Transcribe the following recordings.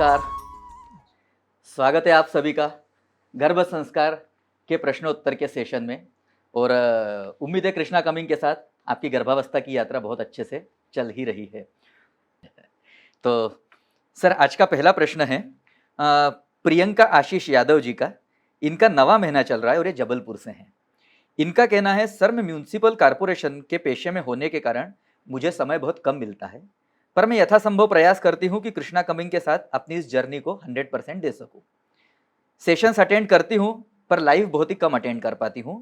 नमस्कार। स्वागत है आप सभी का गर्भ संस्कार के प्रश्नोत्तर के सेशन में। और उम्मीद है कृष्णा कमिंग के साथ आपकी गर्भावस्था की यात्रा बहुत अच्छे से चल ही रही है। तो सर, आज का पहला प्रश्न है प्रियंका आशीष यादव जी का। इनका 9वां महीना चल रहा है और ये जबलपुर से हैं। इनका कहना है, सर मैं म्यूनिसिपल कॉरपोरेशन के पेशे में होने के कारण मुझे समय बहुत कम मिलता है, पर मैं यथासंभव प्रयास करती हूँ कि कृष्णा कमिंग के साथ अपनी इस जर्नी को 100% दे सकूँ। सेशंस अटेंड करती हूँ पर लाइव बहुत ही कम अटेंड कर पाती हूँ,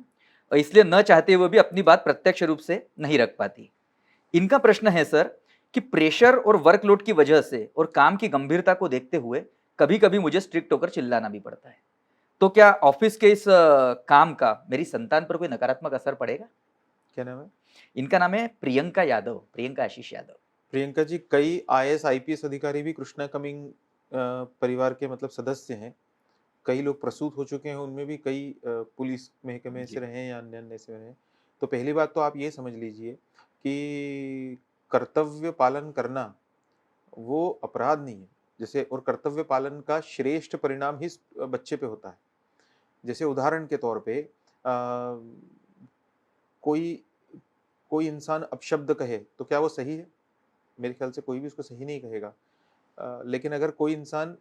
और इसलिए न चाहते हुए भी अपनी बात प्रत्यक्ष रूप से नहीं रख पाती। इनका प्रश्न है सर कि प्रेशर और वर्कलोड की वजह से और काम की गंभीरता को देखते हुए कभी कभी मुझे स्ट्रिक्ट होकर चिल्लाना भी पड़ता है। तो क्या ऑफिस के इस काम का मेरी संतान पर कोई नकारात्मक असर पड़ेगा? क्या नाम है? इनका नाम है प्रियंका यादव, प्रियंका आशीष यादव। प्रियंका जी, कई आईएएस आईपीएस अधिकारी भी कृष्णा कमिंग परिवार के मतलब सदस्य हैं। कई लोग प्रसूत हो चुके हैं, उनमें भी कई पुलिस महकमे से रहे हैं या अन्य अन्य से रहे हैं। तो पहली बात तो आप ये समझ लीजिए कि कर्तव्य पालन करना वो अपराध नहीं है। जैसे और कर्तव्य पालन का श्रेष्ठ परिणाम ही बच्चे पे होता है। जैसे उदाहरण के तौर पे कोई कोई इंसान अपशब्द कहे तो क्या वो सही है? मेरे ख्याल से कोई भी उसको सही नहीं कहेगा। लेकिन अगर कोई इंसान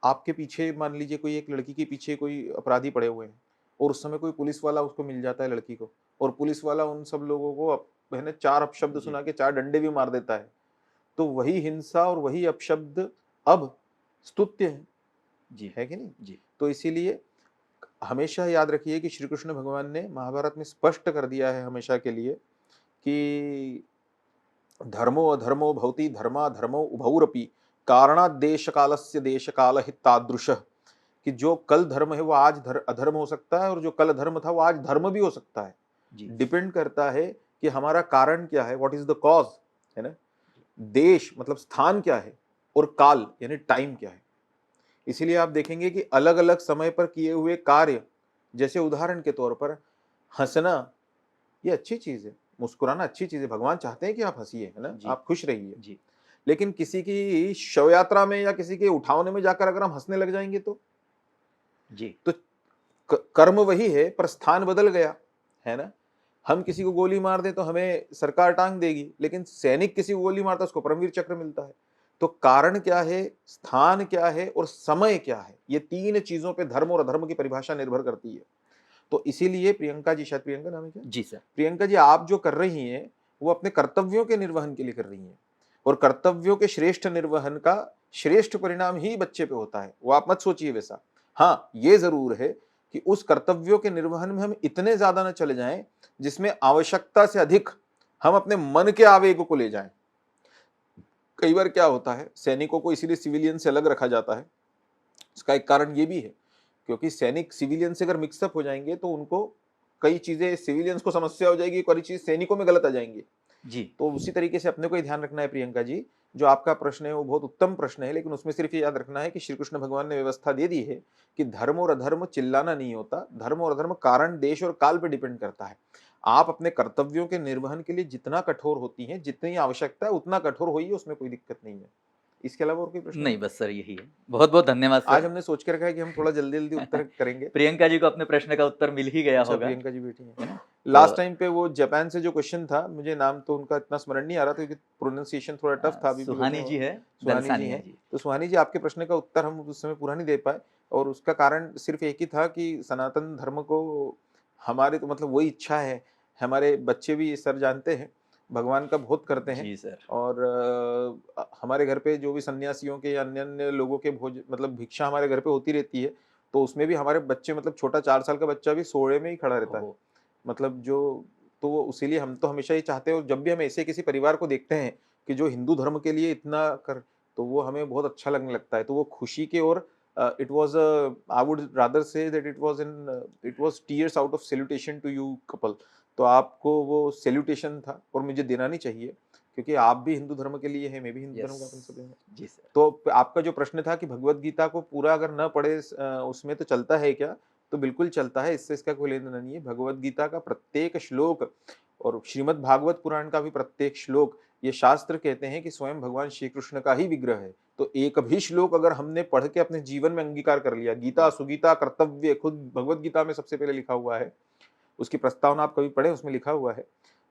आपके पीछे, मान लीजिए कोई एक लड़की के पीछे कोई अपराधी पड़े हुए हैं और उस समय कोई पुलिस वाला उसको मिल जाता है लड़की को, और पुलिस वाला उन सब लोगों को है ना 4 अपशब्द सुना के 4 डंडे भी मार देता है, तो वही हिंसा और वही अपशब्द अब स्तुत्य है। जी है कि नहीं? जी। तो इसीलिए हमेशा याद रखिए कि श्री कृष्ण भगवान ने महाभारत में स्पष्ट कर दिया है हमेशा के लिए कि धर्मो अधर्मो भवति धर्माधर्मो उभौरपि कारणादेश कालस्य देश काल हितादृश। कि जो कल धर्म है वो आज अधर्म हो सकता है, और जो कल धर्म था वो आज धर्म भी हो सकता है। डिपेंड करता है कि हमारा कारण क्या है, व्हाट इज द कॉज, है ना। देश मतलब स्थान क्या है, और काल यानी टाइम क्या है। इसीलिए आप देखेंगे कि अलग अलग समय पर किए हुए कार्य, जैसे उदाहरण के तौर पर हंसना, ये अच्छी चीज है, मुस्कुराना अच्छी चीज है, भगवान चाहते हैं कि आप हंसिए, है ना, आप खुश रहिए। लेकिन किसी की शव यात्रा में या किसी के उठावने में जाकर अगर हम हंसने लग जाएंगे तो कर्म वही है पर स्थान बदल गया, है ना। हम किसी को गोली मार दें तो हमें सरकार टांग देगी, लेकिन सैनिक किसी को गोली मारता है उसको परमवीर चक्र मिलता है। तो कारण क्या है, स्थान क्या है और समय क्या है, ये 3 चीजों पे धर्म और अधर्म की परिभाषा निर्भर करती है। तो इसीलिए प्रियंका जी, शायद प्रियंका नाम है क्या? जी सर। प्रियंका जी, आप जो कर रही हैं वो अपने कर्तव्यों के निर्वहन के लिए कर रही हैं, और कर्तव्यों के श्रेष्ठ निर्वहन का श्रेष्ठ परिणाम ही बच्चे पे होता है, वो आप मत सोचिए वैसा। हाँ, ये जरूर है कि उस कर्तव्यों के निर्वहन में हम इतने ज्यादा न चले जाएं जिसमें आवश्यकता से अधिक हम अपने मन के आवेग को ले जाएं। कई बार क्या होता है, सैनिकों को इसीलिए सिविलियन से अलग रखा जाता है। इसका एक कारण ये भी है क्योंकि सैनिक सिविलियन से अगर मिक्सअप हो जाएंगे तो उनको कई चीजें सिविलियंस को समस्या हो जाएगी, कई चीज सैनिकों में गलत आ जाएंगी। जी। तो उसी तरीके से अपने को ही ध्यान रखना है प्रियंका जी। जो आपका प्रश्न है वो बहुत उत्तम प्रश्न है, लेकिन उसमें सिर्फ ये याद रखना है कि श्री कृष्ण भगवान ने व्यवस्था दे दी है कि धर्म और अधर्म चिल्लाना नहीं होता, धर्म और अधर्म कारण देश और काल पे डिपेंड करता है। आप अपने कर्तव्यों के निर्वहन के लिए जितना कठोर होती हैं, जितनी आवश्यकता है उतना कठोर होइए, उसमें कोई दिक्कत नहीं है। इसके अलावा और कोई प्रश्न नहीं, बस सर यही है। बहुत बहुत धन्यवाद सर। आज हमने सोच के रखा है कि हम थोड़ा जल्दी जल्दी उत्तर करेंगे। प्रियंका जी को अपने प्रश्न का उत्तर मिल ही गया अच्छा, होगा। प्रियंका जी बैठी हैं। तो लास्ट टाइम पे वो जापान से जो क्वेश्चन था, मुझे नाम तो उनका इतना स्मरण नहीं आ रहा था क्योंकि प्रोनाउंसिएशन थोड़ा टफ था, अभी भी सुहानी जी है, सुहानी जी हैं। तो सुहानी जी, आपके प्रश्न का उत्तर हम उस समय पूरा नहीं दे पाए, और उसका कारण सिर्फ एक ही था कि सनातन धर्म को हमारे तो मतलब वही इच्छा है, हमारे बच्चे भी सर जानते हैं भगवान का बहुत करते हैं। जी सर। और हमारे घर पे जो भी सन्यासियों के या अन्य अन्य लोगों के भोज मतलब भिक्षा हमारे घर पे होती रहती है, तो उसमें भी हमारे बच्चे मतलब छोटा 4 साल का बच्चा भी सोड़े में ही खड़ा रहता है। मतलब जो, तो वो इसीलिए हम तो हमेशा ही चाहते हैं, और जब भी हम ऐसे किसी परिवार को देखते हैं कि जो हिंदू धर्म के लिए इतना कर, तो वो हमें बहुत अच्छा लगने लगता है। तो वो खुशी के, और it was I would rather say that it was tears out of salutation to you couple. तो आपको वो सैल्यूटेशन था और मुझे देना नहीं चाहिए क्योंकि आप भी हिंदू धर्म के लिए हैं, मैं भी हिंदू धर्म का प्रिंसिपल हूँ। जी सर। तो आपका जो प्रश्न था कि भगवत गीता को पूरा अगर न पढ़े उसमें तो चलता है क्या, तो बिल्कुल चलता है, इससे इसका कोई लेना नहीं है। भगवत गीता का प्रत्येक श्लोक और श्रीमद् भागवत पुराण का भी प्रत्येक श्लोक ये शास्त्र कहते हैं कि स्वयं भगवान श्री कृष्ण का ही विग्रह है। तो एक भी श्लोक अगर हमने पढ़ के अपने जीवन में अंगीकार कर लिया, गीता सुगीता कर्तव्य खुद भगवत गीता में सबसे पहले लिखा हुआ है, उसकी प्रस्तावना आप कभी पढ़े, उसमें लिखा हुआ है।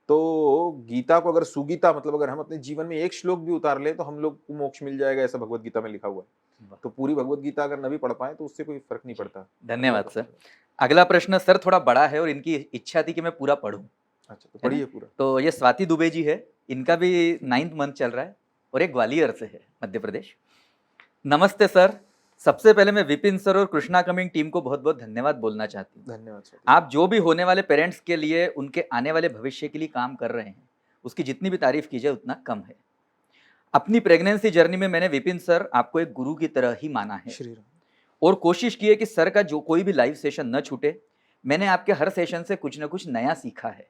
तो गीता को अगर सुगीता मतलब अगर हम अपने जीवन में एक श्लोक भी उतार लें तो हम लोग को मोक्ष मिल जाएगा, ऐसा भगवत गीता में लिखा हुआ है। तो पूरी भगवत गीता अगर न भी पढ़ पाए तो उससे कोई फर्क नहीं पड़ता। धन्यवाद सर। अगला प्रश्न सर थोड़ा बड़ा है और इनकी इच्छा थी कि मैं पूरा पढ़ूं। अच्छा, तो पढ़िए पूरा। तो ये स्वाति दुबे जी है, इनका भी 9th मंथ चल रहा है और एक ग्वालियर से है, मध्य प्रदेश। नमस्ते सर, सबसे पहले मैं विपिन सर और कृष्णा कमिंग टीम को बहुत बहुत धन्यवाद बोलना चाहती हूँ। धन्यवाद सर। आप जो भी होने वाले पेरेंट्स के लिए उनके आने वाले भविष्य के लिए काम कर रहे हैं, उसकी जितनी भी तारीफ की जाए उतना कम है। अपनी प्रेगनेंसी जर्नी में मैंने विपिन सर आपको एक गुरु की तरह ही माना है श्री राम। और कोशिश की है कि सर का जो कोई भी लाइव सेशन न छूटे। मैंने आपके हर सेशन से कुछ ना कुछ नया सीखा है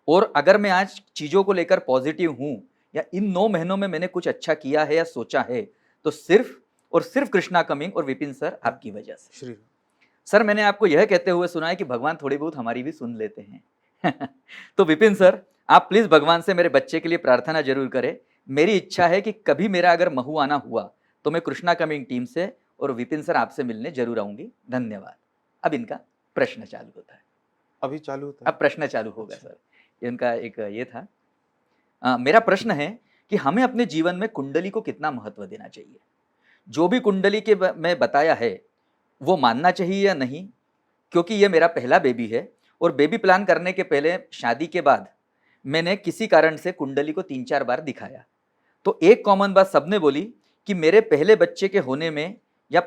और अगर मैं आज चीज़ों को लेकर पॉजिटिव हूँ या इन 9 महीनों में मैंने कुछ अच्छा किया है या सोचा है तो सिर्फ और सिर्फ कृष्णा कमिंग और विपिन सर आपकी वजह से। श्री राम। सर मैंने आपको यह कहते हुए सुना है कि भगवान थोड़ी बहुत हमारी भी सुन लेते हैं तो विपिन सर आप प्लीज भगवान से मेरे बच्चे के लिए प्रार्थना जरूर करें। मेरी इच्छा है कि कभी मेरा अगर महू आना हुआ तो मैं कृष्णा कमिंग टीम से और विपिन सर आपसे मिलने जरूर आऊंगी। धन्यवाद। अब इनका प्रश्न चालू होता है। अभी चालू होता है? अब प्रश्न चालू होगा सर। इनका एक ये था, मेरा प्रश्न है कि हमें अपने जीवन में कुंडली को कितना महत्व देना चाहिए। जो भी कुंडली के में बताया है वो मानना चाहिए या नहीं, क्योंकि ये मेरा पहला बेबी है और बेबी प्लान करने के पहले शादी के बाद मैंने किसी कारण से कुंडली को 3-4 बार दिखाया तो एक कॉमन बात सबने बोली कि मेरे पहले बच्चे के होने में या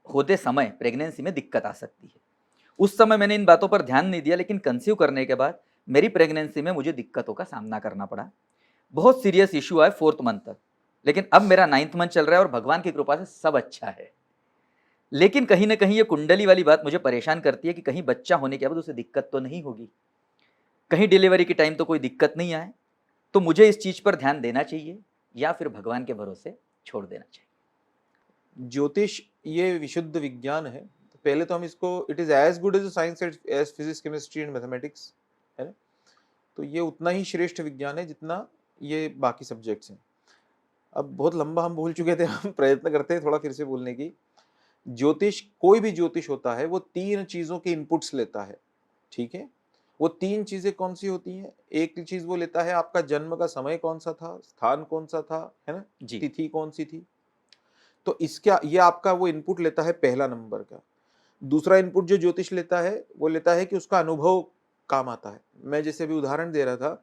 होते समय प्रेगनेंसी में दिक्कत आ सकती है। उस समय मैंने इन बातों पर ध्यान नहीं दिया, लेकिन कंसीव करने के बाद मेरी प्रेगनेंसी में मुझे दिक्कतों का सामना करना पड़ा। बहुत सीरियस इशू आए 4th मंथ तक, लेकिन अब मेरा 9th मंथ चल रहा है और भगवान की कृपा से सब अच्छा है। लेकिन कहीं ना कहीं ये कुंडली वाली बात मुझे परेशान करती है कि कहीं बच्चा होने के बाद उसे दिक्कत तो नहीं होगी, कहीं डिलीवरी के टाइम तो कोई दिक्कत नहीं आए। तो मुझे इस चीज पर ध्यान देना चाहिए या फिर भगवान के भरोसे छोड़ देना चाहिए? ज्योतिष ये विशुद्ध विज्ञान है। तो पहले तो हम इसको, it is as good as science as physics chemistry and mathematics, है ना। तो ये उतना ही श्रेष्ठ विज्ञान है जितना ये बाकी सब्जेक्ट्स हैं। अब बहुत लंबा हम बोल चुके थे, हम प्रयत्न करते हैं थोड़ा फिर से बोलने की। ज्योतिष, कोई भी ज्योतिष होता है वो 3 चीजों के इनपुट्स लेता है, ठीक है। वो 3 चीजें कौन सी होती हैं? एक चीज वो लेता है आपका जन्म का समय कौन सा था, स्थान कौन सा था, है ना, तिथि कौन सी थी। तो इसका ये आपका वो इनपुट लेता है पहला नंबर का। दूसरा इनपुट जो ज्योतिष लेता है वो लेता है कि उसका अनुभव काम आता है। मैं जैसे अभी उदाहरण दे रहा था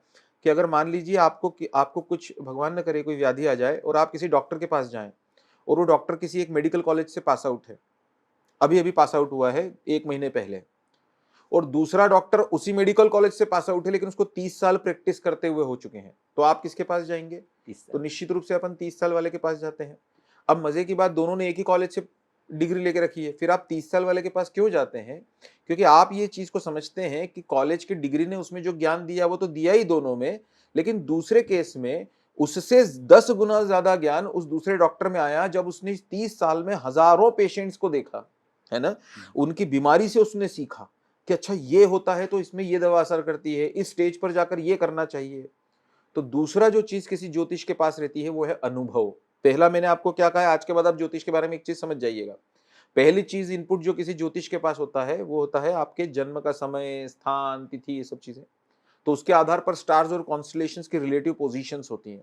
कि अगर मान लीजिए आपको कुछ भगवान न करे कोई व्याधि आ जाए और आप किसी डॉक्टर के पास जाएं और वो डॉक्टर किसी एक मेडिकल कॉलेज से पास आउट है, अभी अभी पास आउट हुआ है 1 महीने पहले, और दूसरा डॉक्टर उसी मेडिकल कॉलेज से पास आउट है लेकिन उसको 30 साल प्रैक्टिस करते हुए हो चुके हैं, तो आप किसके पास जाएंगे? तो निश्चित रूप से अपन 30 साल वाले के पास जाते हैं। अब मजे की बात, दोनों ने एक ही कॉलेज से डिग्री लेके रखी है, फिर आप 30 साल वाले के पास क्यों जाते हैं? क्योंकि आप ये चीज को समझते हैं कि कॉलेज की डिग्री ने उसमें जो ज्ञान दिया वो तो दिया ही दोनों में, लेकिन दूसरे केस में उससे 10 गुना ज्यादा ज्ञान उस दूसरे डॉक्टर में आया जब उसने 30 साल में हजारों पेशेंट्स को देखा, है ना, उनकी बीमारी से उसने सीखा कि अच्छा ये होता है तो इसमें ये दवा असर करती है, इस स्टेज पर जाकर ये करना चाहिए। तो दूसरा जो चीज किसी ज्योतिष के पास रहती है वो है अनुभव। पहला मैंने आपको क्या कहा है, आज के बाद आप ज्योतिष के बारे में एक चीज समझ जाइएगा। पहली चीज इनपुट जो किसी ज्योतिष के पास होता है वो होता है आपके जन्म का समय, स्थान, तिथि, ये सब चीजें। तो उसके आधार पर स्टार्स और कॉन्स्टलेशंस की रिलेटिव पोजीशंस होती हैं।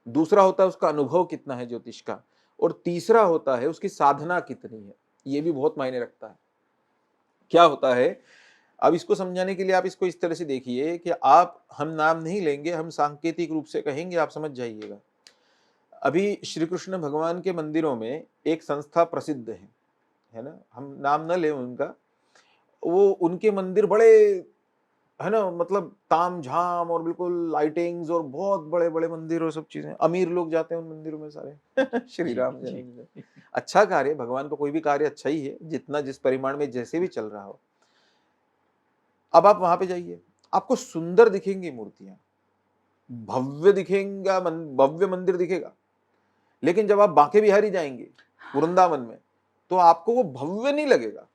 दूसरा होता है उसका अनुभव कितना है ज्योतिष का, और तीसरा होता है उसकी साधना कितनी है। ये भी बहुत मायने रखता है। क्या होता है, अब इसको समझाने के लिए आप इसको इस तरह से देखिए कि हम नाम नहीं लेंगे, हम सांकेतिक रूप से कहेंगे, आप समझ जाइएगा। अभी श्री कृष्ण भगवान के मंदिरों में एक संस्था प्रसिद्ध है ना, हम नाम न लें उनका, वो उनके मंदिर बड़े, है ना, मतलब तामझाम और बिल्कुल लाइटिंग्स और बहुत बड़े बड़े मंदिर और सब चीजें, अमीर लोग जाते हैं उन मंदिरों में सारे श्री राम जन्म। अच्छा कार्य, भगवान का कोई भी कार्य अच्छा ही है, जितना जिस परिमाण में जैसे भी चल रहा हो। अब आप वहां पे जाइए, आपको सुंदर दिखेंगी मूर्तियां, भव्य दिखेगा, भव्य मंदिर दिखेगा, लेकिन जब आप बांके बिहारी जाएंगे वृंदावन में तो आपको वो भव्य नहीं लगेगा,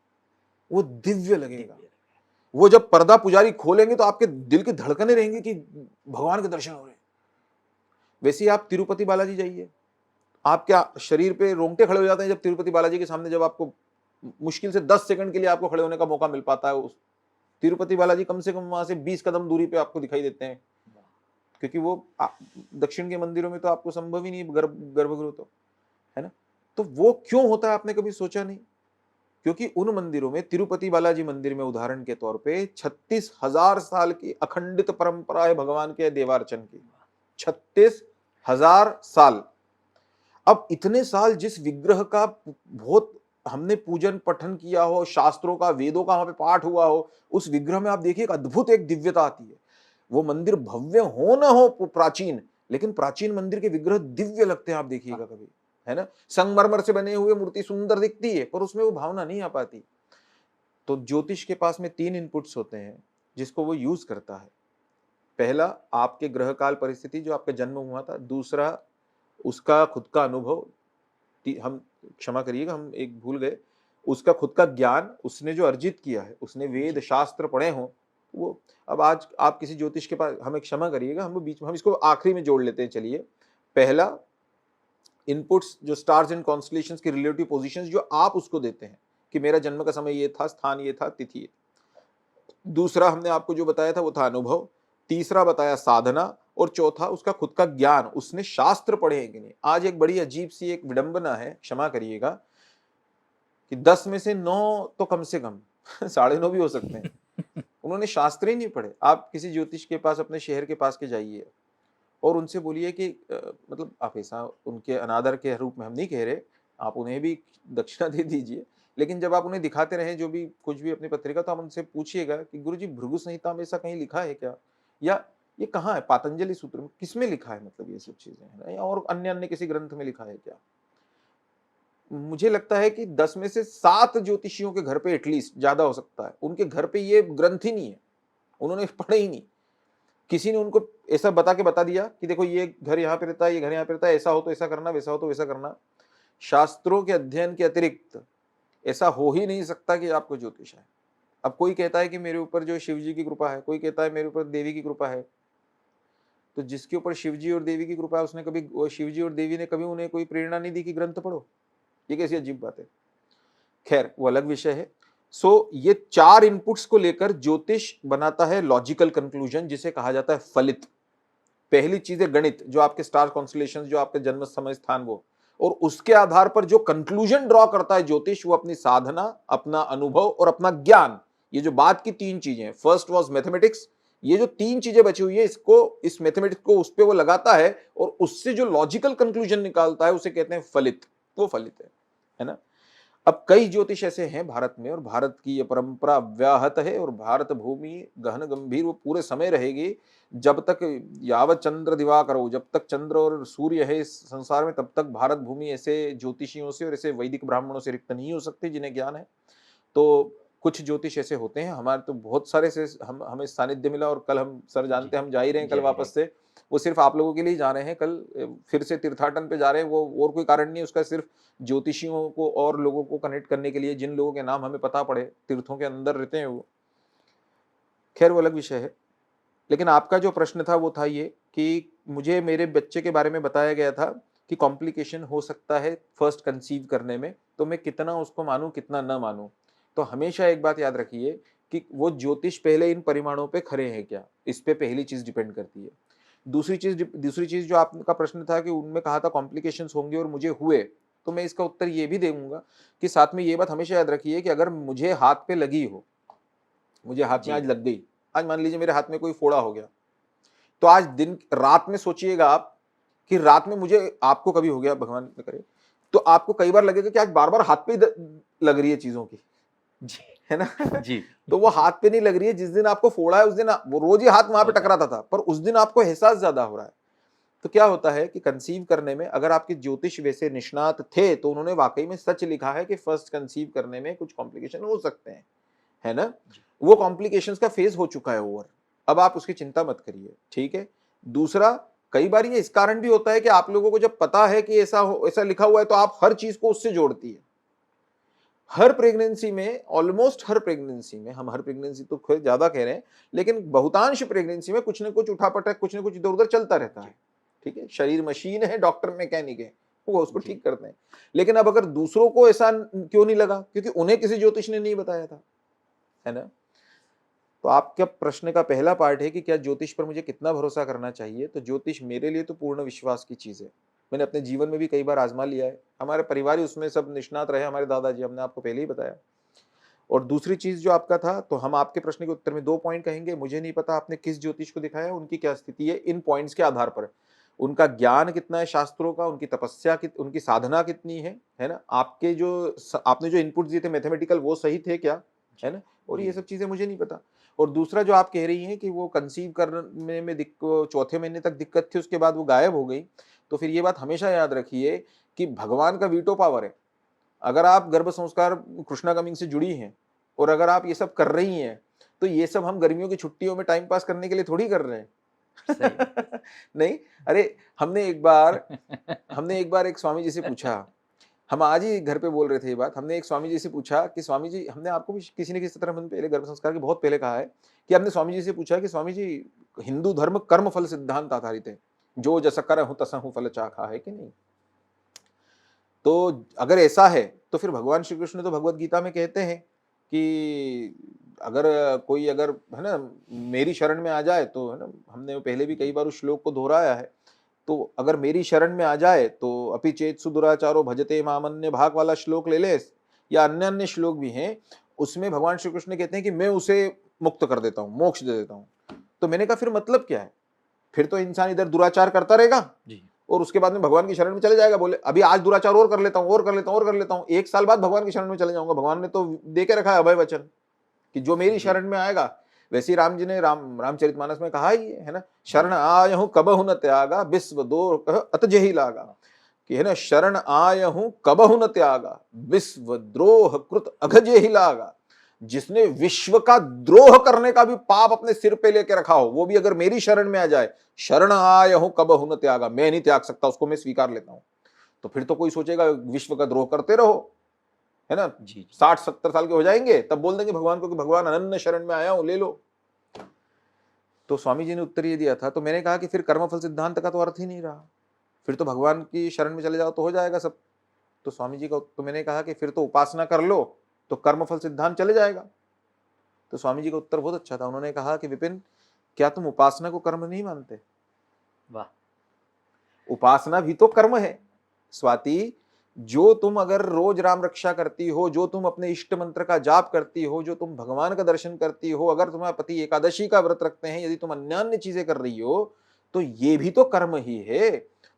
वो दिव्य लगेगा। वो जब पर्दा पुजारी खोलेंगे तो आपके दिल की धड़कनें रहेंगी कि भगवान के दर्शन हो रहे हैं। वैसे ही आप तिरुपति बालाजी जाइए, आप क्या शरीर पे रोंगटे खड़े हो जाते हैं जब तिरुपति बालाजी के सामने, जब आपको मुश्किल से 10 सेकंड के लिए आपको खड़े होने का मौका मिल पाता है। उस तिरुपति बालाजी कम से कम वहां से 20 कदम दूरी पे आपको दिखाई देते हैं, क्योंकि वो दक्षिण के मंदिरों में तो आपको संभव ही नहीं गर्भगृह तो, है ना। तो वो क्यों होता है आपने कभी सोचा नहीं? क्योंकि उन मंदिरों में, तिरुपति बालाजी मंदिर में उदाहरण के तौर पे 36,000 साल की अखंडित परंपरा है भगवान के देवार्चन की। 36,000 साल। अब इतने साल जिस विग्रह का बहुत हमने पूजन पठन किया हो, शास्त्रों का, वेदों का वहां पे पाठ हुआ हो, उस विग्रह में आप देखिए एक अद्भुत एक दिव्यता आती है। वो मंदिर भव्य हो ना हो प्राचीन, लेकिन प्राचीन मंदिर के विग्रह दिव्य लगते हैं, आप देखिएगा कभी, है ना। संगमरमर से बने हुए मूर्ति सुंदर दिखती है, पर उसमें वो भावना नहीं आ पाती। तो ज्योतिष के पास में 3 इनपुट्स होते हैं जिसको वो यूज करता है। पहला, आपके ग्रह काल परिस्थिति जो आपका जन्म हुआ था। दूसरा, उसका खुद का अनुभव, हम क्षमा करिएगा हम एक भूल गए, उसका खुद का ज्ञान, उसने जो अर्जित किया है, उसने वेद शास्त्र पढ़े हो वो। अब आज आप किसी ज्योतिष के पास, हमें क्षमा करिएगा हम बीच में, हम इसको आखिरी में जोड़ लेते हैं। चलिए, पहला इनपुट्स जो स्टार्स एंड कॉन्स्टलेशंस की रिलेटिव पोजीशंस जो आप उसको देते हैं कि मेरा जन्म का समय ये था, स्थान ये था, तिथि ये। दूसरा हमने आपको जो बताया था वो था अनुभव। तीसरा बताया साधना। और चौथा उसका खुद का ज्ञान, उसने शास्त्र पढ़े हैं कि नहीं। आज एक बड़ी अजीब सी एक विडंबना है, क्षमा करिएगा, कि 10 में से 9 तो कम से कम 9.5 भी हो सकते हैं, उन्होंने शास्त्र ही नहीं पढ़े। आप किसी ज्योतिष के पास अपने शहर के पास के जाइए और उनसे बोलिए कि मतलब आप ऐसा, उनके अनादर के रूप में हम नहीं कह रहे, आप उन्हें भी दक्षिणा दे दीजिए, लेकिन जब आप उन्हें दिखाते रहें जो भी कुछ भी अपनी पत्रिका, तो आप उनसे पूछिएगा कि गुरुजी भृगु संहिता में ऐसा कहीं लिखा है क्या, या ये कहाँ है, पातंजलि सूत्र में किसमें लिखा है, मतलब ये सब चीजें है ना, या और अन्य अन्य किसी ग्रंथ में लिखा है क्या। मुझे लगता है कि 10 में से 7 ज्योतिषियों के घर पे एटलीस्ट, ज्यादा हो सकता है, उनके घर पे ये ग्रंथ ही नहीं है, उन्होंने पढ़े ही नहीं। किसी ने उनको ऐसा बता दिया कि देखो ये घर यहाँ पे रहता है, ये घर यहाँ पे रहता है, ऐसा हो तो ऐसा करना, वैसा हो तो वैसा करना। शास्त्रों के अध्ययन के अतिरिक्त ऐसा हो ही नहीं सकता कि आपको ज्योतिष है। अब कोई कहता है कि मेरे ऊपर जो शिव जी की कृपा है, कोई कहता है मेरे ऊपर देवी की कृपा है, तो जिसके ऊपर शिव जी और देवी की कृपा है, उसने कभी, शिव जी और देवी ने कभी उन्हें कोई प्रेरणा नहीं दी कि ग्रंथ पढ़ो। ये कैसी अजीब बात है। खैर, वो अलग विषय है। सो ये 4 इनपुट्स को लेकर ज्योतिष बनाता है लॉजिकल कंक्लूजन, जिसे कहा जाता है फलित। पहली चीज है गणित, जो आपके स्टार कॉन्स्टलेशंस, जो आपके जन्म समय स्थान, वो, और उसके आधार पर जो कंक्लूजन ड्रॉ करता है ज्योतिष, वो अपनी साधना, अपना अनुभव और अपना ज्ञान। ये जो बात की 3 चीजें, फर्स्ट वाज मैथमेटिक्स, ये जो 3 चीजें बची हुई है, इसको, इस मैथमेटिक्स को उस पे वो लगाता है, और उससे जो लॉजिकल कंक्लूजन निकालता है उसे कहते हैं फलित। वो फलित है ना। अब कई ज्योतिष ऐसे हैं भारत में, और भारत की यह परंपरा व्याहत है, और भारत भूमि गहन गंभीर वो पूरे समय रहेगी, जब तक यावत चंद्र दिवाकर हो, जब तक चंद्र और सूर्य है इस संसार में, तब तक भारत भूमि ऐसे ज्योतिषियों से और ऐसे वैदिक ब्राह्मणों से रिक्त नहीं हो सकती जिन्हें ज्ञान है। तो कुछ ज्योतिष ऐसे होते हैं, हमारे तो बहुत सारे से हमें सानिध्य मिला, और कल हम सर जानते हैं हम जा ही रहे हैं कल वापस से, वो सिर्फ आप लोगों के लिए जा रहे हैं, कल फिर से तीर्थाटन पे जा रहे हैं, वो और कोई कारण नहीं है उसका, सिर्फ ज्योतिषियों को और लोगों को कनेक्ट करने के लिए, जिन लोगों के नाम हमें पता पड़े, तीर्थों के अंदर रहते हैं वो। खैर, वो अलग विषय है। लेकिन आपका जो प्रश्न था वो था ये कि मुझे मेरे बच्चे के बारे में बताया गया था कि कॉम्प्लिकेशन हो सकता है फर्स्ट कंसीव करने में, तो मैं कितना उसको मानूं, कितना न मानूं। तो हमेशा एक बात याद रखिए कि वो ज्योतिष पहले इन परिमाणों पे खरे हैं क्या, इस पे पहली चीज डिपेंड करती है। दूसरी चीज जो आपका प्रश्न था कि उनमें कहा था कॉम्प्लिकेशंस होंगे और मुझे हुए, तो मैं इसका उत्तर ये भी दूंगा कि साथ में ये बात हमेशा याद रखिए कि अगर मुझे हाथ पे लगी हो, मुझे हाथ में आज लग गई, आज मान लीजिए मेरे हाथ में कोई फोड़ा हो गया, तो आज दिन रात में सोचिएगा आप कि रात में मुझे, आपको कभी हो गया भगवान न करे, तो आपको कई बार लगेगा कि आज बार बार हाथ पे लग रही है चीजों की, जी है ना। जी तो वो हाथ पे नहीं लग रही है, जिस दिन आपको फोड़ा है उस दिन वो रोज ही हाथ वहां पे टकराता था, पर उस दिन आपको एहसास ज्यादा हो रहा है। तो क्या होता है कि कंसीव करने में अगर आपके ज्योतिष वैसे निष्णात थे, तो उन्होंने वाकई में सच लिखा है कि फर्स्ट कंसीव करने में कुछ कॉम्प्लिकेशन हो सकते हैं, है ना। वो कॉम्प्लिकेशंस का फेज हो चुका है ओवर, अब आप उसकी चिंता मत करिए, ठीक है। दूसरा, कई बार ये इस कारण भी होता है कि आप लोगों को जब पता है कि ऐसा लिखा हुआ है, तो आप हर चीज को उससे जोड़ती है। हर प्रेगनेंसी में, ऑलमोस्ट हर प्रेगनेंसी में, हम हर प्रेगनेंसी तो ज्यादा कह रहे हैं, लेकिन बहुतांश प्रेगनेंसी में कुछ ना कुछ उठापटक, कुछ ना कुछ इधर उधर चलता रहता है। ठीक है, शरीर मशीन है, डॉक्टर मैकेनिक है, वो उसको ठीक करते हैं। लेकिन अब अगर दूसरों को ऐसा क्यों नहीं लगा? क्योंकि उन्हें किसी ज्योतिष ने नहीं बताया था, है ना। तो आपका प्रश्न का पहला पार्ट है कि क्या ज्योतिष पर मुझे कितना भरोसा करना चाहिए। तो ज्योतिष मेरे लिए तो पूर्ण विश्वास की चीज है। मैंने अपने जीवन में भी कई बार आजमा लिया है, हमारे परिवार ही उसमें सब निष्णात रहे, हमारे दादाजी, हमने आपको पहले ही बताया। और दूसरी चीज जो आपका था, तो हम आपके प्रश्न के उत्तर में 2 पॉइंट कहेंगे। मुझे नहीं पता आपने किस ज्योतिष को दिखाया, उनकी क्या स्थिति है, इन पॉइंट्स के आधार पर उनका ज्ञान कितना है शास्त्रों का, उनकी तपस्या उनकी साधना कितनी है ना, आपके जो आपने जो इनपुट दिए थे मैथमेटिकल वो सही थे क्या, है ना। और ये सब चीजें मुझे नहीं पता। और दूसरा जो आप कह रही हैं कि वो कंसीव करने में चौथे महीने तक दिक्कत थी, उसके बाद वो गायब हो गई, तो फिर ये बात हमेशा याद रखिए कि भगवान का वीटो पावर है। अगर आप गर्भ संस्कार कृष्णा कमिंग से जुड़ी हैं और अगर आप ये सब कर रही हैं, तो ये सब हम गर्मियों की छुट्टियों में टाइम पास करने के लिए थोड़ी कर रहे हैं। नहीं, अरे हमने एक बार एक स्वामी जी से पूछा, हम आज ही घर पे बोल रहे थे ये बात, हमने एक स्वामी जी से पूछा कि स्वामी जी, हमने आपको भी किसी न किसी तरह हमने पहले गर्भ संस्कार के बहुत पहले कहा है कि हमने स्वामी जी से पूछा कि स्वामी जी, हिंदू धर्म कर्म फल सिद्धांत आधारित है, जो जैसा कर हूं तसा हूं फल चाखा, है कि नहीं। तो अगर ऐसा है तो फिर भगवान श्री कृष्ण तो भगवत गीता में कहते हैं कि अगर कोई, अगर है ना, मेरी शरण में आ जाए तो, है ना, हमने पहले भी कई बार उस श्लोक को दोहराया है, तो अगर मेरी शरण में आ जाए तो अपि चेत सुदुराचारो भजते मामन्य भाग वाला श्लोक ले ले, या अन्य अन्य श्लोक भी हैं, उसमें भगवान श्री कृष्ण कहते हैं कि मैं उसे मुक्त कर देता हूँ, मोक्ष दे देता हूँ। तो मैंने कहा फिर मतलब क्या है, फिर तो इंसान इधर दुराचार करता रहेगा जी, और उसके बाद में भगवान की शरण में चले जाएगा। बोले अभी आज दुराचार और कर लेता हूं, और कर लेता हूं, और कर लेता हूं, 1 साल बाद भगवान की शरण में चले जाऊंगा। भगवान ने तो दे के रखा है अभय वचन कि जो मेरी शरण में आएगा। वैसे ही राम जी ने रामचरितमानस में कहा ही है ना, शरण आयहूं कबहु न त्यागा, विश्व द्रोह अतजेहि लागा, कि है ना, शरण आयहूं कबहु न त्यागा, विश्व द्रोह कृत अघजेहि लागा। जिसने विश्व का द्रोह करने का भी पाप अपने सिर पे लेके रखा हो, वो भी अगर मेरी शरण में आ जाए, शरण आयहूं कबहु न त्यागा, मैं नहीं त्याग सकता उसको, मैं स्वीकार लेता हूं। तो फिर तो कोई सोचेगा विश्व का द्रोह करते रहो, है ना, 60-70 साल के हो जाएंगे, तब बोल देंगे भगवान को कि भगवान अनन्य शरण में आया हूं, ले लो। तो स्वामी जी ने उत्तर ये दिया था। तो मैंने कहा कि फिर कर्मफल सिद्धांत का तो अर्थ ही नहीं रहा, फिर तो भगवान की शरण में चले जाओ तो हो जाएगा सब। तो स्वामी जी का, तो मैंने कहा कि फिर तो उपासना कर लो तो कर्मफल सिद्धांत चले जाएगा। तो स्वामी जी का उत्तर बहुत अच्छा था, उन्होंने कहा कि विपिन, क्या तुम उपासना को कर्म नहीं मानते? वाह, उपासना भी तो कर्म है स्वाति। जो तुम अगर रोज राम रक्षा करती हो, जो तुम अपने इष्ट मंत्र का जाप करती हो, जो तुम भगवान का दर्शन करती हो, अगर तुम्हारा पति एकादशी का व्रत रखते हैं, यदि तुम अन्य अन्य चीजें कर रही हो, तो ये भी तो कर्म ही है।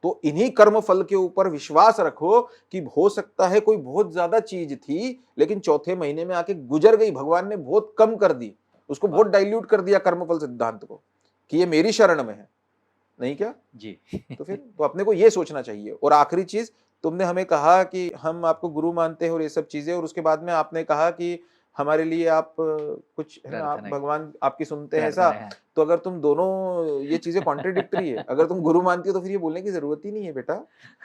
तो इन्हीं कर्म फल के ऊपर विश्वास रखो कि हो सकता है कोई बहुत ज्यादा चीज थी, लेकिन चौथे महीने में आके गुजर गई, भगवान ने बहुत कम कर दी, उसको बहुत डाइल्यूट कर दिया कर्मफल सिद्धांत को, कि ये मेरी शरण में है, नहीं क्या जी। तो फिर तो अपने को ये सोचना चाहिए। और आखिरी चीज, तुमने हमें कहा कि हम आपको गुरु मानते हैं और ये सब चीजें, और उसके बाद में आपने कहा कि हमारे लिए आप कुछ, है ना, आप भगवान आपकी सुनते हैं ऐसा। तो अगर तुम दोनों, ये चीजें कॉन्ट्रडिक्टरी है। अगर तुम गुरु मानती हो तो फिर ये बोलने की जरूरत ही नहीं है बेटा,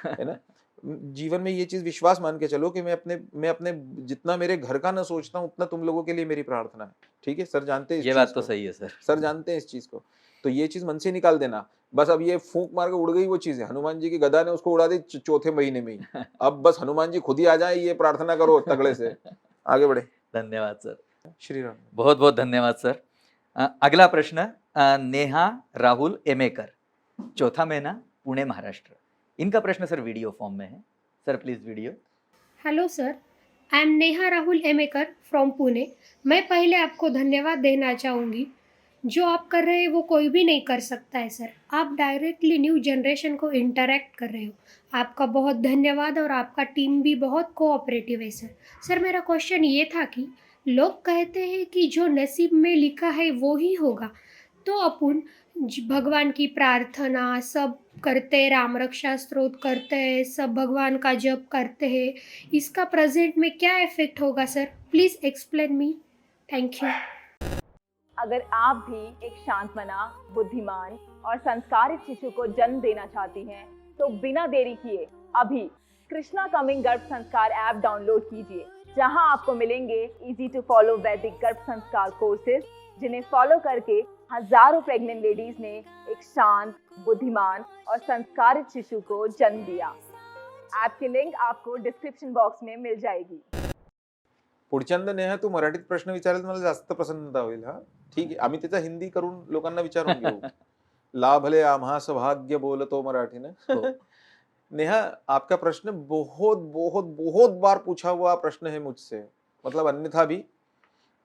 है ना। जीवन में ये चीज विश्वास मान के चलो कि मैं अपने जितना मेरे घर का ना सोचता हूँ, उतना तुम लोगों के लिए मेरी प्रार्थना है। ठीक है, सर जानते हैं, ये बात तो सही है सर जानते हैं इस चीज को। तो ये चीज मन से निकाल देना बस। अब ये फूंक मार के उड़ गई वो चीज है, हनुमान जी की गदा ने उसको उड़ा दी चौथे महीने में ही। अब बस हनुमान जी खुद ही आ जाए, ये प्रार्थना करो तगड़े से, आगे बढ़े। धन्यवाद सर। श्री राम। बहुत बहुत धन्यवाद सर। अगला प्रश्न नेहा राहुल एमेकर, चौथा महीना, पुणे महाराष्ट्र। इनका प्रश्न सर वीडियो फॉर्म में है। Sir please video. Hello sir, I am Neha Rahul एमेकर फ्रॉम पुणे। मैं पहले आपको धन्यवाद देना चाहूँगी। जो आप कर रहे हैं वो कोई भी नहीं कर सकता है सर। आप डायरेक्टली न्यू जनरेशन को इंटरेक्ट कर रहे हो, आपका बहुत धन्यवाद। और आपका टीम भी बहुत कोऑपरेटिव है सर। सर मेरा क्वेश्चन ये था कि लोग कहते हैं कि जो नसीब में लिखा है वो ही होगा, तो अपन भगवान की प्रार्थना सब करते हैं, राम रक्षा स्तोत्र करते हैं, सब भगवान का जप करते हैं, इसका प्रेजेंट में क्या इफेक्ट होगा sir? Please explain me. Thank you. अगर आप भी एक शांतमना, बुद्धिमान और संस्कारित शिशु को जन्म देना चाहती हैं, तो बिना देरी किए अभी कृष्णा कमिंग गर्भ संस्कार ऐप डाउनलोड कीजिए, जहां आपको मिलेंगे इजी टू फॉलो वैदिक गर्भ संस्कार कोर्सेज, जिन्हें फॉलो करके हजारों प्रेग्नेंट लेडीज ने एक शांत, बुद्धिमान और संस्कारित शिशु को जन्म दिया। ऐप की लिंक आपको डिस्क्रिप्शन बॉक्स में मिल जाएगी। पुढच्यांदा नेहा तू मराठीत प्रश्न विचारेल मला जास्त प्रसन्नता होईल. हा ठीक आहे, आम्ही त्याचा हिंदी करून लोकांना विचारून घेऊ. लाभले आम्हास भाग्य बोलतो मराठीनं. हो. नेहा, आपका प्रश्न बहुत बहुत बहुत बार पूछा हुआ प्रश्न है मुझसे, मतलब अन्यथा भी,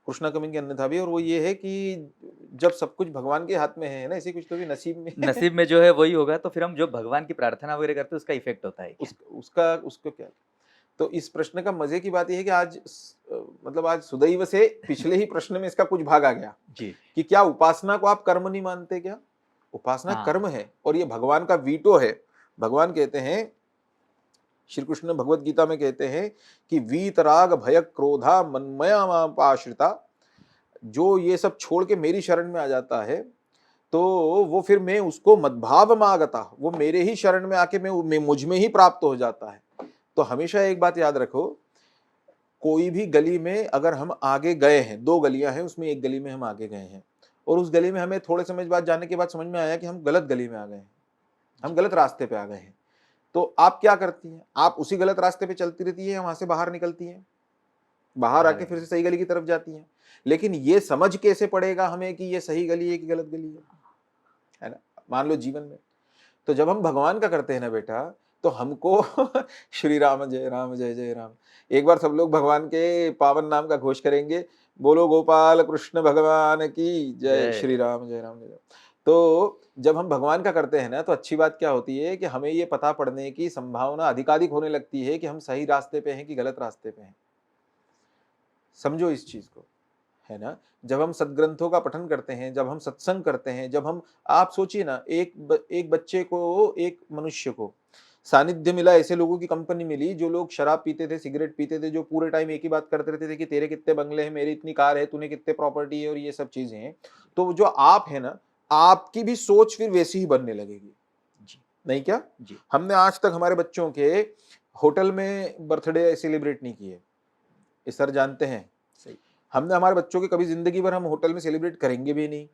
कृष्णा कमिंग के अन्यथा भी, और वो ये है कि जब सब कुछ भगवान के हाथ में है ना, ऐसे कुछ तो भी नसीब में नसीब में जो है वही होगा, तो फिर हम जो भगवान की प्रार्थना वगैरह करते हैं उसका इफेक्ट होता है क्या? उसका उसको क्या. तो इस प्रश्न का मजे की बात यह है कि आज मतलब आज सुदैव से पिछले ही प्रश्न में इसका कुछ भाग आ गया जी. कि क्या उपासना को आप कर्म नहीं मानते क्या? उपासना हाँ. कर्म है और ये भगवान का वीटो है. भगवान कहते हैं, श्री कृष्ण भगवत गीता में कहते हैं कि वीतराग भय क्रोधा मनमया मापाश्रिता, जो ये सब छोड़ के मेरी शरण में आ जाता है तो वो फिर मैं उसको मद्भाव मागता, वो मेरे ही शरण में आके मैं मुझ में ही प्राप्त हो जाता है. तो हमेशा एक बात याद रखो, कोई भी गली में अगर हम आगे गए हैं, 2 गलियां हैं, उसमें एक गली में हम आगे गए हैं और उस गली में हमें थोड़े समय बाद जाने के बाद समझ में आया कि हम गलत गली में आ गए हैं, हम गलत रास्ते पे आ गए हैं, तो आप क्या करती हैं? आप उसी गलत रास्ते पे चलती रहती है, वहां से बाहर निकलती हैं, बाहर आके फिर से सही गली की तरफ जाती हैं. लेकिन ये समझ कैसे पड़ेगा हमें कि ये सही गली है कि गलत गली है ना? मान लो जीवन में, तो जब हम भगवान का करते हैं ना बेटा, तो हमको श्री राम जय जय राम, एक बार सब लोग भगवान के पावन नाम का घोष करेंगे, बोलो गोपाल कृष्ण भगवान की जय, श्री राम जय राम जय. तो जब हम भगवान का करते हैं ना, तो अच्छी बात क्या होती है कि हमें ये पता पड़ने की संभावना अधिकाधिक होने लगती है कि हम सही रास्ते पे हैं कि गलत रास्ते पे हैं. समझो इस चीज को, है ना? जब हम सदग्रंथों का पठन करते हैं, जब हम सत्संग करते हैं, जब हम, आप सोचिए ना, एक बच्चे को, एक मनुष्य को सानिध्य मिला, ऐसे लोगों की कंपनी मिली जो लोग शराब पीते थे, सिगरेट पीते थे, जो पूरे टाइम एक ही बात करते रहते थे कि तेरे कितने बंगले हैं, मेरी इतनी कार है, तूने कितने प्रॉपर्टी है, और ये सब चीजें हैं. तो जो आप है ना, आपकी भी सोच फिर वैसी ही बनने लगेगी. जी. नहीं क्या जी. हमने आज तक हमारे बच्चों के होटल में बर्थडे सेलिब्रेट नहीं किए, ये सर जानते हैं. सही. हमने हमारे बच्चों के कभी जिंदगी भर हम होटल में सेलिब्रेट करेंगे भी नहीं,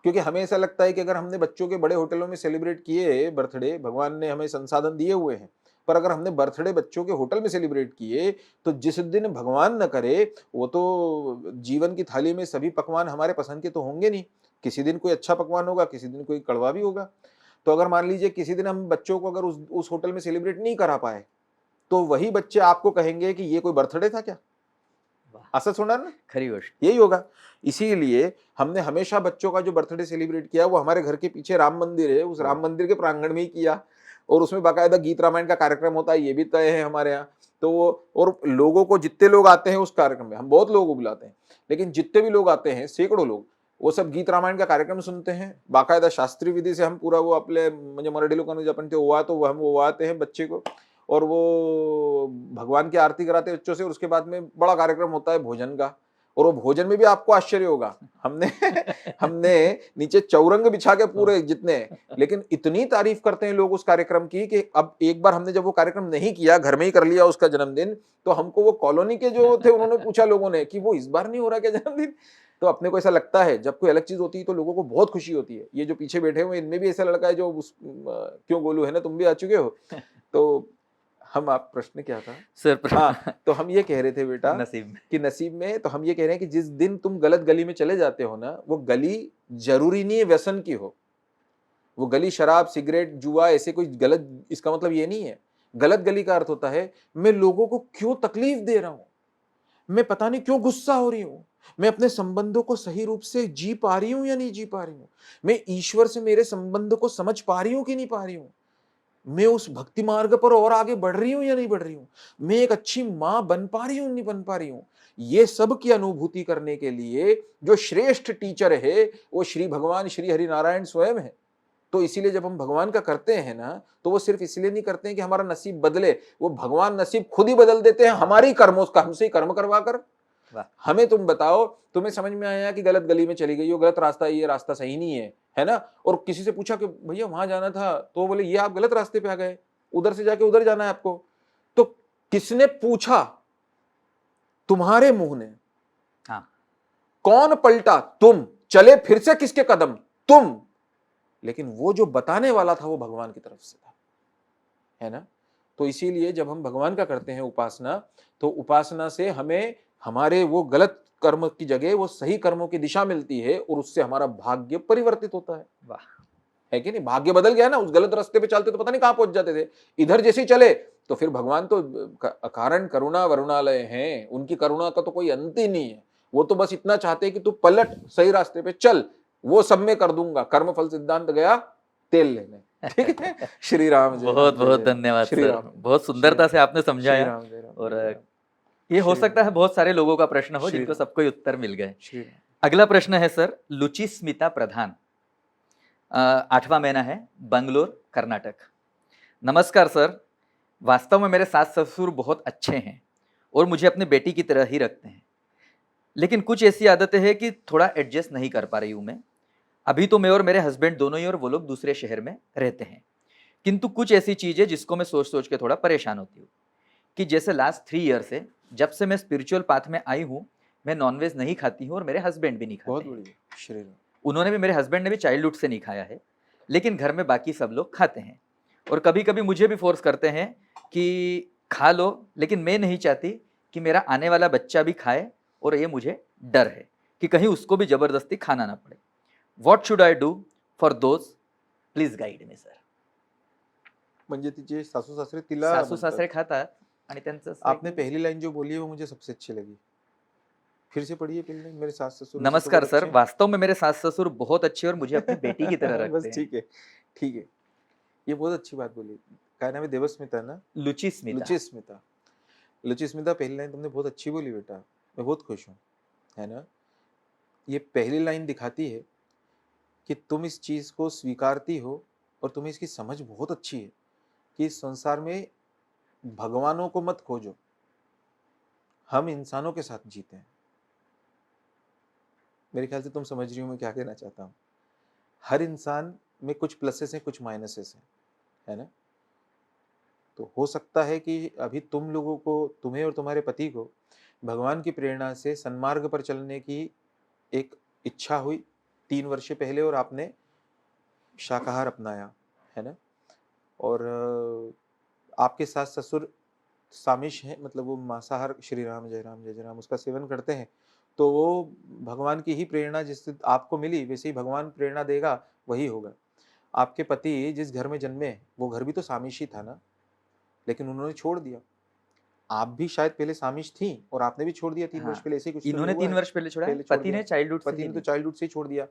क्योंकि हमें ऐसा लगता है कि अगर हमने बच्चों के बड़े होटलों में सेलिब्रेट किए बर्थडे, भगवान ने हमें संसाधन दिए हुए हैं, पर अगर हमने बर्थडे बच्चों के होटल में सेलिब्रेट किए, तो जिस दिन भगवान न करे, वो तो जीवन की थाली में सभी पकवान हमारे पसंद के तो होंगे नहीं. किसी दिन कोई अच्छा पकवान होगा, किसी दिन कोई कड़वा भी होगा. तो अगर मान लीजिए किसी दिन हम बच्चों को अगर उस होटल में सेलिब्रेट नहीं करा पाए, तो वही बच्चे आपको कहेंगे कि ये कोई बर्थडे था क्या? असंच होणार ना, खरी गोष्ट. यही होगा. इसीलिए हमने हमेशा बच्चों का जो बर्थडे सेलिब्रेट किया, वो हमारे घर के पीछे राम मंदिर है, उस राम मंदिर के प्रांगण में ही किया, और उसमें बाकायदा गीत रामायण का कार्यक्रम होता है, ये भी तय है हमारे यहाँ. तो वो, और लोगों को, जितने लोग आते हैं उस कार्यक्रम में, हम बहुत लोगों को बुलाते हैं, लेकिन जितने भी लोग आते हैं, सैकड़ों लोग, वो सब गीत रामायण का कार्यक्रम सुनते हैं. बाकायदा शास्त्रीय विधि से हम पूरा वो आपले म्हणजे मराठी लोकांना जे आपण ते ओवाळतो, हम ओवाळते हैं बच्चे को, और वो भगवान की आरती कराते हैं बच्चों से, और उसके बाद में बड़ा कार्यक्रम होता है भोजन का. और वो भोजन में भी आपको आश्चर्य होगा, हमने नीचे चौरंग बिछा के पूरे जितने, लेकिन इतनी तारीफ करते हैं लोग उस कार्यक्रम की कि अब एक बार हमने जब वो कार्यक्रम नहीं किया, घर में ही कर लिया उसका जन्मदिन, तो हमको वो कॉलोनी के जो थे उन्होंने पूछा लोगों ने कि वो इस बार नहीं हो रहा क्या जन्मदिन. तो अपने को ऐसा लगता है जब कोई अलग चीज होती है तो लोगों को बहुत खुशी होती है. ये जो पीछे बैठे हुए इनमें भी ऐसा लड़का है जो क्यों गोलू है ना, तुम भी आ चुके हो. तो हम, आप प्रश्न क्या था सर? हाँ, तो हम ये कह रहे थे बेटा नसीब में. कि नसीब में, तो हम ये कह रहे हैं कि जिस दिन तुम गलत गली में चले जाते हो ना, वो गली जरूरी नहीं है व्यसन की हो, वो गली शराब सिगरेट जुआ ऐसे कोई गलत, इसका मतलब ये नहीं है. गलत गली का अर्थ होता है मैं लोगों को क्यों तकलीफ दे रहा हूं, मैं पता नहीं क्यों गुस्सा हो रही हूं, मैं अपने संबंधों को सही रूप से जी पा रही हूं या नहीं जी पा रही हूं, मैं ईश्वर से मेरे संबंध को समझ पा रही हूं कि नहीं पा रही हूं, मैं उस भक्ति मार्ग पर और आगे बढ़ रही हूं या नहीं बढ़ रही हूं, मैं एक अच्छी मां बन पा रही हूं नहीं बन पा रही हूं. ये सब की अनुभूति करने के लिए जो श्रेष्ठ टीचर है वो श्री भगवान श्री हरि नारायण स्वयं है. तो इसीलिए जब हम भगवान का करते हैं ना, तो वो सिर्फ इसलिए नहीं करते हैं कि हमारा नसीब बदले, वो भगवान नसीब खुद ही बदल देते हैं हमारी कर्मों का, हमसे ही कर्म करवा कर. हमें तुम बताओ, तुम्हें समझ में आया कि गलत गली में चली गई हो, गलत रास्ता, ये रास्ता सही नहीं है ना, और किसी से पूछा कि भैया वहां जाना था, तो बोले ये आप गलत रास्ते पे आ गए, उधर से जाके उधर जाना है आपको. तो किसने पूछा? तुम्हारे मुंह ने. हाँ. कौन पलटा? तुम. चले फिर से किसके कदम, तुम, लेकिन वो जो बताने वाला था वो भगवान की तरफ से था, है ना। तो इसीलिए जब हम भगवान का करते हैं उपासना, तो उपासना से हमें हमारे वो गलत कर्म की जगह वो सही कर्मों की दिशा मिलती है और उससे हमारा भाग्य परिवर्तित होता है। वाह। है कि नहीं, भाग्य बदल गया ना। उस गलत रास्ते पे चलते तो पता नहीं कहां पहुंच जाते थे, इधर जैसे ही चले तो फिर भगवान तो अकारण करुणा वरुणालय हैं, उनकी करुणा का तो कोई अंत ही नहीं है। वो तो बस इतना चाहते हैं कि तू पलट, सही रास्ते पे चल, वो सब मैं कर दूंगा। कर्म फल सिद्धांत गया तेल लेने, ठीक है। श्री राम जय राम, बहुत जय बहुत जय राम। धन्यवाद श्री सर, राम, बहुत सुंदरता से आपने श्री समझाया। राम जय राम, और जय राम। ये हो श्री सकता है राम, बहुत सारे लोगों का प्रश्न हो श्री जिनको राम। सबको ही उत्तर मिल गए। श्री राम। अगला प्रश्न है सर, लुचि स्मिता प्रधान, 8वां महीना है, बंगलोर कर्नाटक। नमस्कार सर, वास्तव में मेरे सास ससुर बहुत अच्छे हैं और मुझे अपनी बेटी की तरह ही रखते हैं, लेकिन कुछ ऐसी आदतें हैं कि थोड़ा एडजस्ट नहीं कर पा रही हूँ मैं। अभी तो मैं और मेरे हस्बैंड दोनों ही और वो लोग दूसरे शहर में रहते हैं, किंतु कुछ ऐसी चीज़ें जिसको मैं सोच सोच के थोड़ा परेशान होती हूँ कि जैसे लास्ट 3 ईयर से जब से मैं स्पिरिचुअल पाथ में आई हूँ, मैं नॉनवेज नहीं खाती हूँ और मेरे हस्बैंड भी नहीं बहुत खाते हैं। बढ़िया, श्री राम। उन्होंने भी, मेरे हस्बैंड ने भी चाइल्डहुड से नहीं खाया है, लेकिन घर में बाकी सब लोग खाते हैं और कभी कभी मुझे भी फोर्स करते हैं कि खा लो, लेकिन मैं नहीं चाहती कि मेरा आने वाला बच्चा भी खाए, और ये मुझे डर है कि कहीं उसको भी जबरदस्ती खाना ना पड़े। What should I do for those, please guide me sir. म्हणजे तिचे सासू सासरे तिला सासू म्हणतात. सासरे खातात आणि त्यांचं असं आपने आहे की- पहली लाइन जो बोली है वो मुझे सबसे अच्छी लगी, फिर से पढ़िए पहली लाइन। मेरे सास ससुर नमस्कार सर, वास्तव में मेरे सास ससुर बहुत अच्छे और मुझे अपनी बेटी की तरह बस रखते हैं। ठीक है, ठीक है, ये बहुत अच्छी बात बोली। क्या नाम है, देवस्मिता ना, लुचि स्मिता। लुचिस्मिता। लुचिस्मिता, पहली लाइन तुमने बहुत अच्छी बोली बेटा, मैं बहुत खुश हूँ, है ना। ये पहली लाइन दिखाती है कि तुम इस चीज को स्वीकारती हो और तुम्हें इसकी समझ बहुत अच्छी है कि इस संसार में भगवानों को मत खोजो, हम इंसानों के साथ जीते हैं। मेरे ख्याल से तुम समझ रही हो मैं क्या कहना चाहता हूँ। हर इंसान में कुछ प्लसेस हैं, कुछ माइनसेस हैं, है ना। तो हो सकता है कि अभी तुम लोगों को, तुम्हें और तुम्हारे पति को भगवान की प्रेरणा से सन्मार्ग पर चलने की एक इच्छा हुई 3 वर्ष पहले और आपने शाकाहार अपनाया, है ना। और आपके सास ससुर सामिश हैं, मतलब वो मांसाहार, श्री राम जय राम जय जय राम, उसका सेवन करते हैं। तो वो भगवान की ही प्रेरणा जिससे आपको मिली, वैसे ही भगवान प्रेरणा देगा, वही होगा। आपके पति जिस घर में जन्मे वो घर भी तो सामिश ही था ना, लेकिन उन्होंने छोड़ दिया। आप भी शायद पहले सामिश थी और आपने भी छोड़ दिया 3 वर्ष हाँ, पहले, ऐसे ही कुछ तो इन्होंने हुआ 3 है। वर्ष पहले छोड़ा है, पहले छोड़ पति ने दिया। चाइल्डहुड से पति ही ने तो नहीं। चाइल्डहुड से ही छोड़ दिया।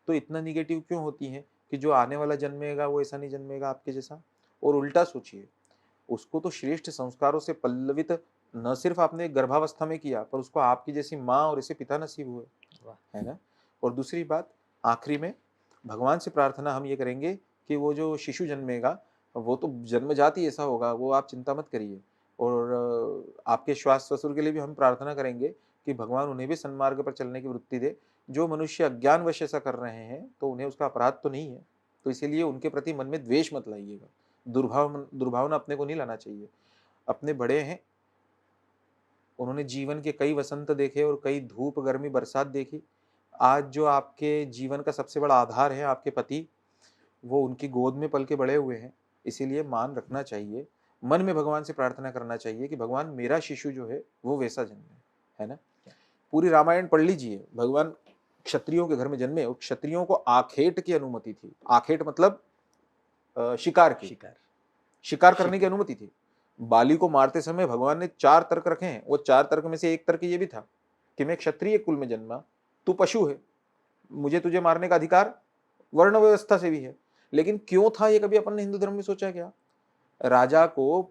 तो इतना निगेटिव क्यों होती है कि जो आने वाला जन्मेगा वो ऐसा नहीं जन्मेगा आपके जैसा। और उल्टा सोचिए, उसको तो श्रेष्ठ संस्कारों से पल्लवित न सिर्फ आपने गर्भावस्था में किया, पर उसको आपकी जैसी माँ और ऐसे पिता नसीब हुए, वाह। है ना। और दूसरी बात, आखिरी में भगवान से प्रार्थना हम ये करेंगे कि वो जो शिशु जन्मेगा वो तो जन्मजात ही ऐसा होगा, वो आप चिंता मत करिए। और आपके श्वास ससुर के लिए भी हम प्रार्थना करेंगे कि भगवान उन्हें भी सन्मार्ग पर चलने की वृत्ति दे। जो मनुष्य अज्ञानवश ऐसा कर रहे हैं तो उन्हें उसका अपराध तो नहीं है, तो इसीलिए उनके प्रति मन में द्वेष मत लाइएगा, दुर्भावना अपने को नहीं लाना चाहिए। अपने बड़े हैं, उन्होंने जीवन के कई वसंत देखे और कई धूप गर्मी बरसात देखी। आज जो आपके जीवन का सबसे बड़ा आधार है आपके पति, वो उनकी गोद में पल के बड़े हुए हैं, इसीलिए मान रखना चाहिए। मन में भगवान से प्रार्थना करना चाहिए कि भगवान मेरा शिशु जो है वो वैसा जन्मे, है ना। पूरी रामायण पढ़ लीजिए, भगवान क्षत्रियों के घर में जन्मे और क्षत्रियों को आखेट की अनुमति थी। आखेट मतलब शिकार की, शिकार करने की अनुमति थी। बाली को मारते समय भगवान ने 4 तर्क रखे हैं। वो 4 तर्क में से एक तर्क ये भी था कि मैं क्षत्रिय कुल में जन्मा, तू पशु है, मुझे तुझे मारने का अधिकार वर्ण व्यवस्था से भी है। लेकिन क्यों था ये कभी अपन ने हिंदू धर्म में सोचा क्या? राजा को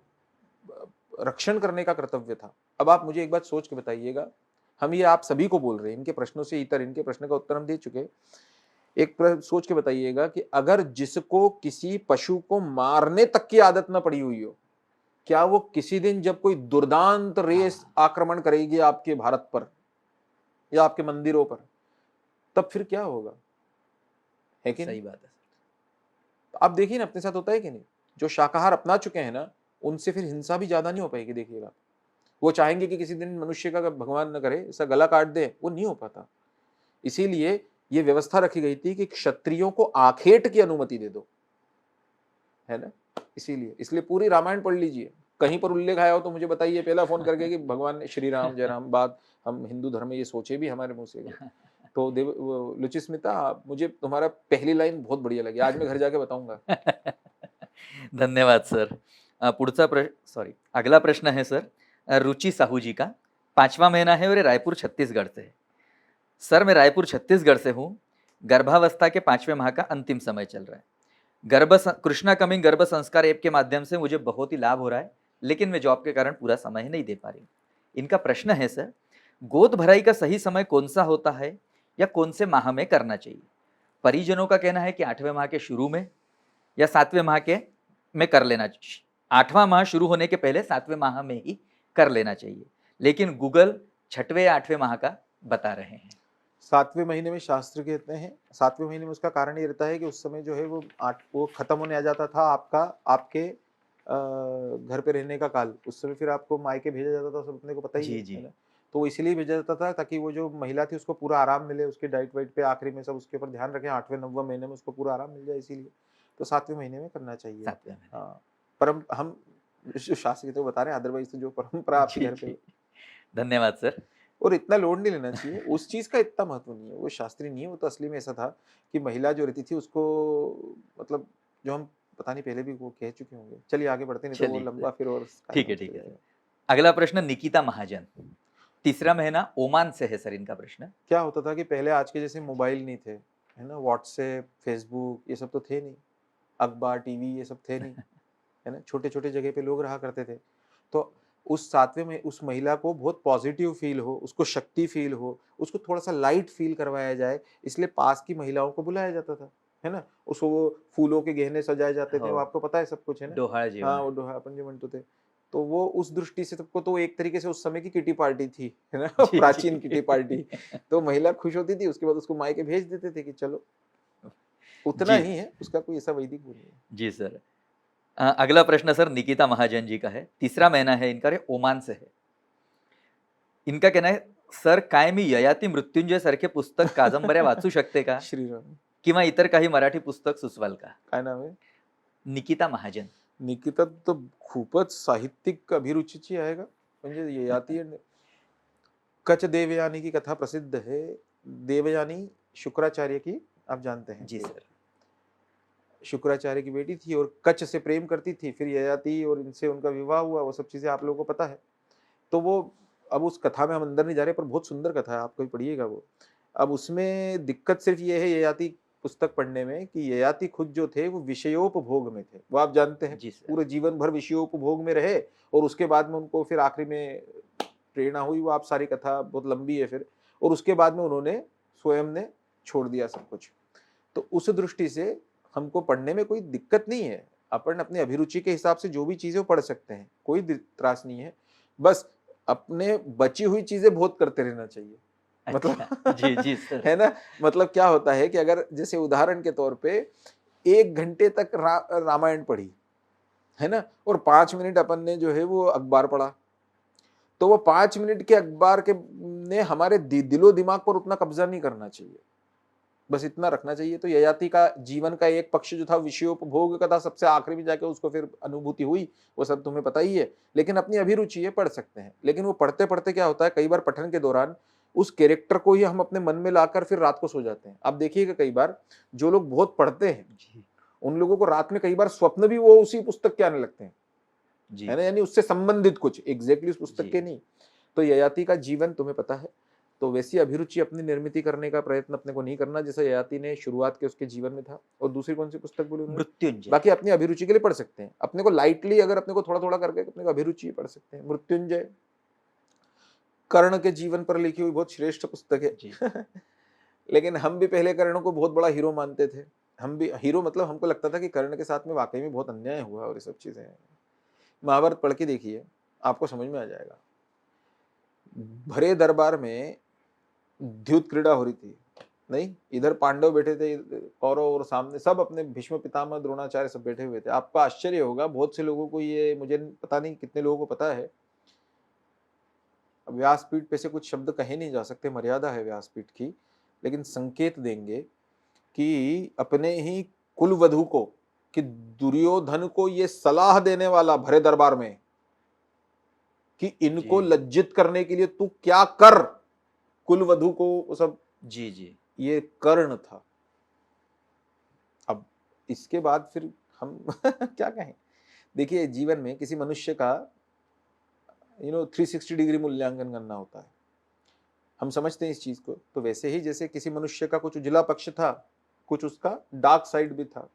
रक्षण करने का कर्तव्य था। अब आप मुझे एक बात सोच के बताइएगा, हम ये आप सभी को बोल रहे हैं, इनके प्रश्नों से इतर, इनके प्रश्न का उत्तर हम दे चुके। एक सोच के बताइएगा कि अगर जिसको किसी पशु को मारने तक की आदत न पड़ी हुई हो, क्या वो किसी दिन जब कोई दुर्दांत रेस आक्रमण करेगी आपके भारत पर या आपके मंदिरों पर, तब फिर क्या होगा? है कि सही बात है। आप देखिए ना, अपने साथ होता है कि नहीं? जो शाकाहार अपना चुके हैं ना, उनसे फिर हिंसा भी ज्यादा नहीं हो पाएगी। देखिएगा, वो चाहेंगे कि किसी दिन मनुष्य का भगवान न करे ऐसा गला काट दे, वो नहीं हो पाता। इसीलिए ये व्यवस्था रखी गई थी कि क्षत्रियों को आखेट की अनुमति दे दो, है ना। इसीलिए इसलिए पूरी रामायण पढ़ लीजिए, कहीं पर उल्लेख आया हो तो मुझे बताइए पहला फोन करके कि भगवान श्री राम जय राम। बात हम हिंदू धर्म में ये सोचे भी हमारे मुंह से गए। तो देव लुचिस्मिता, मुझे तुम्हारा पहली लाइन बहुत बढ़िया लगी, आज मैं घर जाके बताऊंगा। धन्यवाद सर। पुढचा प्रश्न, अगला प्रश्न है सर रुचि साहू जी का। 5वां महीना है और ये रायपुर छत्तीसगढ़ से है। सर मैं रायपुर छत्तीसगढ़ से हूँ। गर्भावस्था के 5वें माह का अंतिम समय चल रहा है। कृष्णा कमिंग गर्भ संस्कार ऐप के माध्यम से मुझे बहुत ही लाभ हो रहा है, लेकिन मैं जॉब के कारण पूरा समय नहीं दे पा रही। इनका प्रश्न है सर, गोद भराई का सही समय कौन सा होता है या कौन से माह में करना चाहिए? परिजनों का कहना है कि 8वें माह के शुरू में या 7वें माह के में कर लेना चाहिए। 8वां माह शुरू होने के पहले 7वें माह में ही कर लेना चाहिए, लेकिन गूगल 6वें या 8वें माह का बता रहे हैं। 7वें महीने में शास्त्र कहते हैं, 7वें महीने में उसका कारण ये रहता है कि उस समय जो है वो खत्म होने आ जाता था आपके घर पे रहने का काल। उस समय फिर आपको मायके भेजा जाता था, सब अपने को पता ही जी, जी। है ना। तो इसलिए भेजा जाता था ताकि वो जो महिला थी उसको पूरा आराम मिले, उसके डाइट वाइट पे आखिरी में सब उसके ऊपर ध्यान रखें, 8वें 9वें महीने में उसको पूरा आराम मिल जाए, इसीलिए तो 7वें महीने में करना चाहिए। 7वें महीने। हाँ, परम हम जो शास्त्र तो बता रहे हैं, अदरवाइज तो जो परंपरा आपके जी, घर पे जी। धन्यवाद सर। और इतना लोड नहीं लेना चाहिए, उस चीज का इतना महत्व नहीं है, वो शास्त्रीय नहीं है। वो तो असली में ऐसा था कि महिला जो रहती थी उसको, मतलब जो हम पता नहीं पहले भी वो कह चुके होंगे। चलिए आगे बढ़ते, नहीं तो वो चलिए लंबा फिर और ठीक है, ठीक है। अगला प्रश्न निकिता महाजन, 3रा महीना ओमान से है सर इनका प्रश्न। क्या होता था कि पहले आज के जैसे मोबाइल नहीं थे, है ना, व्हाट्सएप फेसबुक ये सब तो थे नहीं, अखबार टीवी ये सब थे नहीं, है ना, छोटे छोटे जगह पे लोग रहा करते थे। तो उस 7वें में उस महिला को बहुत पॉजिटिव फील हो, उसको शक्ति फील हो, उसको थोड़ा सा लाइट फील करवाया जाए, इसलिए पास की महिलाओं को बुलाया जाता था, है ना। उसको वो फूलों के गहने सजाए जाते थे, हो वो आपको पता है सब कुछ, है ना। डोहाळ हाँ, जेवण। वो डोहा अपन जो म्हणतो थे। तो वो उस दृष्टि से सबको, तो एक तरीके से उस समय की किटी पार्टी थी, है ना। जी, प्राचीन जी। Kitty party. तो महिला खुश होती थी, उसके बाद उसको मायके भेज देते थे कि चलो, उतना जी, ही है, उसका कोई ऐसा वैदिक वो नहीं है। जी सर। अगला प्रश्न सर निकिता महाजन जी का है। 3रा महीना है इनका, रे ओमान से है। इनका कहना है, सर काय मी ययाती मृत्युंजय सारखे पुस्तक कादंबऱ्या वाचू शकते का, श्रीराम, किंवा इतर काही मराठी पुस्तक सुचवाल का? काय नाव आहे? निकिता महाजन। निकिता तो खूपच साहित्यिक अभिरुचीची आहे का, म्हणजे ययाति कच देवयानी की कथा प्रसिद्ध है। देवयानी शुक्राचार्य की आप जानते हैं, जी सर। शुक्राचार्य की बेटी थी और कच से प्रेम करती थी, फिर ययाति और इनसे उनका विवाह हुआ, वो सब चीजें आप लोगों को पता है। तो वो, अब उस कथा में हम अंदर नहीं जा रहे, पर बहुत सुंदर कथा है, आप कभी पढ़िएगा वो। अब उसमें दिक्कत सिर्फ ये है ययाति पुस्तक पढ़ने में कि ययाति खुद जो थे वो विषयोपभोग में थे, वो आप जानते हैं। जी सर। पूरे जीवन भर विषयोपभोग में रहे और उसके बाद में उनको फिर आखिरी में प्रेरणा हुई, वो आप सारी कथा बहुत लंबी है फिर, और उसके बाद में उन्होंने स्वयं ने छोड़ दिया सब कुछ। तो उस दृष्टि से हमको पढ़ने में कोई दिक्कत नहीं है, अपन अपनी अभिरुचि के हिसाब से जो भी चीजें पढ़ सकते हैं, कोई त्रास नहीं है। बस अपने बची हुई चीजें बहुत करते रहना चाहिए, मतलब अच्छा, जी, जी सर। है ना। मतलब क्या होता है कि अगर जैसे उदाहरण के तौर पे 1 घंटे तक रामायण पढ़ी, है ना, और 5 मिनट अपन ने जो है वो अखबार पढ़ा, तो वो 5 मिनट के अखबार के ने हमारे दिलो दिमाग पर उतना कब्जा नहीं करना चाहिए, बस इतना रखना चाहिए। तो ययाति का जीवन का एक पक्ष जो था विषयोपभोग का था, सबसे आखिरी में जाके उसको फिर अनुभूति हुई, वो सब तुम्हें पता ही है। लेकिन अपनी अभिरुचि है, पढ़ सकते हैं। लेकिन वो पढ़ते पढ़ते क्या होता है, कई बार पठन के दौरान उस कैरेक्टर को ही हम अपने मन में लाकर फिर रात को सो जाते हैं। आप देखिएगा कई बार जो लोग बहुत पढ़ते हैं जी, उन लोगों को रात में कई बार स्वप्न भी वो उसी पुस्तक के आने लगते हैं, जी, है ना, यानी उससे संबंधित कुछ, एग्जैक्टली उस पुस्तक जी। के नहीं। तो ययाति का जीवन तुम्हें पता है, तो वैसी अभिरुचि अपनी निर्मित करने का प्रयत्न अपने को नहीं करना जैसा ययाति ने शुरुआत के उसके जीवन में था। और दूसरी कौन सी पुस्तक बोली उन्होंने? मृत्युंजय। बाकी अपनी अभिरुचि के लिए पढ़ सकते हैं, अपने को लाइटली अगर अपने को थोड़ा थोड़ा करके अपने को अभिरुचि पढ़ सकते हैं। मृत्युंजय कर्ण के जीवन पर लिखी हुई बहुत श्रेष्ठ पुस्तक जी। है। लेकिन हम भी पहले कर्ण को बहुत बड़ा हीरो मानते थे, हम भी हीरो, मतलब हमको लगता था कि कर्ण के साथ में वाकई में बहुत अन्याय हुआ और ये सब चीजें हैं। महाभारत पढ़ के देखिए, आपको समझ में आ जाएगा। भरे दरबार में द्युत क्रीड़ा हो रही थी, नहीं, इधर पांडव बैठे थे, कौरव, और सामने सब अपने भीष्म पितामह द्रोणाचार्य सब बैठे हुए थे। आपका आश्चर्य होगा, बहुत से लोगों को ये, मुझे पता नहीं कितने लोगों को पता है, व्यासपीठ पे से कुछ शब्द कहे नहीं जा सकते, मर्यादा है व्यासपीठ की, लेकिन संकेत देंगे कि अपने ही कुल वधू को, कि दुर्योधन को ये सलाह देने वाला भरे दरबार में कि इनको जी लज्जित करने के लिए तू क्या कर, कुल वधू को वो सब, जी जी ये कर्ण था। अब इसके बाद फिर हम क्या कहें। देखिए जीवन में किसी मनुष्य का 360 डिग्री मूल्यांकन करना होता है, हम समझते हैं इस चीज को। तो वैसे ही जैसे किसी मनुष्य का कुछ उजला पक्ष था, कुछ उसका डार्क साइड भी था,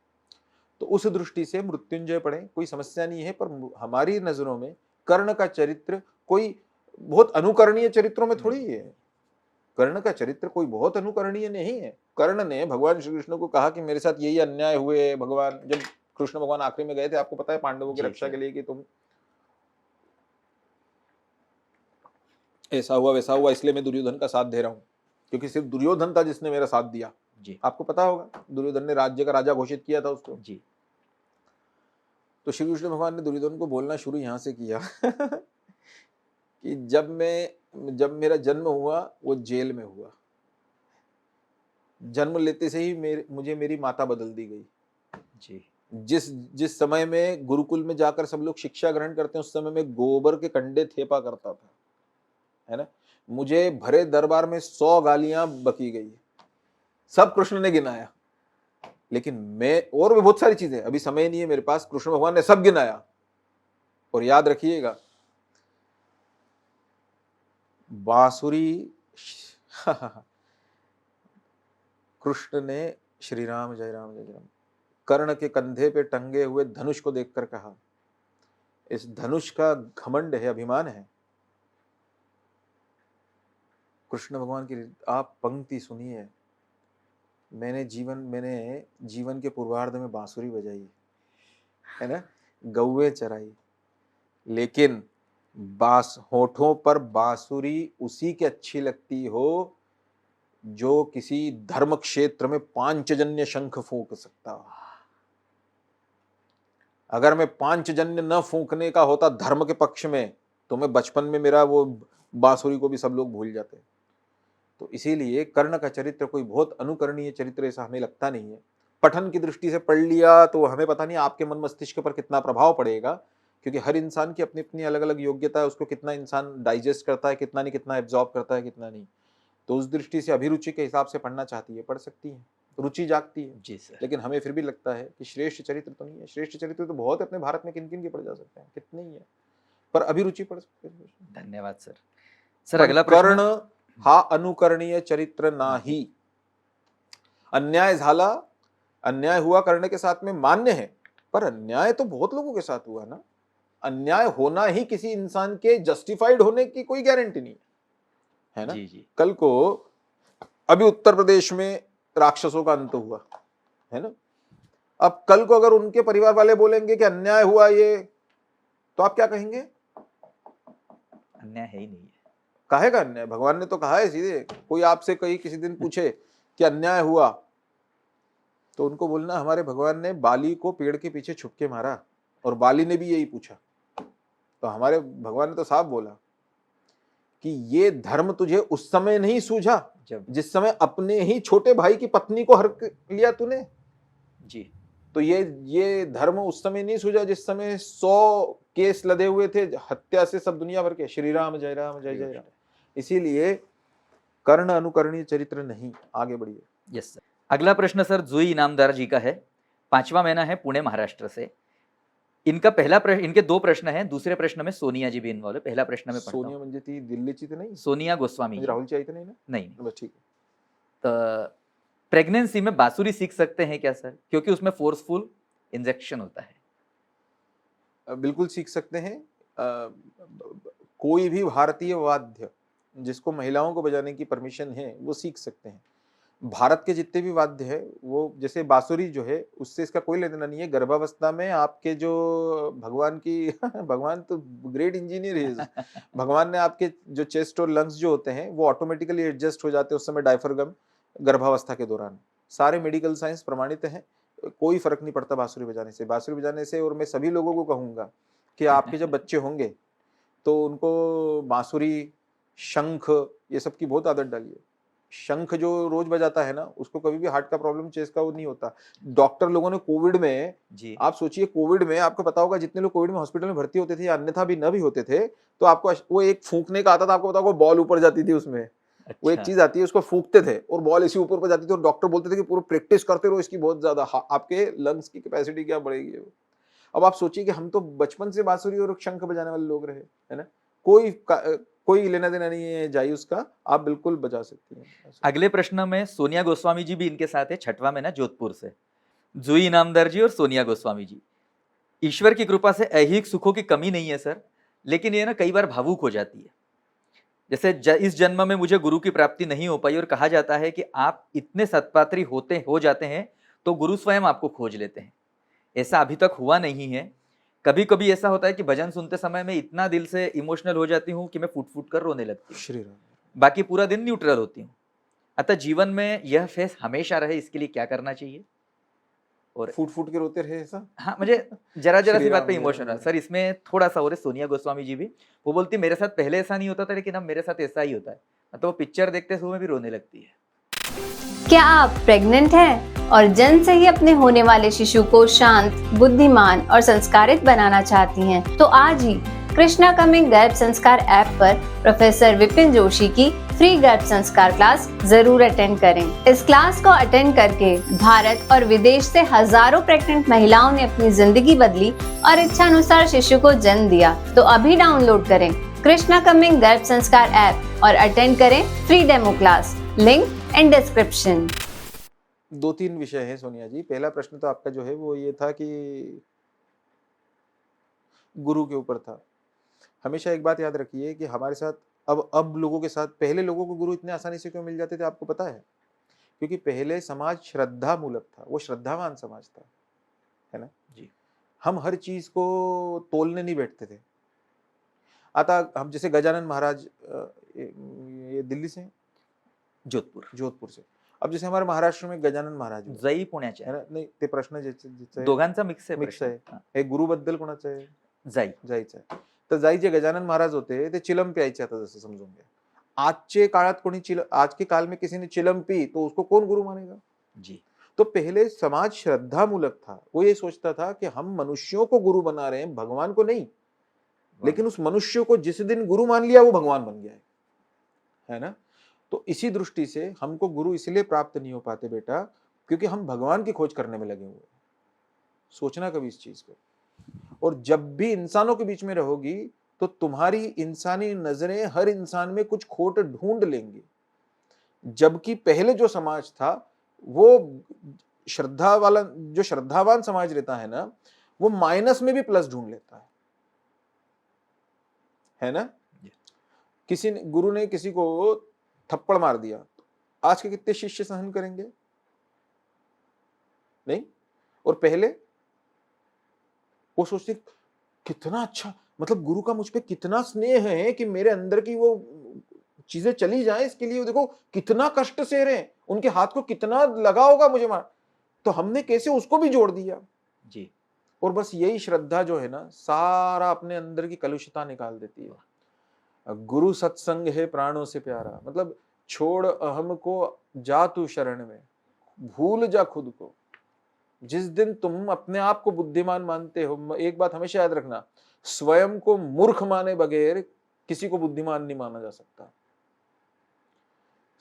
तो उस दृष्टि से मृत्युंजय पढ़े कोई समस्या नहीं है। पर हमारी नजरों में कर्ण का चरित्र कोई बहुत अनुकरणीय चरित्रों में थोड़ी है। कर्ण का चरित्र कोई बहुत अनुकरणीय नहीं है। कर्ण ने भगवान श्री कृष्ण को कहा कि मेरे साथ यही अन्याय हुए भगवान, जब कृष्ण भगवान आखिरी में गए थे, आपको पता है, पांडवों की जी रक्षा सर। के लिए कि तुम ऐसा हुआ वैसा हुआ, इसलिए मैं दुर्योधन का साथ दे रहा हूं, क्योंकि सिर्फ दुर्योधन था जिसने मेरा साथ दिया। जी आपको पता होगा दुर्योधन ने राज्य का राजा घोषित किया था उसको। जी तो श्री कृष्ण भगवान ने दुर्योधन को बोलना शुरू यहां से किया कि जब मेरा जन्म हुआ वो जेल में हुआ, जन्म लेते से ही मुझे मेरी माता बदल दी गई। जी जिस समय में गुरुकुल में जाकर सब लोग शिक्षा ग्रहण करते हैं, उस समय में गोबर के कंडे थेपा करता था, है ना। मुझे भरे दरबार में 100 गालियां बकी गई, सब कृष्ण ने गिनाया। लेकिन मैं, और भी बहुत सारी चीजें, अभी समय नहीं है मेरे पास, कृष्ण भगवान ने सब गिनाया। और याद रखिएगा, बांसुरी कृष्ण ने श्री राम जय राम जय राम कर्ण के कंधे पे टंगे हुए धनुष को देखकर कहा, इस धनुष का घमंड है, अभिमान है। कृष्ण भगवान की आप पंक्ति सुनिए, मैंने जीवन के पूर्वार्ध में बांसुरी बजाई है ना, गौवे चराई, लेकिन होठों पर बांसुरी उसी की अच्छी लगती हो जो किसी धर्म क्षेत्र में पांचजन्य शंख फूंक सकता हो। अगर मैं पांचजन्य न फूंकने का होता धर्म के पक्ष में, तो मैं बचपन में मेरा वो बांसुरी को भी सब लोग भूल जाते। तो इसीलिए कर्ण का चरित्र कोई बहुत अनुकरणीय चरित्र ऐसा हमें लगता नहीं है। पठन की दृष्टि से पढ़ लिया तो हमें पता नहीं आपके मन मस्तिष्क पर कितना प्रभाव पड़ेगा, क्योंकि हर इंसान की अपनी अपनी अलग अलग योग्यता है, उसको कितना इंसान डाइजेस्ट करता है, कितना नहीं, कितना एब्जॉर्ब करता है, कितना नहीं। तो उस दृष्टि से अभिरुचि के हिसाब से पढ़ना चाहती है, पढ़ सकती है, रुचि जागती है। जी सर। लेकिन हमें फिर भी लगता है कि श्रेष्ठ चरित्र तो नहीं है। श्रेष्ठ चरित्र तो बहुत अपने भारत में किन किन के पढ़े जा सकते हैं, कितने ही है, पर अभिरुचि पढ़ सकते हैं। धन्यवाद सर। सर पण अगला प्रश्न। कर्ण हा अनुकरणीय चरित्र नाही। अन्याय झाला, अन्याय हुआ कर्ण के साथ में, मान्य है, पर अन्याय तो बहुत लोगों के साथ हुआ ना। अन्याय होना ही किसी इंसान के जस्टिफाइड होने की कोई गारंटी नहीं है ना। जी जी कल को अभी उत्तर प्रदेश में राक्षसों का अंत हुआ है ना, अब कल को अगर उनके परिवार वाले बोलेंगे कि अन्याय हुआ ये, तो आप क्या कहेंगे? अन्याय है ही नहीं है। काहे का अन्याय? भगवान ने तो कहा है सीधे। कोई आपसे कहीं किसी दिन पूछे कि अन्याय हुआ, तो उनको बोलना हमारे भगवान ने बाली को पेड़ के पीछे छुप के मारा, और बाली ने भी यही पूछा। तो हमारे भगवान ने तो साफ बोला कि ये धर्म तुझे उस समय नहीं सूझा जिस समय अपने ही छोटे भाई की पत्नी को हर लिया तूने। जी तो ये धर्म उस समय नहीं सूझा जिस समय 100 केस लदे हुए थे हत्या से सब दुनिया भर के। श्री राम जय राम जय जय राम। इसीलिए कर्ण अनुकरणीय चरित्र नहीं। आगे बढ़िए। Yes sir. अगला प्रश्न सर जुई इनामदार जी का है। 5वां महीना है, पुणे महाराष्ट्र से। इनका पहला प्रश्न, इनके 2 प्रश्न हैं, दूसरे प्रश्न में सोनिया जी भी इन्वॉल्व है। पहला प्रश्न में पढ़ता सोनिया हूं। म्हणजे ती दिल्लीची तर नाही, सोनिया गोस्वामी जी। राहुलची आई तर नाही ना? नहीं बस ठीक है। तो प्रेगनेंसी में बांसुरी सीख सकते हैं क्या सर, क्योंकि उसमें फोर्सफुल इंजेक्शन होता है। बिल्कुल सीख सकते हैं। कोई भी भारतीय वाद्य जिसको महिलाओं को बजाने की परमिशन है वो सीख सकते हैं। भारत के जितने भी वाद्य है, वो जैसे बांसुरी जो है उससे इसका कोई लेना देना नहीं है। गर्भावस्था में आपके जो भगवान की भगवान तो ग्रेट इंजीनियर है। भगवान ने आपके जो चेस्ट और लंग्स जो होते हैं वो ऑटोमेटिकली एडजस्ट हो जाते हैं उस समय डायफ्रागम गर्भावस्था के दौरान। सारे मेडिकल साइंस प्रमाणित हैं, कोई फर्क नहीं पड़ता बांसुरी बजाने से। बांसुरी बजाने से, और मैं सभी लोगों को कहूंगा कि आपके जब बच्चे होंगे तो उनको बांसुरी, शंख, ये सब की बहुत आदत डालिए। शंख जो रोज बजाता है ना, उसको कभी भी हार्ट का प्रॉब्लम, चेस्ट का वो नहीं होता। डॉक्टर लोगों ने कोविड में, जी। आप सोचिए कोविड में आपको पता होगा जितने लोग कोविड में हॉस्पिटल में भर्ती होते थे या अन्यथा भी न भी होते थे, तो आपको वो एक फूंकने का आता था, आपको पता होगा बॉल ऊपर जाती थी उसमें, वो एक अच्छा। चीज आती है उसको फूंकते थे और बॉल इसी ऊपर जाती थी, और डॉक्टर बोलते थे कि पूरा प्रैक्टिस करते रहो इसकी, बहुत ज्यादा आपके लंग्स की कैपेसिटी क्या बढ़ेगी। अब आप सोचिए कि हम तो बचपन से बांसुरी और शंख बजाने वाले लोग रहे, है ना, कोई लेना देना नहीं है जाई उसका, आप बिल्कुल बजा सकती हैं। अगले प्रश्न में सोनिया गोस्वामी जी भी इनके साथ है, छठवां में ना, जोधपुर से। जुई इनामदार जी और सोनिया गोस्वामी जी। ईश्वर की कृपा से ऐहिक सुखों की कमी नहीं है सर, लेकिन ये ना कई बार भावुक हो जाती है। जैसे इस जन्म में मुझे गुरु की प्राप्ति नहीं हो पाई, और कहा जाता है कि आप इतने सत्पात्री हो जाते हैं तो गुरु स्वयं आपको खोज लेते हैं। ऐसा अभी तक हुआ नहीं है। कभी कभी ऐसा होता है कि भजन सुनते समय मैं इतना दिल से इमोशनल हो जाती हूँ कि मैं फूट फूट कर रोने लगती हूँ, श्री राम। बाकी पूरा दिन न्यूट्रल होती हूँ। अतः जीवन में यह फेस हमेशा रहे, इसके लिए क्या करना चाहिए? और फूट फूट के रोते रहे ऐसा? हाँ, मुझे जरा जरा श्री सी बात राम, पे जय इमोशनल राम। सर, इसमें थोड़ा सा हो रहा है। सोनिया गोस्वामी जी भी, वो बोलती मेरे साथ पहले ऐसा नहीं होता था, लेकिन अब मेरे साथ ऐसा ही होता है। तो वो पिक्चर देखते समय भी रोने लगती है। क्या आप प्रेग्नेंट हैं और जन्म से ही अपने होने वाले शिशु को शांत, बुद्धिमान और संस्कारित बनाना चाहती हैं? तो आज ही कृष्णा कमिंग गर्भ संस्कार ऐप पर प्रोफेसर विपिन जोशी की फ्री गर्भ संस्कार क्लास जरूर अटेंड करें। इस क्लास को अटेंड करके भारत और विदेश से हजारों प्रेग्नेंट महिलाओं ने अपनी जिंदगी बदली और इच्छानुसार शिशु को जन्म दिया। तो अभी डाउनलोड करें कृष्णा कमिंग गर्भ संस्कार ऐप और अटेंड करें free demo class. Link in description. 2-3 विषय है सोनिया जी। पहला प्रश्न तो आपका जो है वो ये था कि गुरु के ऊपर था। हमेशा एक बात याद रखिए कि हमारे साथ अब लोगों के साथ, पहले लोगों को गुरु इतने आसानी से क्यों मिल जाते थे आपको पता है? क्योंकि पहले समाज श्रद्धा मूलक था, वो श्रद्धावान समाज था, है ना जी। हम हर चीज को तोलने नहीं बैठते थे। अतः हम जैसे गजानन महाराज ये दिल्ली से हैं? जोधपुर से। अब जैसे हमारे महाराष्ट्र में गजानन महाराज होते, जई पुण्याचे है ना, नाही ते प्रश्न ज्याचे दोघांचा मिक्स आहे मिक्स प्रश्न. आहे. हा. हे गुरुबद्दल कोणाचं आहे? जाई. जायचं आहे. तर जाई जे गजानन महाराज होते ते चिलम प्यायचे, आता जसं समजून घ्या. आज के काळात कोणी आज के काल में किसी ने चिलम पी तो उसको कौन गुरु मानेगा? जी. तो पहले समाज श्रद्धा मूलक था, वो ये सोचता था कि हम मनुष्यों को गुरु बना रहे हैं, भगवान को नहीं। लेकिन उस मनुष्य को जिस दिन गुरु मान लिया वो भगवान बन गया है ना। तो इसी दृष्टि से हमको गुरु इसलिए प्राप्त नहीं हो पाते बेटा, क्योंकि हम भगवान की खोज करने में लगे हुए हैं। सोचना कभी इस चीज को। और जब भी इंसानों के बीच में रहोगी तो तुम्हारी इंसानी नजरें हर इंसान में कुछ खोट ढूंढ लेंगी, जबकि पहले जो समाज था वो श्रद्धा वाला, जो श्रद्धावान समाज रहता है ना, वो माइनस में भी प्लस ढूंढ लेता है ना। किसी ने, गुरु ने किसी को थप्पड़ मार दिया, आज के कितने शिष्य सहन करेंगे? नहीं। और पहले वो सोचते कितना अच्छा, मतलब गुरु का मुझ पे कितना स्नेह है कि मेरे अंदर की वो चीजें चली जाए, इसके लिए देखो कितना कष्ट सह रहे हैं, उनके हाथ को कितना लगा होगा मुझे मार, तो हमने कैसे उसको भी जोड़ दिया जी। और बस यही श्रद्धा जो है ना, सारा अपने अंदर की कलुषता निकाल देती है। गुरु सत्संग है प्राणों से प्यारा, मतलब छोड़ अहम को जा तू शरण में, भूल जा खुद को। जिस दिन तुम अपने आप को बुद्धिमान मानते हो, एक बात हमेशा याद रखना, स्वयं को मूर्ख माने बगैर किसी को बुद्धिमान नहीं माना जा सकता।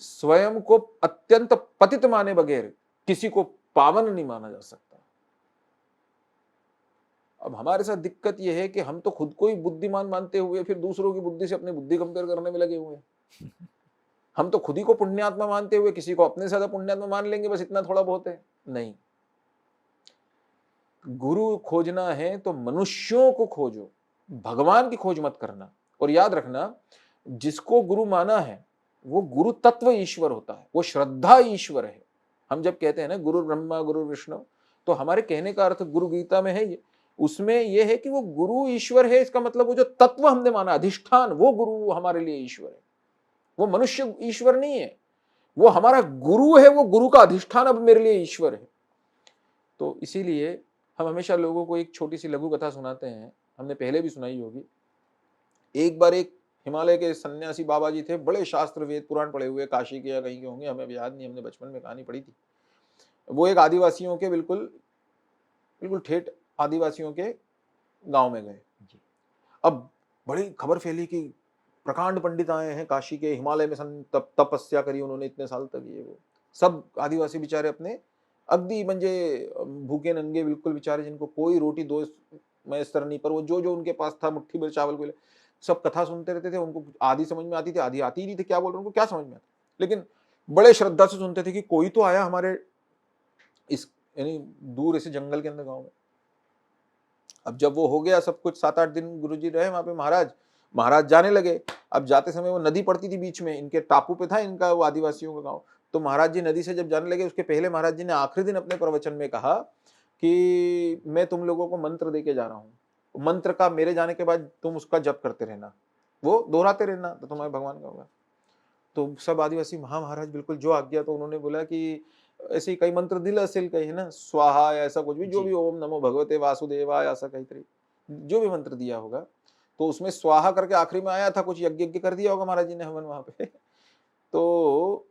स्वयं को अत्यंत पतित माने बगैर किसी को पावन नहीं माना जा सकता। अब हमारे साथ दिक्कत यह है कि हम तो खुद को ही बुद्धिमान मानते हुए फिर दूसरों की बुद्धि से अपनी बुद्धि कंपेयर करने में लगे हुए हैं। हम तो खुद ही को पुण्यात्मा मानते हुए किसी को अपने से ज्यादा पुण्यात्मा मान लेंगे, बस इतना थोड़ा बहुत है। नहीं, गुरु खोजना है तो मनुष्यों को खोजो, भगवान की खोज मत करना। और याद रखना, जिसको गुरु माना है वो गुरु तत्व ईश्वर होता है, वो श्रद्धा ईश्वर है। हम जब कहते हैं ना गुरु ब्रह्मा गुरु विष्णु, तो हमारे कहने का अर्थ गुरु गीता में है, ये उसमें यह है कि वो गुरु ईश्वर है। इसका मतलब वो जो तत्व हमने माना, अधिष्ठान, वो गुरु हमारे लिए ईश्वर है। वो मनुष्य ईश्वर नहीं है, वो हमारा गुरु है, वो गुरु का अधिष्ठान अब मेरे लिए ईश्वर है। तो इसीलिए हम हमेशा लोगों को एक छोटी सी लघु कथा सुनाते हैं, हमने पहले भी सुनाई होगी। एक बार एक हिमालय के सन्यासी बाबा जी थे, बड़े शास्त्र वेद पुराण पढ़े हुए, काशी के या कहीं के होंगे, हमें याद नहीं, हमने बचपन में कहानी पढ़ी थी। वो एक आदिवासियों के बिल्कुल बिल्कुल ठेठ आदिवासियों के गांव में गए। अब बड़ी खबर फैली कि प्रकांड पंडित आए हैं काशी के, हिमालय में तपस्या करी उन्होंने इतने साल तक, ये वो सब आदिवासी बेचारे अपने अगदी म्हणजे भूखे नंगे बिल्कुल बेचारे, जिनको कोई रोटी दो मैसर नहीं, पर वो जो जो उनके पास था मुट्ठी भर चावल को सब कथा सुनते रहते थे। उनको आधी समझ में आती थी, आधी आती ही नहीं थी, क्या बोल रहे हैं उनको क्या समझ में आता, लेकिन बड़े श्रद्धा से सुनते थे कि कोई तो आया हमारे इस यानी दूर ऐसे जंगल के अंदर गांव में। अब जब वो हो गया सब कुछ, 7-8 दिन गुरुजी रहे वहां पे, महाराज जाने लगे। अब जाते समय वो नदी पड़ती थी बीच में, इनके टापू पे था इनका वो आदिवासियों का गांव, तो महाराज जी नदी से जब जाने लगे, उसके पहले महाराज जी ने आखिरी दिन अपने प्रवचन में कहा कि मैं तुम लोगों को मंत्र दे के जा रहा हूँ, मंत्र का मेरे जाने के बाद तुम उसका जप करते रहना, वो दोहराते रहना, तो तुम्हारे भगवान का होगा। तो सब आदिवासी महाराज बिल्कुल जो आज्ञा, तो उन्होंने बोला कि ऐसे ही कई मंत्र दिल असेल कहीं है ना, स्वाहा या ऐसा कुछ भी, जो भी ओम नमो भगवते वासुदेवाय ऐसा कहीं तरी जो भी मंत्र दिया होगा, तो उसमें स्वाहा करके आखिरी में आया था, कुछ यज्ञ कर दिया होगा महाराज जी ने हवन वहां पे। तो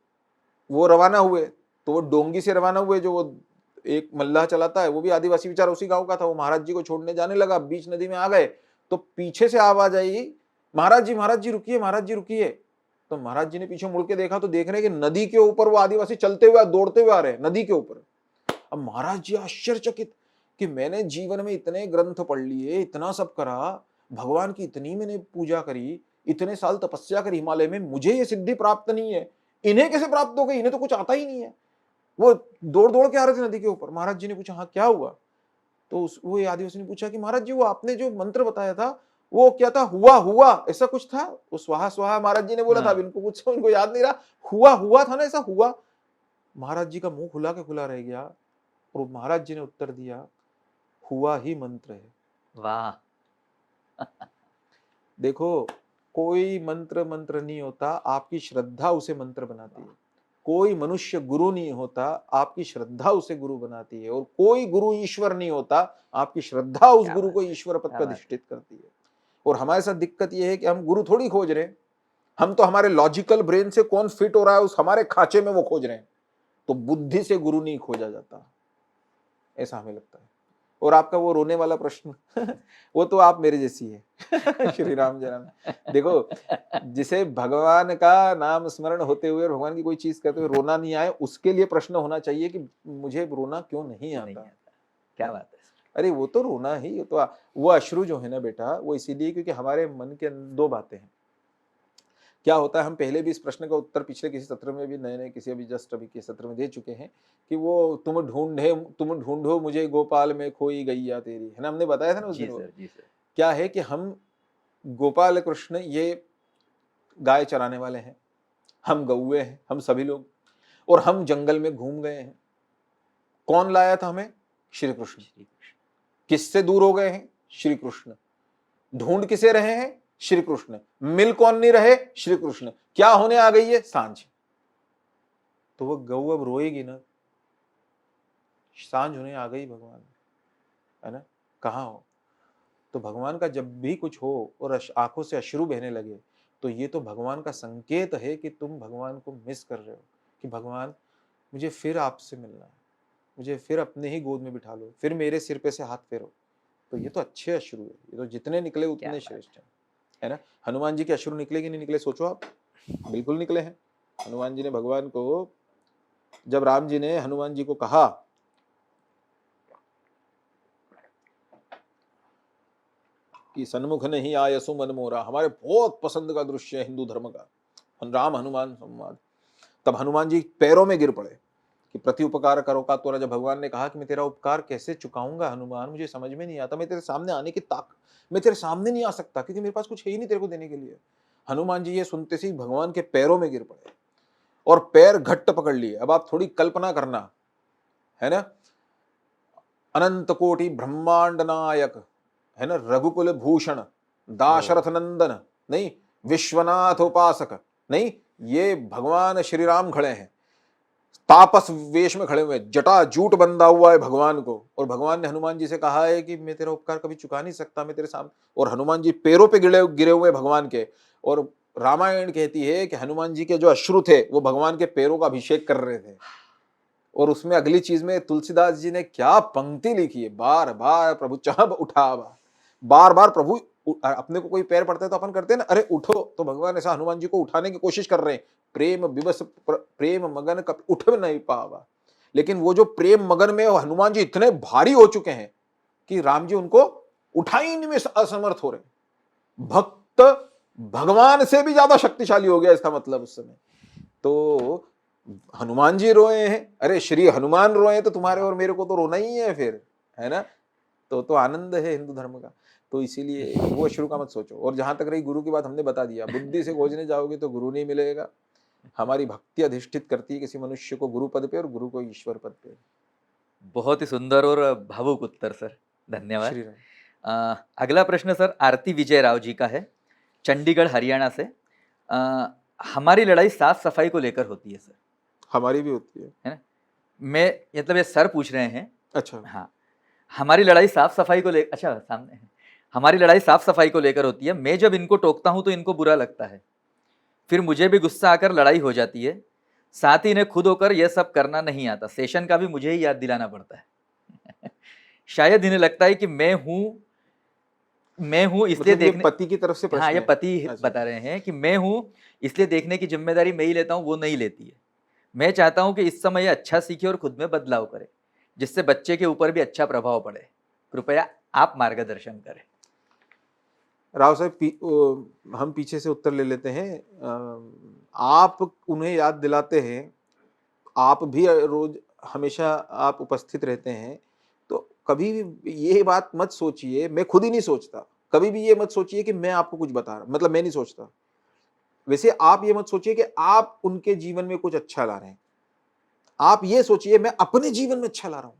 वो रवाना हुए, तो वो डोंगी से रवाना हुए, जो वो एक मल्लाह चलाता है, वो भी आदिवासी बेचारा उसी गांव का था, वो महाराज जी को छोड़ने जाने लगा, बीच नदी में आ गए, तो पीछे से आवाज आई, महाराज जी रुकिए, महाराज जी रुकिए। तो महाराज जी ने पीछे मुड़ के देखा, तो देख रहे हैं कि नदी के ऊपर वो आदिवासी चलते हुए दौड़ते हुए आ रहे हैं नदी के ऊपर। अब महाराज जी आश्चर्यचकित कि मैंने जीवन में इतने ग्रंथ पढ़ लिए, इतना सब करा, भगवान की इतनी मैंने पूजा करी, इतने साल तपस्या करी हिमालय में, मुझे ये सिद्धि प्राप्त नहीं है, इन्हें कैसे प्राप्त हो गई, इन्हें तो कुछ आता ही नहीं है। वो दौड़ दौड़ के आ रहे थे नदी के ऊपर। महाराज जी ने पूछा हाँ क्या हुआ, तो वो आदिवासी ने पूछा कि महाराज जी वो आपने जो मंत्र बताया था वो क्या था, हुआ ऐसा कुछ था, वो स्वाहा स्वाहा महाराज जी ने बोला था, अब इनको कुछ उनको याद नहीं रहा, हुआ था ना, ऐसा हुआ। महाराज जी का मुंह खुला के खुला रह गया, और महाराज जी ने उत्तर दिया, हुआ ही मंत्र है। वाह। देखो, कोई मंत्र नहीं होता, आपकी श्रद्धा उसे मंत्र बनाती है। कोई मनुष्य गुरु नहीं होता, आपकी श्रद्धा उसे गुरु बनाती है। और कोई गुरु ईश्वर नहीं होता, आपकी श्रद्धा उस गुरु को ईश्वर पद पर अधिष्ठित करती है। और हमारे साथ दिक्कत यह है कि हम गुरु थोड़ी खोज रहे हैं, हम तो हमारे लॉजिकल ब्रेन से कौन फिट हो रहा है उस हमारे खांचे में वो खोज रहे हैं। तो बुद्धि से गुरु नहीं खोजा जाता, ऐसा हमें लगता है। और आपका वो रोने वाला प्रश्न वो तो आप मेरे जैसी है। श्री राम जय राम। देखो, जिसे भगवान का नाम स्मरण होते हुए और भगवान की कोई चीज कहते हुए रोना नहीं आए, उसके लिए प्रश्न होना चाहिए कि मुझे रोना क्यों नहीं आता। क्या बात है। अरे वो तो रोना ही, तो वो अश्रु जो है ना बेटा, वो इसीलिए क्योंकि हमारे मन के दो बातें हैं। क्या होता है, हम पहले भी इस प्रश्न का उत्तर पिछले किसी सत्र में भी नए किसी अभी जस्ट अभी के सत्र में दे चुके हैं कि वो तुम ढूंढो मुझे गोपाल में खोई गैया तेरी, है ना, हमने बताया था ना उस दिन। जी सर। क्या है कि हम गोपाल कृष्ण ये गाय चराने वाले हैं, हम गौए हैं, हम सभी लोग, और हम जंगल में घूम गए हैं। कौन लाया था हमें? श्री कृष्ण। किससे दूर हो गए हैं? श्री कृष्ण। ढूंढ किसे रहे हैं? श्री कृष्ण। मिल कौन नहीं रहे? श्री कृष्ण। क्या होने आ गई है? सांझ। तो वो गौ अब रोएगी ना, सांझ होने आ गई भगवान, है ना, कहाँ हो? तो भगवान का जब भी कुछ हो और आंखों से अश्रु बहने लगे, तो ये तो भगवान का संकेत है कि तुम भगवान को मिस कर रहे हो, कि भगवान मुझे फिर आपसे मिलना है, मुझे फिर अपने ही गोद में बिठा लो, फिर मेरे सिर पे से हाथ फेरो। तो ये तो अच्छे अश्रु है, ये तो जितने निकले उतने श्रेष्ठ है ना। हनुमान जी के अश्रु निकले कि नहीं निकले सोचो आप? बिल्कुल निकले हैं। हनुमान जी ने भगवान को, जब राम जी ने हनुमान जी को कहा कि सन्मुख नहीं आयसु मन मोरा, हमारे बहुत पसंद का दृश्य है हिंदू धर्म का, राम हनुमान संवाद, तब हनुमान जी पैरों में गिर पड़े कि प्रति उपकार करो का तोरा। जब भगवान ने कहा कि मैं तेरा उपकार कैसे चुकाऊंगा हनुमान, मुझे समझ में नहीं आता, मैं तेरे सामने आने की मैं तेरे सामने नहीं आ सकता क्योंकि मेरे पास कुछ है ही नहीं तेरे को देने के लिए। हनुमान जी ये सुनते ही भगवान के पैरों में गिर पड़े और पैर घट्ट पकड़ लिए। अब आप थोड़ी कल्पना करना, है ना, अनंत कोटि ब्रह्मांड नायक, है ना, रघुकुल भूषण, दाशरथ नंदन, नहीं विश्वनाथ उपासक, नहीं, ये भगवान श्री राम खड़े हैं, तापस वेश में खड़े हुए, जटा जूट बंधा हुआ है भगवान को, और भगवान ने हनुमान जी से कहा है कि मैं तेरा उपकार कभी चुका नहीं सकता, मैं तेरे सामने, और हनुमान जी पैरों पे गिरे गिरे हुए भगवान के, और रामायण कहती है कि हनुमान जी के जो अश्रु थे वो भगवान के पैरों का अभिषेक कर रहे थे। और उसमें अगली चीज में तुलसीदास जी ने क्या पंक्ति लिखी है, बार बार प्रभु चाह उठावा, बार बार प्रभु अपने को कोई पैर पड़ता है तो अपन करते हैं ना, अरे उठो, तो भगवान ऐसा हनुमान जी को उठाने की कोशिश कर रहे हैं, प्रेम विवश प्रेम मगन कब उठ नहीं पावा। लेकिन वो जो प्रेम मगन में हनुमान जी इतने भारी हो चुके हैं कि राम जी उनको उठाने में असमर्थ हो रहे। भक्त भगवान से भी ज्यादा शक्तिशाली हो गया इसका मतलब उस समय। तो हनुमान जी रोए हैं, अरे श्री हनुमान रोए तो तुम्हारे और मेरे को तो रोना ही है फिर, है ना। तो आनंद है हिंदू धर्म का। तो इसीलिए वो अश्रु का मत सोचो। और जहां तक रही गुरु की बात, हमने बता दिया, बुद्धि से खोजने जाओगे तो गुरु नहीं मिलेगा। हमारी भक्ति अधिष्ठित करती है किसी मनुष्य को गुरु पद पे और गुरु को ईश्वर पद पे। बहुत ही सुंदर और भावुक उत्तर सर, धन्यवाद। श्री राम। अगला प्रश्न सर आरती विजय राव जी का है, चंडीगढ़ हरियाणा से। हमारी लड़ाई साफ सफाई को लेकर होती है सर। हमारी भी होती है ना। मैं मतलब ये सर पूछ रहे हैं। अच्छा। हाँ, हमारी लड़ाई साफ सफाई को लेकर, अच्छा सामने है, हमारी लड़ाई साफ सफाई को लेकर होती है। मैं जब इनको टोकता हूं तो इनको बुरा लगता है, फिर मुझे भी गुस्सा आकर लड़ाई हो जाती है। साथ ही इन्हें खुद होकर यह सब करना नहीं आता, सेशन का भी मुझे ही याद दिलाना पड़ता है। शायद इन्हें लगता है कि मैं हूं इसलिए मतलब देखने, पति की तरफ से प्रश्न हाँ ये है। पति अच्छा। बता रहे हैं कि मैं हूं इसलिए देखने की जिम्मेदारी मैं ही लेता हूं, वो नहीं लेती है। मैं चाहता हूं कि इस समय ये अच्छा सीखे और खुद में बदलाव करे, जिससे बच्चे के ऊपर भी अच्छा प्रभाव पड़े। कृपया आप मार्गदर्शन करें। राव साहब, हम पीछे से उत्तर ले लेते हैं। आप उन्हें याद दिलाते हैं, आप भी रोज हमेशा आप उपस्थित रहते हैं, तो कभी भी ये बात मत सोचिए, मैं खुद ही नहीं सोचता, कभी भी ये मत सोचिए कि मैं आपको कुछ बता रहा, मतलब मैं नहीं सोचता। वैसे आप ये मत सोचिए कि आप उनके जीवन में कुछ अच्छा ला रहे हैं, आप ये सोचिए मैं अपने जीवन में अच्छा ला रहा हूं।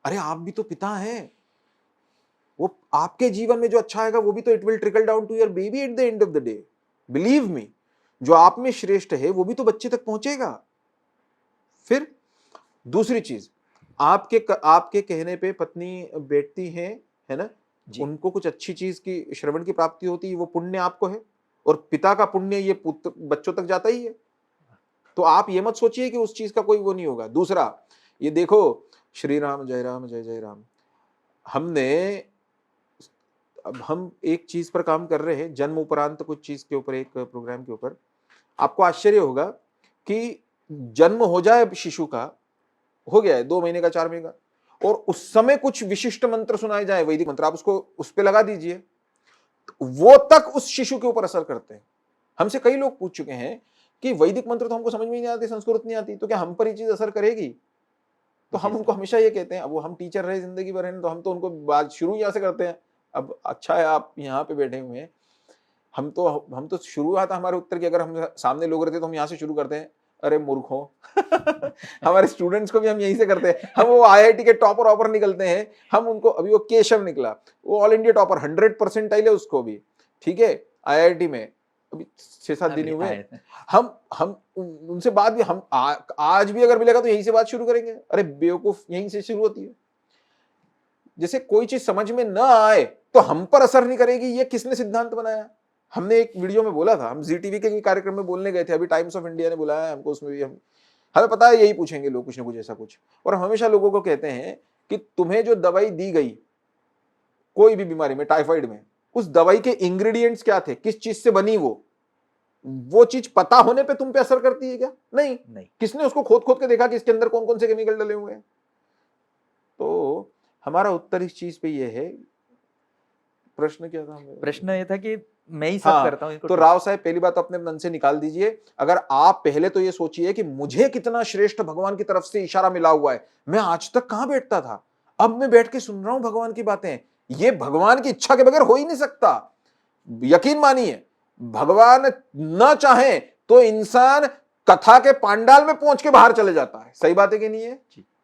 अरे आप भी तो पिता हैं, वो आपके जीवन में जो अच्छा आएगा वो भी तो it will trickle down to your baby at the end of the day. Believe me, जो आप में श्रेष्ठ है वो भी तो बच्चे तक पहुंचेगा। फिर दूसरी चीज, आपके कहने पे पत्नी बैठती है ना, उनको कुछ अच्छी चीज की श्रवण की प्राप्ति होती है, वो पुण्य आपको है, और पिता का पुण्य ये पुत्र बच्चों तक जाता ही है। तो आप ये मत सोचिए कि उस चीज का कोई वो नहीं होगा। दूसरा, ये देखो, श्री राम जय राम जय जय राम, अब हम एक चीज पर काम कर रहे हैं, जन्म उपरांत कुछ चीज के ऊपर, एक प्रोग्राम के ऊपर। आपको आश्चर्य होगा कि जन्म हो जाए शिशु का, हो गया है 2 महीने का 4 महीने का, और उस समय कुछ विशिष्ट मंत्र सुनाए जाए, वैदिक मंत्र, आप उसको उस पे लगा दीजिए, वो तक उस शिशु के ऊपर असर करते हैं। हमसे कई लोग पूछ चुके हैं कि वैदिक मंत्र तो हमको समझ में नहीं आती, संस्कृत नहीं आती, तो क्या हम पर ये चीज असर करेगी? तो हम उनको हमेशा ये कहते हैं, अब वो हम टीचर रहे जिंदगी भर है, तो हम तो उनको बात शुरू यहाँ से करते हैं। अब अच्छा है आप यहाँ पे बैठे हुए हैं, हम तो शुरुआत हमारे उत्तर की, अगर हम सामने लोग रहते तो हम यहाँ से शुरू करते हैं, अरे मूर्खों। हमारे स्टूडेंट्स को भी हम यहीं से करते हैं। हम वो आईआईटी के टॉपर ऑपर निकलते हैं, हम उनको, अभी वो केशव निकला, वो ऑल इंडिया टॉपर 100% है उसको भी, ठीक है, आईआईटी में अभी 6-7 दिन हुए। हम उनसे बात भी, हम आज भी अगर मिलेगा तो यहीं से बात शुरू करेंगे, अरे बेवकूफ, यहीं से शुरू होती है। जैसे कोई चीज समझ में ना आए तो हम पर असर नहीं करेगी, ये किसने सिद्धांत बनाया? हमने एक वीडियो में बोला था, हम जी टीवी के कार्यक्रम में बोलने गए थे, अभी टाइम्स ऑफ इंडिया ने बुलाया हमको, उसमें भी हमें पता है यही पूछेंगे लोग, कुछ ना कुछ ऐसा कुछ। और हम हमेशा लोगों को कहते हैं कि तुम्हें जो दवाई दी गई कोई भी बीमारी में, टाइफाइड में, उस दवाई के इंग्रेडिएंट्स क्या थे, किस चीज से बनी, वो चीज पता होने पे तुम पे असर करती है क्या? नहीं। किसने उसको खोद खोद के देखा कि इसके अंदर कौन कौन से केमिकल डले हुए हैं? तो हमारा उत्तर इस चीज पे ये है। प्रश्न क्या था? प्रश्न ये था कि मैं ही सब करता हूं। तो राव साहब, पहली बात अपने मन से निकाल दीजिए, अगर आप पहले तो ये सोचिए कि मुझे कितना श्रेष्ठ भगवान की तरफ से इशारा मिला हुआ है। मैं आज तक कहां बैठता था, अब मैं बैठ के सुन रहा हूं भगवान की बातें। ये भगवान की इच्छा के बगैर हो ही नहीं सकता। यकीन मानिए, भगवान न चाहे तो इंसान कथा के पांडाल में पहुंच के बाहर चले जाता है। सही बात है कि नहीं है?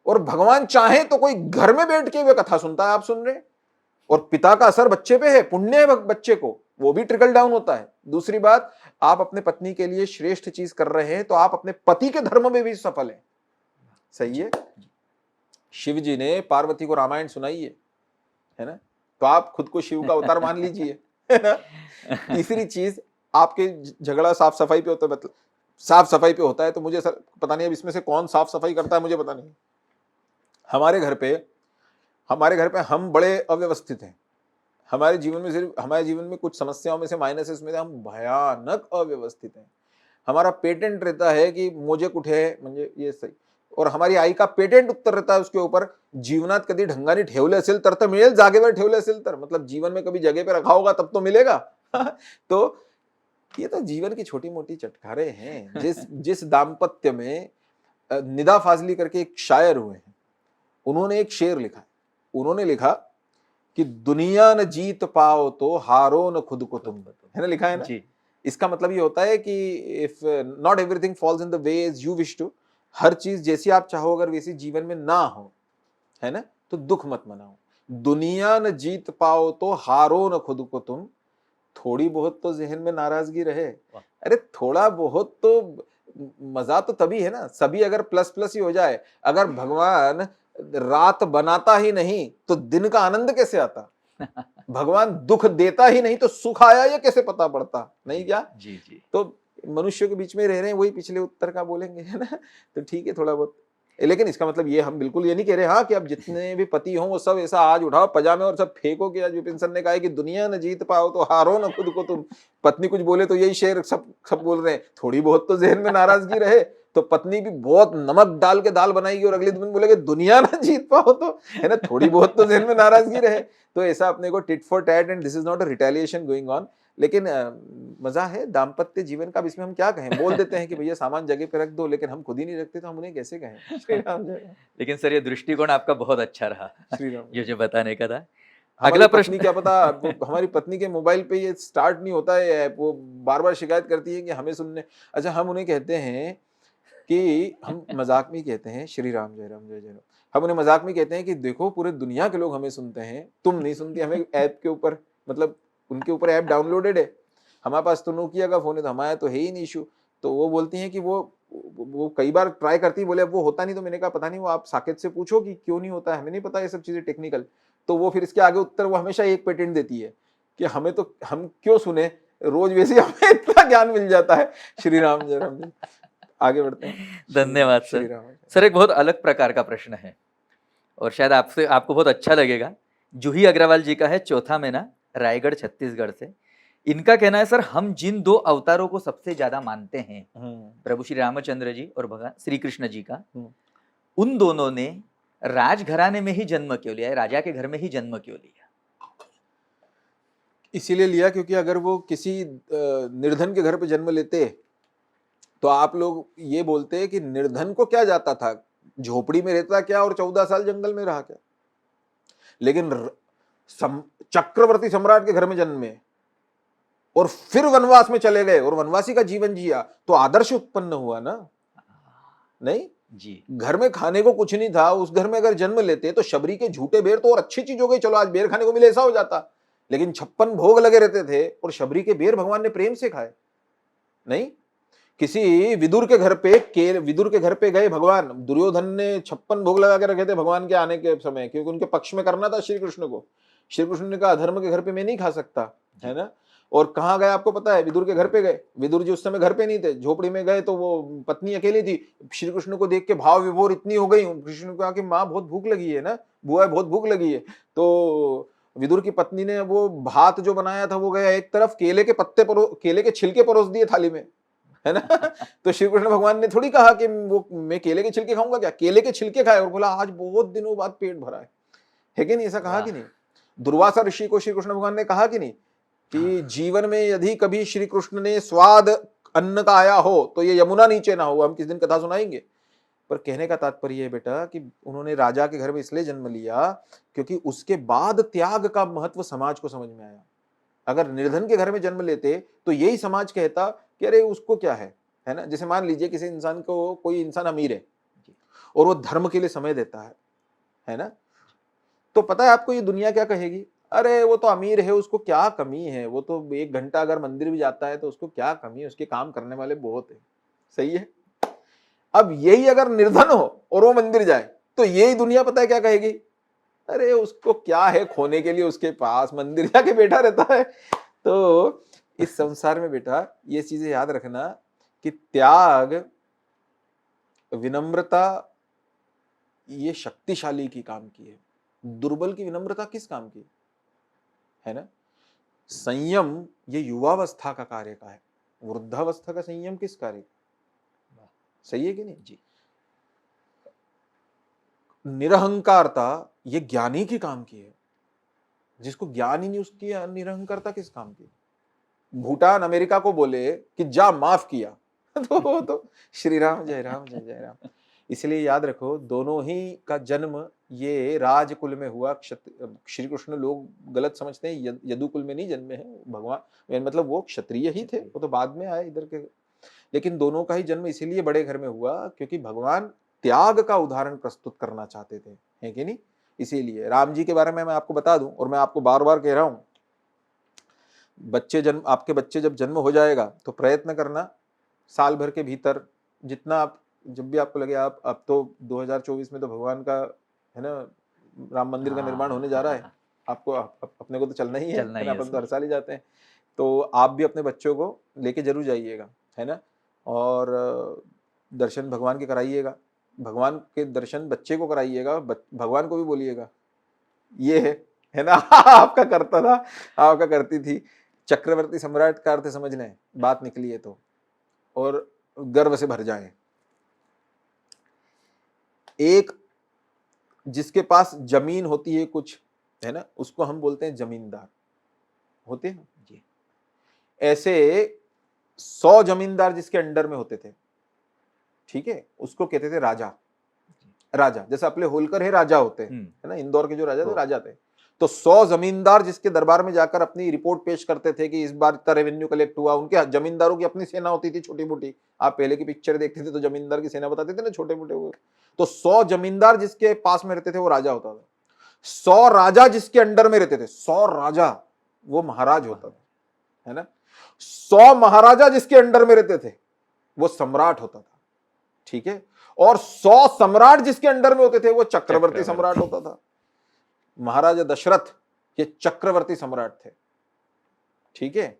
और भगवान चाहे तो कोई घर में बैठ के वे कथा सुनता है, आप सुन रहे हैं। और पिता का असर बच्चे पे है, पुण्य है बच्चे को, वो भी ट्रिकल डाउन होता है। दूसरी बात, आप अपने पत्नी के लिए श्रेष्ठ चीज कर रहे हैं तो आप अपने पति के धर्म में भी सफल हैं। सही है। शिव जी ने पार्वती को रामायण सुनाई है ना, तो आप खुद को शिव का अवतार मान लीजिए, है ना। तीसरी चीज, आपके झगड़ा साफ सफाई पे होता है, मतलब साफ सफाई पे होता है, तो मुझे सर पता नहीं अब इसमें से कौन साफ सफाई करता है, मुझे पता नहीं। हमारे घर पे हम बड़े अव्यवस्थित हैं। हमारे जीवन में कुछ समस्याओं में से माइनसेस में से हम भयानक अव्यवस्थित हैं। हमारा पेटेंट रहता है कि मोजे कुठे है म्हणजे ये सही, और हमारी आई का पेटेंट उत्तर रहता है उसके ऊपर, जीवनात कधी ढंगाने ठेवले असेल तर मिळेल, जागेवर ठेवले असेल तर, मतलब जीवन में कभी जगह पे रखा होगा तब तो मिलेगा। तो ये तो जीवन की छोटी मोटी चटखारे हैं। जिस दाम्पत्य में निदा फाजली करके एक शायर हुए हैं, उन्होंने एक शेर लिखा है। उन्होंने लिखा कि दुनिया न जीत पाओ तो हारो न खुद को तुम, है ना, लिखा है ना जी। इसका मतलब ये होता है कि if not everything falls in the way as you wish to, हर चीज जैसी आप चाहो अगर वैसी जीवन में ना हो, है ना, तो दुख मत मनाओ। दुनिया न जीत पाओ तो हारो न खुद को तुम, थोड़ी बहुत तो जहन में नाराजगी रहे। अरे थोड़ा बहुत तो मजा तो तभी है ना, सभी अगर प्लस प्लस ही हो जाए। अगर भगवान रात बनाता ही नहीं तो दिन का आनंद कैसे आता? भगवान दुख देता ही नहीं तो सुख आया ये कैसे पता पड़ता? नहीं क्या? जी जी। तो मनुष्यों के बीच में रह रहे हैं, वही पिछले उत्तर का बोलेंगे, है ना। तो ठीक है थोड़ा बहुत, लेकिन इसका मतलब ये हम बिल्कुल ये नहीं कह रहे हाँ कि अब जितने भी पति हों वो सब ऐसा आज उठाओ पजामे और सब फेंको कि आज विपिन सर ने कहा है कि दुनिया न जीत पाओ तो हारो न खुद को तुम। पत्नी कुछ बोले तो यही शेर सब बोल रहे हैं, थोड़ी बहुत तो जहन में नाराजगी रहे। तो पत्नी भी बहुत नमक डाल के दाल बनाएगी और अगले दिन बोलेगी दुनिया ना जीत पाओ तो, है ना, थोड़ी बहुत तो जहन में नाराजगी रहे। तो ऐसा अपने को tit for tat, and this is not a retaliation going on. लेकिन मजा है दाम्पत्य जीवन का। अब इसमें हम क्या कहें, बोल देते हैं कि भैया सामान जगह पे रख दो, लेकिन हम खुद ही नहीं रखते तो हम उन्हें कैसे कहें? श्री राम जय राम। लेकिन सर ये दृष्टिकोण आपका बहुत अच्छा रहा, श्री राम। ये जो बताने का था। हमारी अगला पत्नी प्रश्न क्या पता, हमारी पत्नी के मोबाइल पे ये स्टार्ट नहीं होता है ऐप, वो बार बार शिकायत करती है कि हमें सुनने। अच्छा, हम उन्हें कहते हैं कि हम मजाक में कहते हैं, श्री राम जय राम जय जय राम, हम उन्हें मजाक में कहते हैं कि देखो पूरे दुनिया के लोग हमें सुनते हैं, तुम नहीं सुनती हमें ऐप के ऊपर, मतलब उनके ऊपर ऐप डाउनलोडेड है, हमारे पास तो नोकिया का फोन है, तो हमारा तो है ही नहीं इशू। तो वो बोलती हैं कि वो कई बार ट्राई करती, बोले अब वो होता नहीं। तो मैंने कहा पता नहीं, वो आप साकेत से पूछो कि क्यों नहीं होता है, हमें नहीं पता ये सब चीजें टेक्निकल। तो वो फिर इसके आगे उत्तर वो हमेशा एक पेटेंट देती है कि हमें तो, हम क्यों सुने, रोज वैसे ही हमें इतना ज्ञान मिल जाता है। श्री राम जय राम जी। आगे बढ़ते हैं। धन्यवाद श्री सर। राम। सर एक बहुत अलग प्रकार का प्रश्न है और शायद आपको बहुत अच्छा लगेगा। जूही अग्रवाल जी का है, चौथा महीना, रायगढ़ छत्तीसगढ़ से। इनका कहना है सर, हम जिन दो अवतारों को सबसे ज्यादा मानते हैं, प्रभु श्री रामचंद्र जी और भगवान श्री कृष्ण जी का, उन दोनों ने राजघराने में ही जन्म क्यों लिया है, राजा के घर में ही जन्म क्यों लिया? इसीलिए लिया क्योंकि अगर वो किसी निर्धन के घर पे जन्म लेते तो आप लोग ये बोलते कि निर्धन को क्या जाता था, झोपड़ी में रहता क्या और 14 साल जंगल में रहा क्या। लेकिन चक्रवर्ती सम्राट के घर में जन्मे और फिर वनवास में चले गए और वनवासी का जीवन जिया, तो आदर्श उत्पन्न हुआ ना। नहीं जी। घर में खाने को कुछ नहीं था, उस घर में अगर जन्म लेते तो शबरी के झूठे बेर तो और अच्छी चीज हो गई, चलो आज बेर खाने को मिले ऐसा हो जाता। लेकिन 56 भोग लगे रहते थे और शबरी के बेर भगवान ने प्रेम से खाए। नहीं, किसी विदुर के घर पे गए भगवान, दुर्योधन ने 56 भोग लगा के रखे थे भगवान के आने के समय, क्योंकि उनके पक्ष में करना था श्री कृष्ण को। श्री कृष्ण ने कहा अधर्म के घर पे मैं नहीं खा सकता, है ना। और कहाँ गए आपको पता है, विदुर के घर पे गए। विदुर जी उस समय घर पे नहीं थे, झोपड़ी में गए, तो वो पत्नी अकेली थी। श्री कृष्ण को देख के भाव विभोर इतनी हो गई, कृष्ण ने कहा कि माँ बहुत भूख लगी है ना, बुआ बहुत भूख लगी है। तो विदुर की पत्नी ने वो भात जो बनाया था वो गया एक तरफ, केले के छिलके परोस दिए थाली में, है ना। तो श्री कृष्ण भगवान ने थोड़ी कहा कि मैं केले के छिलके खाऊंगा क्या, केले के छिलके खाए और बोला आज बहुत दिनों बाद पेट भरा है कि नहीं, ऐसा कहा कि नहीं। दुर्वासा ऋषि को श्री कृष्ण भगवान ने कहा कि नहीं कि जीवन में यदि कभी श्री कृष्ण ने स्वाद अन्न का आया हो तो ये यमुना नीचे ना हो। हम किस दिन कथा सुनाएंगे। पर कहने का तात्पर्य है बेटा कि उन्होंने राजा के घर में इसलिए जन्म लिया क्योंकि उसके बाद त्याग का महत्व समाज को समझ में आया। अगर निर्धन के घर में जन्म लेते तो यही समाज कहता कि अरे उसको क्या है ना। जैसे मान लीजिए किसी इंसान को, कोई इंसान अमीर है और वो धर्म के लिए समय देता है ना, तो पता है आपको ये दुनिया क्या कहेगी, अरे वो तो अमीर है, उसको क्या कमी है, वो तो 1 घंटा अगर मंदिर भी जाता है तो उसको क्या कमी है, उसके काम करने वाले बहुत है। सही है। अब यही अगर निर्धन हो और वो मंदिर जाए तो यही दुनिया पता है क्या कहेगी, अरे उसको क्या है खोने के लिए, उसके पास मंदिर जाके बैठा रहता है। तो इस संसार में बेटा ये चीजें याद रखना कि त्याग, विनम्रता ये शक्तिशाली की काम की है, दुर्बल की विनम्रता किस काम की है ना। संयम ये युवावस्था का कार्य का है, वृद्धावस्था का संयम किस कार्य का, सही है कि नहीं जी। निरहंकारता ये ज्ञानी की काम की है, जिसको ज्ञान ही नहीं उसकी निरहंकारता किस काम की। भूटान अमेरिका को बोले कि जा माफ किया तो श्री राम जय राम जय जय राम। इसलिए याद रखो दोनों ही का जन्म ये राजकुल में हुआ। श्री कृष्ण लोग गलत समझते हैं, यदुकुल में नहीं जन्मे हैं भगवान, मतलब वो क्षत्रिय ही थे, वो तो बाद में आए इधर के। लेकिन दोनों का ही जन्म इसीलिए बड़े घर में हुआ क्योंकि भगवान त्याग का उदाहरण प्रस्तुत करना चाहते थे, है कि नहीं। इसीलिए राम जी के बारे में मैं आपको बता दूं, और मैं आपको बार बार कह रहा हूं, आपके बच्चे जब जन्म हो जाएगा तो प्रयत्न करना साल भर के भीतर, जितना आप, जब भी आपको लगे आप, अब तो 2024 में तो भगवान का है ना राम मंदिर का निर्माण होने जा रहा है, आपको अपने को तो चलना ही है ना, अपन तो हर साल ही जाते हैं। तो आप भी अपने बच्चों को लेके जरूर जाइएगा, है ना, और दर्शन भगवान के कराइएगा, भगवान के दर्शन बच्चे को कराइएगा, भगवान को भी बोलिएगा ये है ना आपका करता था, आपका करती थी। चक्रवर्ती सम्राट का अर्थ समझ लें, बात निकली है तो, और गर्व से भर जाएं। एक जिसके पास जमीन होती है कुछ, है ना, उसको हम बोलते हैं जमींदार होते हैं जी। ऐसे 100 जमींदार जिसके अंडर में होते थे, ठीक है, उसको कहते थे राजा। राजा जैसे अपने होलकर है, राजा होते हैं, है ना, इंदौर के जो राजा थे राजा थे। तो 100 जमींदार जिसके दरबार में जाकर अपनी रिपोर्ट पेश करते थे कि इस बार इतना रेवेन्यू कलेक्ट हुआ। उनके जमींदारों की अपनी सेना होती थी छोटी मोटी, आप पहले की पिक्चर देखते थे तो जमींदार की सेना बताते थे ना, छोटे मोटे वो। तो 100 जमींदार जिसके पास में रहते थे वो राजा होता था। 100 राजा जिसके अंडर में रहते थे, 100 राजा वो महाराज होता था, है ना। 100 महाराजा जिसके अंडर में रहते थे वो सम्राट होता था, ठीक है। और 100 सम्राट जिसके अंडर में होते थे वो चक्रवर्ती सम्राट होता था। महाराजा दशरथ ये चक्रवर्ती सम्राट थे, ठीक है,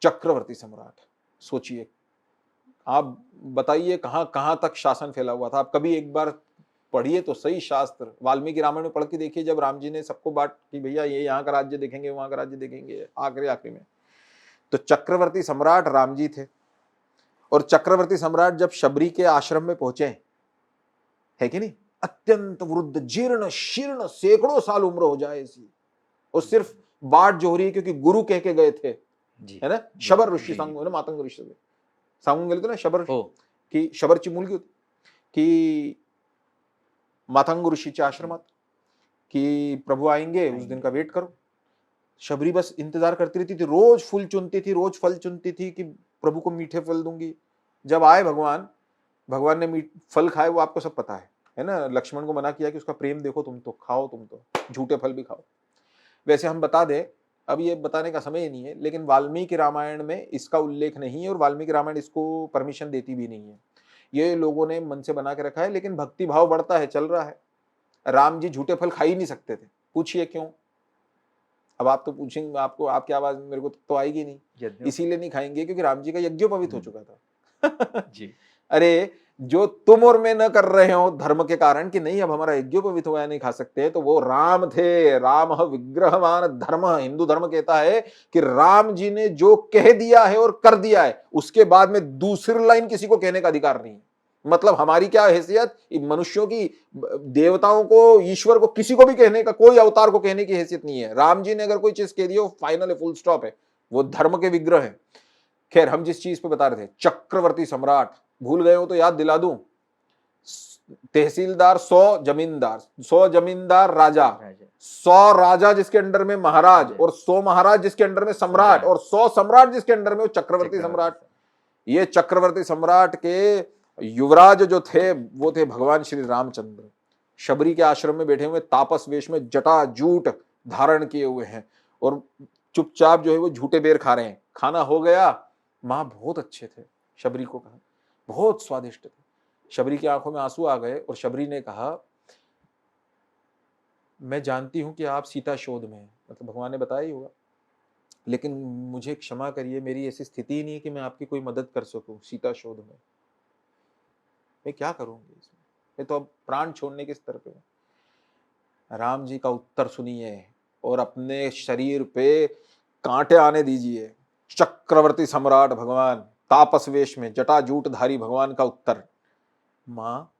चक्रवर्ती सम्राट। सोचिए आप, बताइए कहां कहां तक शासन फैला हुआ था। आप कभी एक बार पढ़िए तो सही शास्त्र, वाल्मीकि रामायण में पढ़ के देखिए, जब राम जी ने सबको बांट कि भैया ये यहाँ का राज्य देखेंगे, वहां का राज्य देखेंगे, आखिरी में तो चक्रवर्ती सम्राट राम जी थे। और चक्रवर्ती सम्राट जब शबरी के आश्रम में पहुंचे, है कि नहीं, अत्यंत वृद्ध, जीर्ण शीर्ण, सैकड़ों साल उम्र हो जाए ऐसी, और सिर्फ बाट जो हो रही है क्योंकि गुरु कह के गए थे, है ना, शबर ऋषि सांगू, मातंग ऋषि सांगू गेले थे ना, शबर की शबरची मुलगी होती की मातंग ऋषीच्या आश्रमात, कि प्रभु आएंगे उस दिन का वेट करो। शबरी बस इंतजार करती रहती थी, रोज फूल चुनती थी, रोज फल चुनती थी कि प्रभु को मीठे फल दूंगी। जब आए भगवान, भगवान ने फल खाए, वो आपको सब पता है ना। लक्ष्मण को मना किया कि उसका प्रेम देखो, तुम तो खाओ, तुम तो झूठे फल भी खाओ। वैसे हम बता दें, अब ये बताने का समय ही नहीं है, लेकिन वाल्मीकि रामायण में इसका उल्लेख नहीं है और वाल्मीकि रामायण इसको परमिशन देती भी नहीं है। ये लोगों ने मन से बना के रखा है, लेकिन भक्ति भाव बढ़ता है, चल रहा है। राम जी झूठे फल खा ही नहीं सकते थे, पूछिए क्यों। अब आप तो पूछेंगे, आपको आपकी आवाज मेरे को तो आएगी नहीं, इसीलिए नहीं खाएंगे क्योंकि राम जी का यज्ञोपवीत हो चुका था जी। अरे जो तुम और मैं न कर रहे हो धर्म के कारण कि नहीं अब हमारा यज्ञोपवीत हुआ, नहीं खा सकते, तो वो राम थे। राम विग्रहवान धर्म, हिंदू धर्म कहता है कि राम जी ने जो कह दिया है और कर दिया है, उसके बाद में दूसरी लाइन किसी को कहने का अधिकार नहीं है। मतलब हमारी क्या हैसियत, मनुष्यों की, देवताओं को, ईश्वर को, किसी को भी कहने का, कोई अवतार को कहने की हैसियत नहीं है। राम जी ने अगर कोई चीज कह दी, वो फाइनल है, फुल स्टॉप है, वो धर्म के विग्रह है। खैर, हम जिस चीज पे बता रहे थे, चक्रवर्ती सम्राट, भूल गए हो तो याद दिला दूं। तहसीलदार 100 जमींदार, 100 जमींदार राजा, 100 राजा जिसके अंडर में महाराज, और 100 महाराज जिसके अंडर में सम्राट, और 100 सम्राट जिसके अंडर में वो चक्रवर्ती सम्राट। ये चक्रवर्ती सम्राट के युवराज जो थे वो थे भगवान श्री रामचंद्र। शबरी के आश्रम में बैठे हुए, तापस वेश में, जटा जूट धारण किए हुए हैं, और चुपचाप जो है वो झूठे बेर खा रहे हैं। खाना हो गया, माँ बहुत अच्छे थे, शबरी को कहा बहुत स्वादिष्ट थे। शबरी की आंखों में आंसू आ गए और शबरी ने कहा, मैं जानती हूं कि आप सीता शोध में हैं, मतलब भगवान ने बताया ही होगा, लेकिन मुझे क्षमा करिए, मेरी ऐसी स्थिति ही नहीं है कि मैं आपकी कोई मदद कर सकूं सीता शोध में। मैं क्या करूंगी इसमें, मैं तो अब प्राण छोड़ने के स्तर पे हूं। राम जी का उत्तर सुनिए और अपने शरीर पे कांटे आने दीजिए। चक्रवर्ती सम्राट भगवान तापस वेश में जटाजूटधारी भगवान का उत्तर, माँ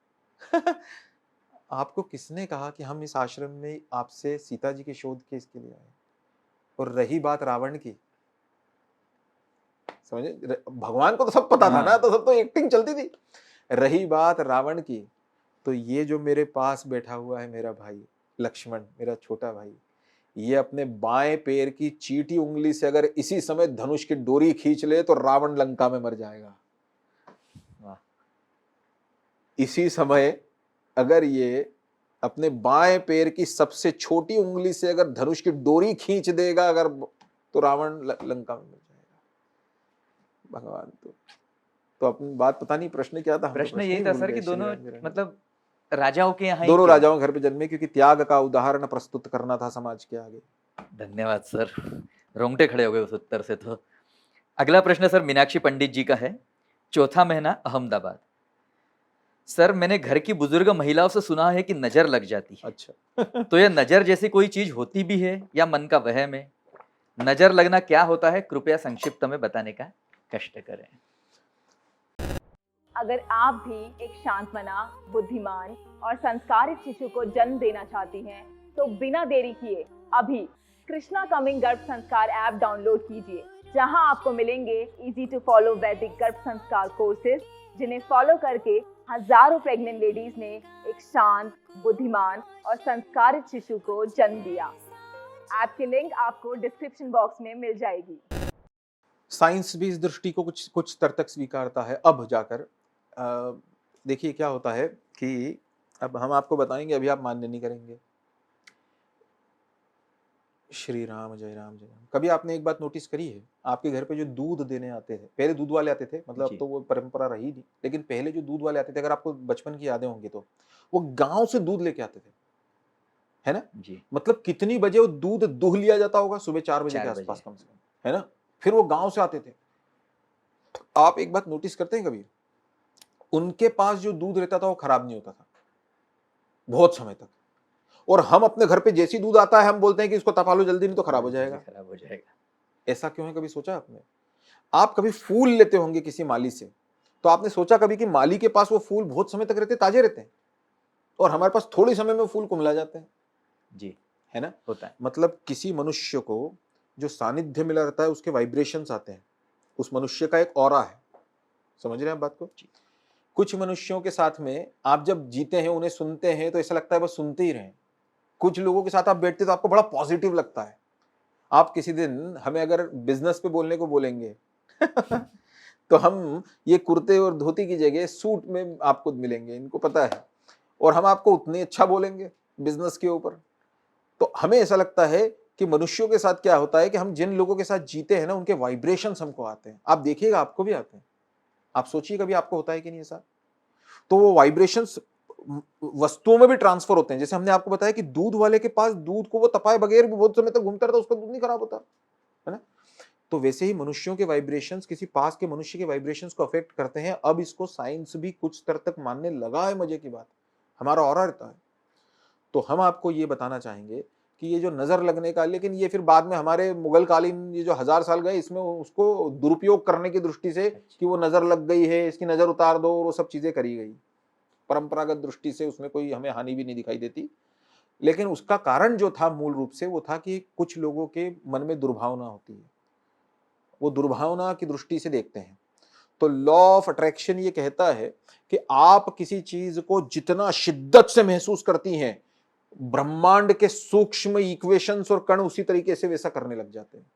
आपको किसने कहा कि हम इस आश्रम में आपसे सीता जी के शोध के इसके लिए आए? और रही बात रावण की, समझे, भगवान को तो सब पता था ना, तो सब तो एक्टिंग चलती थी। रही बात रावण की, तो ये जो मेरे पास बैठा हुआ है मेरा भाई लक्ष्मण, मेरा छोटा भाई, ये अपने बाएं पैर की चीटी उंगली से अगर इसी समय धनुष की डोरी खींच ले तो रावण लंका में मर जाएगा। इसी समय अगर ये अपने बाएं पैर की सबसे छोटी उंगली से अगर धनुष की डोरी खींच देगा अगर, तो रावण लंका में मर जाएगा। भगवान तो अपनी बात पता नहीं प्रश्न क्या था। प्रश्न यही था सर कि दोनों मतलब राजाओं के यहाँ दोनों राजाओं घर पे जन्मे, क्योंकि त्याग का उदाहरण प्रस्तुत करना था समाज के आगे। धन्यवाद सर, रोंगटे खड़े हो गए उस उत्तर से। तो अगला प्रश्न सर मीनाक्षी पंडित जी का है, चौथा महीना अहमदाबाद। सर मैंने घर की बुजुर्ग महिलाओं से सुना है कि नजर लग जाती है। अच्छा तो यह नजर जैसी कोई चीज होती भी है या मन का वहम है? नजर लगना क्या होता है, कृपया संक्षिप्त में बताने का कष्ट करें। अगर आप भी एक शांतमना, बुद्धिमान और संस्कारित शिशु को जन्म देना चाहती हैं, तो बिना देरी किए अभी कृष्णा कमिंग गर्भ संस्कार ऐप डाउनलोड कीजिए, जहां आपको मिलेंगे इजी टू फॉलो वैदिक गर्भ संस्कार कोर्सेज, जिन्हें फॉलो करके हजारों प्रेग्नेंट लेडीज ने एक शांत, बुद्धिमान और संस्कारित शिशु को जन्म दिया। ऐप की लिंक आपको डिस्क्रिप्शन बॉक्स में मिल जाएगी। साइंस भी इस दृष्टि को कुछ स्तर तक स्वीकारता है अब जाकर। देखिए क्या होता है कि अब हम आपको बताएंगे, अभी आप मान्य नहीं करेंगे। श्री राम जय राम जय राम। कभी आपने एक बात नोटिस करी है, आपके घर पे जो दूध देने आते थे, पहले दूध वाले आते थे, मतलब अब तो वो परंपरा रही नहीं, लेकिन पहले जो दूध वाले आते थे, अगर आपको बचपन की यादें होंगी तो वो गांव से दूध लेके आते थे, है ना जी। मतलब कितनी बजे वो दूध दूह लिया जाता होगा, सुबह 4 बजे के आसपास कम से कम, है ना। फिर वो गांव से आते थे। आप एक बात नोटिस करते हैं कभी, उनके पास जो दूध रहता था वो खराब नहीं होता था बहुत समय तक। और हम अपने घर पे जैसी दूध आता है हम बोलते हैं कि इसको तपा लो जल्दी, नहीं तो खराब हो जाएगा। खराब हो जाएगा। ऐसा क्यों है, कभी सोचा आपने? आप कभी फूल लेते होंगे किसी माली से, तो आपने सोचा कभी कि माली के पास वो फूल बहुत समय तक रहते, ताजे रहते हैं, और हमारे पास थोड़ी समय में फूल कुम्हला जाते हैं? जी, है ना, होता है। मतलब किसी मनुष्य को जो सानिध्य मिला रहता है उसके वाइब्रेशंस आते हैं, उस मनुष्य का एक ऑरा है। समझ रहे हैं आप बात को? कुछ मनुष्यों के साथ में आप जब जीते हैं, उन्हें सुनते हैं तो ऐसा लगता है बस सुनते ही रहें। कुछ लोगों के साथ आप बैठते तो आपको बड़ा पॉजिटिव लगता है। आप किसी दिन हमें अगर बिजनेस पे बोलने को बोलेंगे तो हम ये कुर्ते और धोती की जगह सूट में आपको मिलेंगे, इनको पता है, और हम आपको उतने अच्छा बोलेंगे बिजनेस के ऊपर। तो हमें ऐसा लगता है कि मनुष्यों के साथ क्या होता है कि हम जिन लोगों के साथ जीते हैं ना, उनके वाइब्रेशंस हमको आते हैं। आप देखिएगा आपको भी आते हैं, आप सोचिए कभी आपको होता है कि नहीं ऐसा। तो वो वाइब्रेशंस वस्तुओं में भी ट्रांसफर होते हैं। जैसे हमने आपको बताया कि दूध वाले के पास दूध को वो तपाए बगैर भी बहुत समय तक घूमता रहता, उसका दूध नहीं खराब होता, है ना। तो वैसे ही मनुष्यों के वाइब्रेशंस किसी पास के मनुष्य के वाइब्रेशंस को अफेक्ट करते हैं। अब इसको साइंस भी कुछ स्तर तक मानने लगा है। मजे की बात, हमारा ऑरा रहता है। तो हम आपको ये बताना चाहेंगे कि ये जो नजर लगने का, लेकिन ये फिर बाद में हमारे मुगल कालीन ये जो 1000 साल गए, इसमें उसको दुरुपयोग करने की दृष्टि से कि वो नजर लग गई है, इसकी नजर उतार दो, और वो सब चीजें करी गई। परंपरागत दृष्टि से उसमें कोई हमें हानि भी नहीं दिखाई देती, लेकिन उसका कारण जो था मूल रूप से वो था कि कुछ लोगों के मन में दुर्भावना होती है, वो दुर्भावना की दृष्टि से देखते हैं। तो लॉ ऑफ अट्रैक्शन ये कहता है कि आप किसी चीज को जितना शिद्दत से महसूस करती हैं, ब्रह्मांड के सूक्ष्म इक्वेशंस और कण उसी तरीके से वैसा करने लग जाते हैं।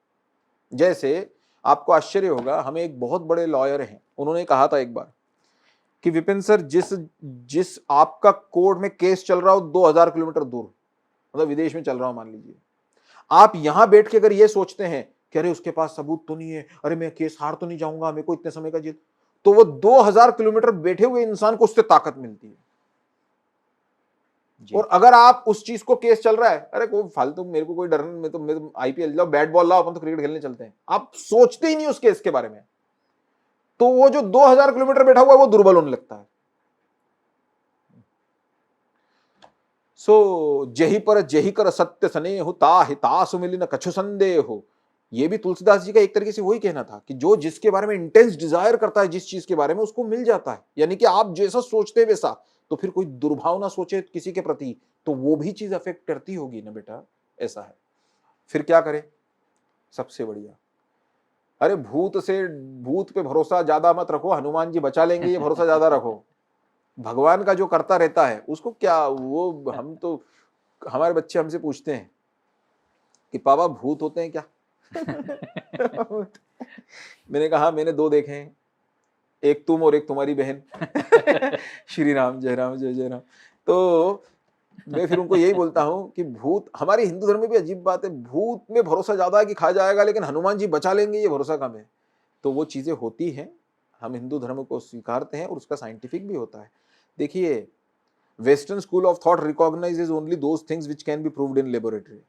जैसे आपको आश्चर्य होगा, हमें एक बहुत बड़े लॉयर हैं, उन्होंने कहा था एक बार कि विपिन सर, जिस आपका कोर्ट में केस चल रहा हो 2000 किलोमीटर दूर, मतलब विदेश में चल रहा हो मान लीजिए, आप यहां बैठ के अगर ये सोचते हैं कि अरे उसके पास सबूत तो नहीं है, अरे मैं केस हार तो नहीं जाऊंगा, मेरे को इतने समय का जीत, तो वो 2000 किलोमीटर बैठे हुए इंसान को उससे ताकत मिलती है। और अगर आप उस चीज को केस चल रहा है, अरे कोई फालतू, मेरे को कोई डर नहीं, मैं तो आईपीएल लाओ, बैट बॉल लाओ, अपन तो क्रिकेट खेलने चलते हैं, आप सोचते ही नहीं उस केस के बारे में, तो वो जो 2000 किलोमीटर बैठा हुआ है वो दुर्बल होने लगता है। सो जेही कर सत्य सने हो ताहि तासु मिली न कछु संदेह हो, ये भी तुलसीदास जी का एक तरीके से वही कहना था कि जो जिसके बारे में इंटेंस डिजायर करता है जिस चीज के बारे में, उसको मिल जाता है। यानी कि आप जैसा सोचते हैं वैसा, तो फिर कोई दुर्भावना सोचे किसी के प्रति तो वो भी चीज अफेक्ट करती होगी ना बेटा, ऐसा है। फिर क्या करें? सबसे बढ़िया, अरे भूत पे भरोसा ज्यादा मत रखो, हनुमान जी बचा लेंगे, ये भरोसा ज्यादा रखो। भगवान का जो करता रहता है उसको क्या, वो हम तो, हमारे बच्चे हमसे पूछते हैं कि पापा भूत होते हैं क्या? मैंने कहा मैंने 2 देखे हैं, एक तुम और एक तुम्हारी बहन। श्री राम जय राम जय जय राम। तो मैं फिर उनको यही बोलता हूं कि भूत, हमारे हिंदू धर्म में भी अजीब बात है, भूत में भरोसा ज्यादा है कि खा जाएगा, लेकिन हनुमान जी बचा लेंगे ये भरोसा कम है। तो वो चीजें होती हैं, हम हिंदू धर्म को स्वीकारते हैं और उसका साइंटिफिक भी होता है। देखिए, western school of thought recognises only those things which can be proved in laboratory.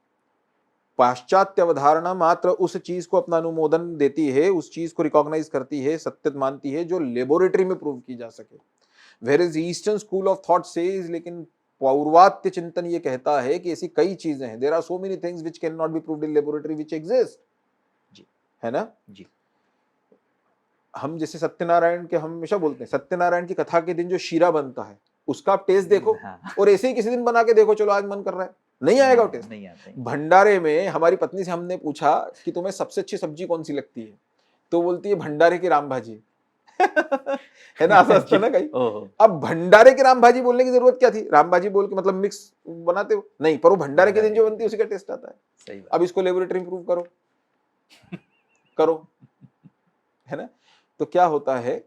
पाश्चात्य अवधारणा मात्र उस चीज को अपना अनुमोदन देती है, उस चीज को रिकॉग्नाइज करती है, सत्य मानती है जो लेबोरेटरी में प्रूव की जा सके। Where is eastern school of thought says, लेकिन पौर्वात्य चिंतन ये कहता है कि ऐसी कई चीजें हैं, there are so many things which can not be proved in laboratory which exist. जी, है ना जी। हम जैसे सत्यनारायण के, हम हमेशा बोलते हैं सत्यनारायण की कथा के दिन जो शीरा बनता है उसका आप टेस्ट देखो, हाँ। और ऐसे ही किसी दिन बना के देखो, चलो आज मन कर रहा है, नहीं आएगा वो टेस्ट। नहीं आता है। भंडारे में हमारी पत्नी से हमने पूछा कि तुम्हें सबसे अच्छी सब्जी कौन सी लगती है, तो बोलती है भंडारे की राम भाजी। है ना, ऐसा ना कहीं। ओहो। अब भंडारे की राम भाजी बोलने की जरूरत क्या थी? राम भाजी बोल के मतलब मिक्स बनाते हो नहीं, पर वो भंडारे के दिन जो बनती है उसी का टेस्ट आता है। सही बात। अब इसको लेबोरेटरी में प्रूव करो, करो, है ना। तो क्या होता है,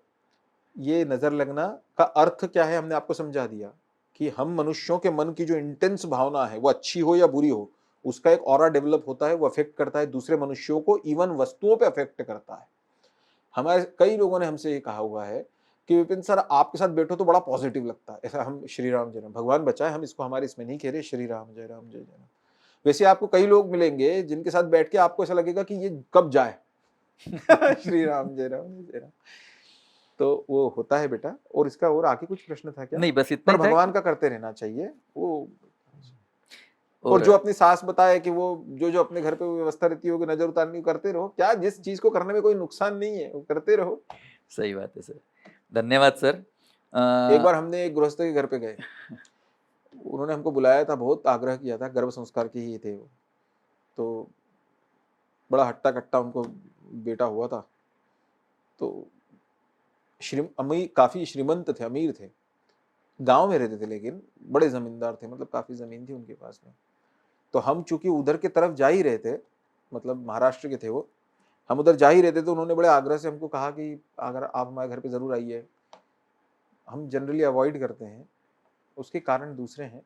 ये नजर लगना का अर्थ क्या है हमने आपको समझा दिया कि हम मनुष्यों के मन की जो इंटेंस भावना है वो अच्छी हो या बुरी हो, उसका एक ऑरा डेवलप होता है, वो अफेक्ट करता है दूसरे मनुष्यों को, इवन वस्तुओं पे अफेक्ट करता है। हमारे कई लोगों ने हमसे ये कहा हुआ है कि विपिन सर आपके साथ बैठो तो बड़ा पॉजिटिव लगता है, ऐसा। हम श्री राम जय राम, भगवान बचाए, हम इसको हमारे इसमें नहीं कह रहे, श्री राम जय राम जय जय राम। वैसे आपको कई लोग मिलेंगे जिनके साथ बैठ के आपको ऐसा लगेगा कि ये कब जाए। श्री राम जय राम जय राम। तो वो होता है बेटा। और इसका और आगे कुछ प्रश्न था क्या? नहीं, बस इतना पर ही था भगवान का करते रहना चाहिए वो। और और जो अपनी सास बताए कि वो जो अपने घर पे व्यवस्था रहती है नजर उतारनी, करते रहो, क्या जिस चीज को करने में कोई नुकसान नहीं है वो करते रहो। सही बात है सर, धन्यवाद सर। एक बार हमने एक गृहस्थ के घर पे गए, उन्होंने हमको बुलाया था, बहुत आग्रह किया था, गर्भ संस्कार के ही थे वो, तो बड़ा हट्टा कट्टा उनको बेटा हुआ था। तो काफी श्रीमंत थे, अमीर थे, गांव में रहते थे, लेकिन बड़े जमींदार थे, मतलब काफी जमीन थी उनके पास में। तो हम चूंकि उधर की तरफ जा ही रहे थे, मतलब महाराष्ट्र के थे वो, हम उधर जा ही रहे थे, तो उन्होंने बड़े आग्रह से हमको कहा कि अगर आप हमारे घर पे जरूर आइए। हम जनरली अवॉइड करते हैं, उसके कारण दूसरे हैं।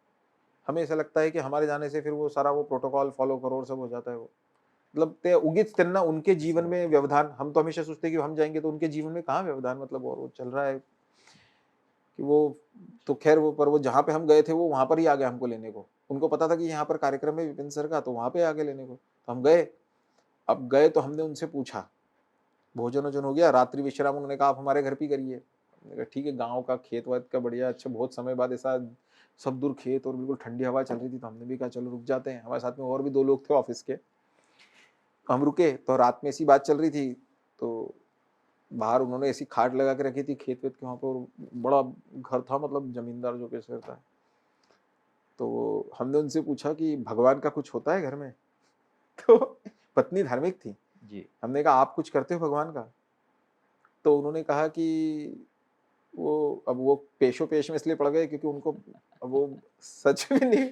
हमें ऐसा लगता है कि हमारे जाने से फिर वो सारा वो प्रोटोकॉल फॉलो करो और सब हो जाता है। वो मतलब ते उगित त्यांना उनके जीवन में व्यवधान, हम तो हमेशा सोचते हैं कि हम जाएंगे तो उनके जीवन में कहाँ व्यवधान, मतलब और वो चल रहा है कि वो तो खैर वो, पर वो जहाँ पे हम गए थे वो वहां पर ही आ गए हमको लेने को। उनको पता था कि यहाँ पर कार्यक्रम है विपिन सर का, तो वहां पे आ गए लेने को। तो हम गए, अब गए तो हमने उनसे पूछा, भोजन वोजन हो गया, रात्रि विश्राम, उन्होंने कहा आप हमारे घर पे करिए। मैंने कहा ठीक है, गाँव का खेत वेत का बढ़िया, अच्छा बहुत समय बाद ऐसा सब दूर खेत और बिल्कुल ठंडी हवा चल रही थी, तो हमने भी कहा चलो रुक जाते हैं। हमारे साथ में और भी 2 लोग थे ऑफिस के, हम रुके। तो रात में ऐसी बात चल रही थी, तो बाहर उन्होंने ऐसी खाट लगा के रखी थी खेत वेत के वहाँ पर, बड़ा घर था, मतलब जमींदार जो कैसे रहता है। तो हमने उनसे पूछा कि भगवान का कुछ होता है घर में? तो पत्नी धार्मिक थी जी। हमने कहा आप कुछ करते हो भगवान का? तो उन्होंने कहा कि वो, अब वो पेशो पेश में इसलिए पड़ गए क्योंकि उनको अब वो सच में नहीं,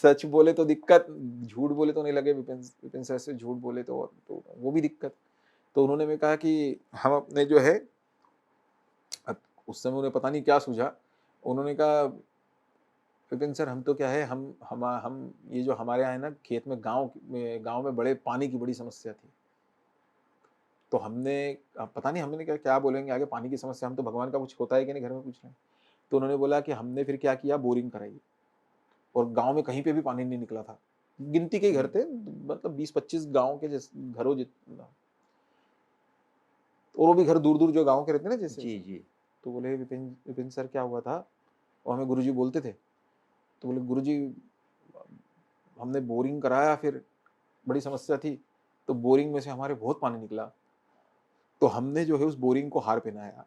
सच बोले तो दिक्कत, झूठ बोले तो नहीं लगे, विपिन सर से झूठ बोले तो वो भी दिक्कत। तो उन्होंने मैं कहा कि हम अपने जो है, उस समय उन्हें पता नहीं क्या सूझा, उन्होंने कहा विपिन सर हम तो क्या है, हम ये जो हमारे यहाँ है ना खेत में, गांव में बड़े पानी की बड़ी समस्या थी। तो हमने पता नहीं हमने क्या बोलेंगे आगे, पानी की समस्या, हम तो भगवान का कुछ होता है कि नहीं घर में कुछ नहीं। तो उन्होंने बोला कि हमने फिर क्या किया, बोरिंग कराई, और गांव में कहीं पे भी पानी नहीं निकला था, गिनती के ही घर थे, मतलब 20-25 गांव के जैसे घरों जितना, और वो भी घर दूर दूर जो गांव के रहते ना जैसे। जी जी। तो बोले विपिन सर क्या हुआ था, वो हमें गुरुजी बोलते थे, तो बोले गुरुजी हमने बोरिंग कराया, फिर बड़ी समस्या थी, तो बोरिंग में से हमारे बहुत पानी निकला, तो हमने जो है उस बोरिंग को हार पहनाया।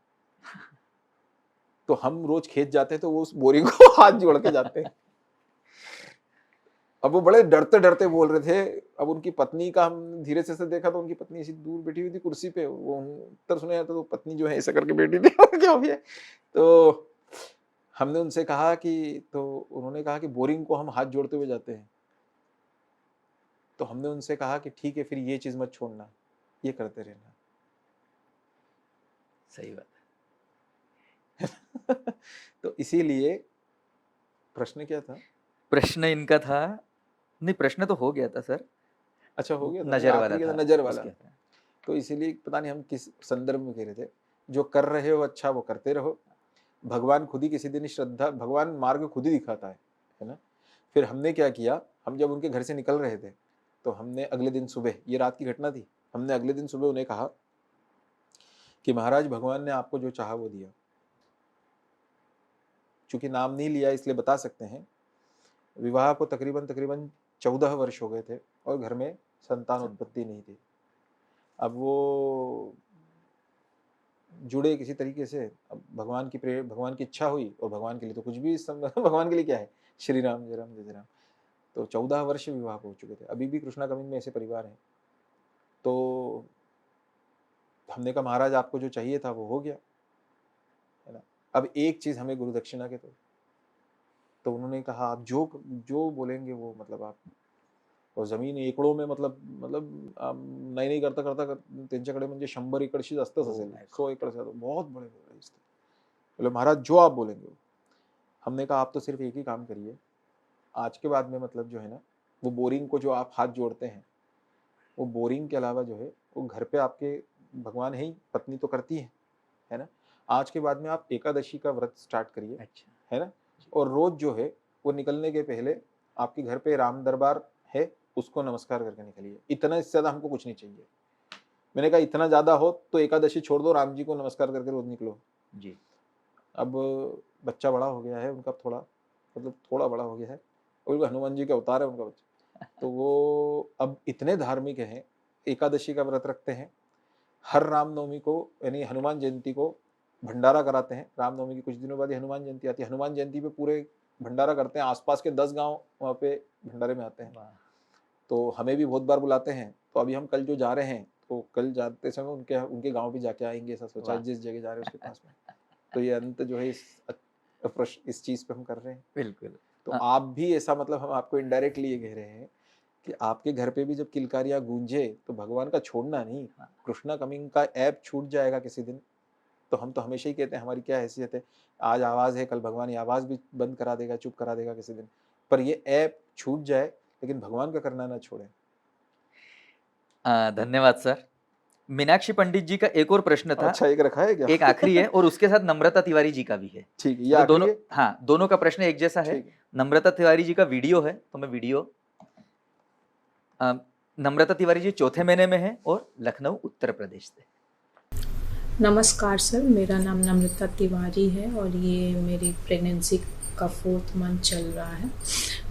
तो हम रोज खेत जाते हैं तो वो उस बोरिंग को हाथ जोड़ के जाते हैं। अब वो बड़े डरते डरते बोल रहे थे। अब उनकी पत्नी का हम धीरे से देखा तो उनकी पत्नी ऐसी दूर बैठी हुई थी कुर्सी पे, वो उत्तर सुने जाता तो पत्नी जो है ऐसा करके बैठी थी। क्या हो गया? तो हमने उनसे कहा कि, तो उन्होंने कहा कि बोरिंग को हम हाथ जोड़ते हुए जाते हैं। तो हमने उनसे कहा कि ठीक है, फिर ये चीज मत छोड़ना, ये करते रहना। सही बात तो इसीलिए प्रश्न क्या था? प्रश्न इनका था, नहीं प्रश्न तो हो गया था सर, अच्छा हो गया था, नजर वाला आखिरी था, का नजर वाला। उसके- तो इसीलिए पता नहीं हम किस संदर्भ में कह रहे थे, जो कर रहे हो अच्छा वो करते रहो, भगवान खुद ही किसी दिन श्रद्धा, भगवान मार्ग खुद ही दिखाता है ना। फिर हमने क्या किया, हम जब उनके घर से निकल रहे थे तो हमने अगले दिन सुबह, ये रात की घटना थी, हमने अगले दिन सुबह उन्हें कहा कि महाराज भगवान ने आपको जो चाहा वो दिया। चूंकि नाम नहीं लिया इसलिए बता सकते हैं, विवाह को तकरीबन 14 वर्ष हो गए थे और घर में संतान उत्पत्ति नहीं थी। अब वो जुड़े किसी तरीके से, अब भगवान की इच्छा हुई, और भगवान के लिए तो कुछ भी भगवान के लिए क्या है, श्री राम जय राम जय राम। तो 14 वर्ष विवाह हो चुके थे, अभी भी कृष्णा कमिंग में ऐसे परिवार हैं। तो हमने कहा महाराज आपको जो चाहिए था वो हो गया है ना, अब एक चीज हमें गुरु दक्षिणा के तो उन्होंने कहा आप जो बोलेंगे वो, मतलब आप, और जमीन एकड़ों में, मतलब नाही करता त्यांच्याकडे म्हणजे 100 एकड़शी जास्तच असेल, 100 एकड़ से तो बहुत बड़े बोले महाराज जो आप बोलेंगे वो। हमने कहा आप तो सिर्फ एक ही काम करिए, आज के बाद में मतलब जो है ना, वो बोरिंग को जो आप हाथ जोड़ते हैं, वो बोरिंग के अलावा जो है वो घर पे आपके भगवान है ही, पत्नी तो करती है ना। आज के बाद में आप एकादशी का व्रत स्टार्ट करिए, अच्छा है ना, और रोज जो है वो निकलने के पहले आपके घर पे राम दरबार है, उसको नमस्कार करके निकलिए। इतना, इससे ज्यादा हमको कुछ नहीं चाहिए। मैंने कहा इतना ज्यादा हो तो एकादशी छोड़ दो, राम जी को नमस्कार करके रोज निकलो जी। अब बच्चा बड़ा हो गया है उनका, थोड़ा बड़ा हो गया है, और हनुमान जी का अवतार है उनका बच्चा। तो वो अब इतने धार्मिक हैं, एकादशी का व्रत रखते हैं, हर रामनवमी को यानी हनुमान जयंती को भंडारा कराते हैं। रामनवमी की कुछ दिनों बाद ही हनुमान जयंती आती है, हनुमान जयंती पे पूरे भंडारा करते हैं, आसपास के 10 गांव वहाँ पे भंडारे में आते हैं। तो हमें भी बहुत बार बुलाते हैं। तो अभी हम कल जो जा रहे हैं, तो कल जाते समय उनके गांव भी जाके आएंगे, ऐसा सोचा जिस जगह जा रहे हैं उसके पास में। तो ये अंत जो है इस चीज पे हम कर रहे हैं। बिल्कुल। तो आप भी ऐसा, मतलब हम आपको इनडायरेक्टली ये कह रहे हैं कि आपके घर पे भी जब किलकारियां गूंजे तो भगवान का छोड़ना नहीं। कृष्णा कमिंग का ऐप छूट जाएगा किसी दिन, तो हम तो हमेशा ही कहते हैं हमारी क्या हैसियत है, आज आवाज है कल भगवान ये आवाज भी बंद करा देगा, चुप करा देगा किसी दिन, पर ये ऐप छूट जाए लेकिन भगवान का करना ना छोड़े। धन्यवाद सर। मीनाक्षी पंडित जी का एक और प्रश्न था। अच्छा, एक रखा है क्या? एक आखिरी है और उसके साथ नम्रता तिवारी जी का भी है। ठीक है, तो दोनों, हाँ दोनों का प्रश्न एक जैसा है। नम्रता तिवारी जी का वीडियो है, तो मैं वीडियो, नम्रता तिवारी जी 4थे महीने में है और लखनऊ उत्तर प्रदेश से। नमस्कार सर, मेरा नाम नम्रता तिवारी है और ये मेरी प्रेगनेंसी का 4th मंथ चल रहा है।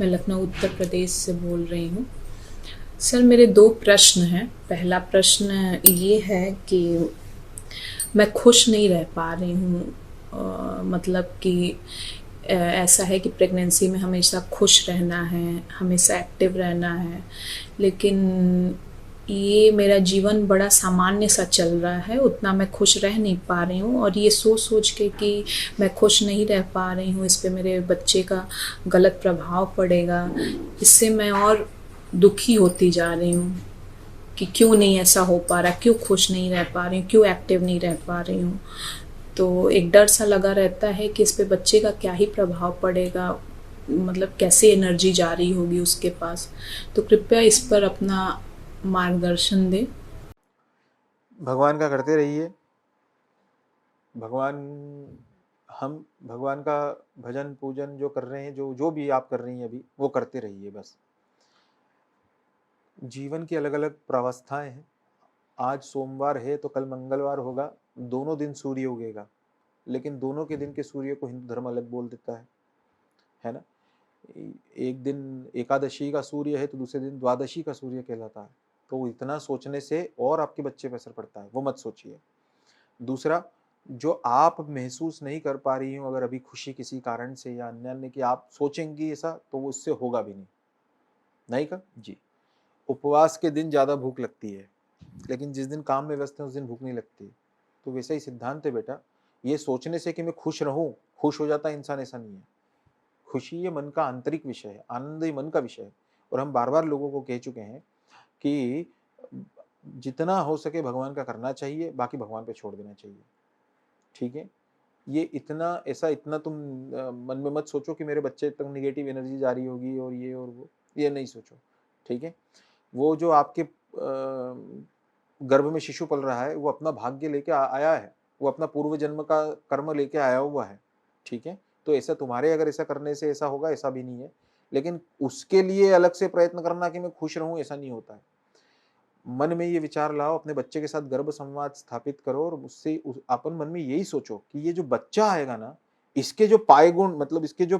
मैं लखनऊ उत्तर प्रदेश से बोल रही हूँ। सर मेरे 2 प्रश्न हैं। पहला प्रश्न ये है कि मैं खुश नहीं रह पा रही हूँ, मतलब कि ऐसा है कि प्रेगनेंसी में हमेशा खुश रहना है, हमेशा एक्टिव रहना है, लेकिन ये मेरा जीवन बड़ा सामान्य सा चल रहा है, उतना मैं खुश रह नहीं पा रही हूँ। और ये सोच के कि मैं खुश नहीं रह पा रही हूँ, इस पे मेरे बच्चे का गलत प्रभाव पड़ेगा, इससे मैं और दुखी होती जा रही हूँ कि क्यों नहीं ऐसा हो पा रहा, क्यों खुश नहीं रह पा रही हूँ, क्यों एक्टिव नहीं रह पा रही हूँ। तो एक डर सा लगा रहता है कि इस पे बच्चे का क्या ही प्रभाव पड़ेगा, मतलब कैसे एनर्जी जा रही होगी उसके पास। तो कृपया इस पर अपना मार्गदर्शन दें। भगवान का करते रहिए। भगवान हम भगवान का भजन पूजन जो कर रहे हैं, जो जो भी आप कर रही हैं अभी, वो करते रहिए बस। जीवन की अलग अलग प्रावस्थाएं हैं। आज सोमवार है तो कल मंगलवार होगा, दोनों दिन सूर्य उगेगा, लेकिन दोनों के दिन के सूर्य को हिंदू धर्म अलग बोल देता है ना। एक दिन एकादशी का सूर्य है तो दूसरे दिन द्वादशी का सूर्य कहलाता है। तो इतना सोचने से और आपके बच्चे पे असर पड़ता है, वो मत सोचिए। दूसरा, जो आप महसूस नहीं कर पा रही हो अगर अभी खुशी किसी कारण से या अन्य अन्य की आप सोचेंगी ऐसा, तो वो उससे होगा भी नहीं का जी। उपवास के दिन ज़्यादा भूख लगती है, लेकिन जिस दिन काम में व्यस्त है उस दिन भूख नहीं लगती। तो वैसा ही सिद्धांत है बेटा। ये सोचने से कि मैं खुश रहूं, खुश हो जाता है इंसान, ऐसा नहीं है। खुशी ये मन का आंतरिक विषय है, आनंद ही मन का विषय है। और हम बार बार लोगों को कह चुके हैं कि जितना हो सके भगवान का करना चाहिए, बाकी भगवान पे छोड़ देना चाहिए। ठीक है, ये इतना तुम मन में मत सोचो कि मेरे बच्चे तक निगेटिव एनर्जी जा रही होगी और ये और वो, ये नहीं सोचो। ठीक है, वो जो आपके गर्भ में शिशु पल रहा है, वो अपना भाग्य लेके आया है, वो अपना पूर्व जन्म का कर्म लेके आया हुआ है। ठीक है, तो ऐसा तुम्हारे अगर ऐसा करने से ऐसा होगा, ऐसा भी नहीं है। लेकिन उसके लिए अलग से प्रयत्न करना कि मैं खुश रहूं, ऐसा नहीं होता है। मन में ये विचार लाओ, अपने बच्चे के साथ गर्भ संवाद स्थापित करो और उससे अपन मन में यही सोचो कि ये जो बच्चा आएगा ना, इसके जो पाए गुण, मतलब इसके जो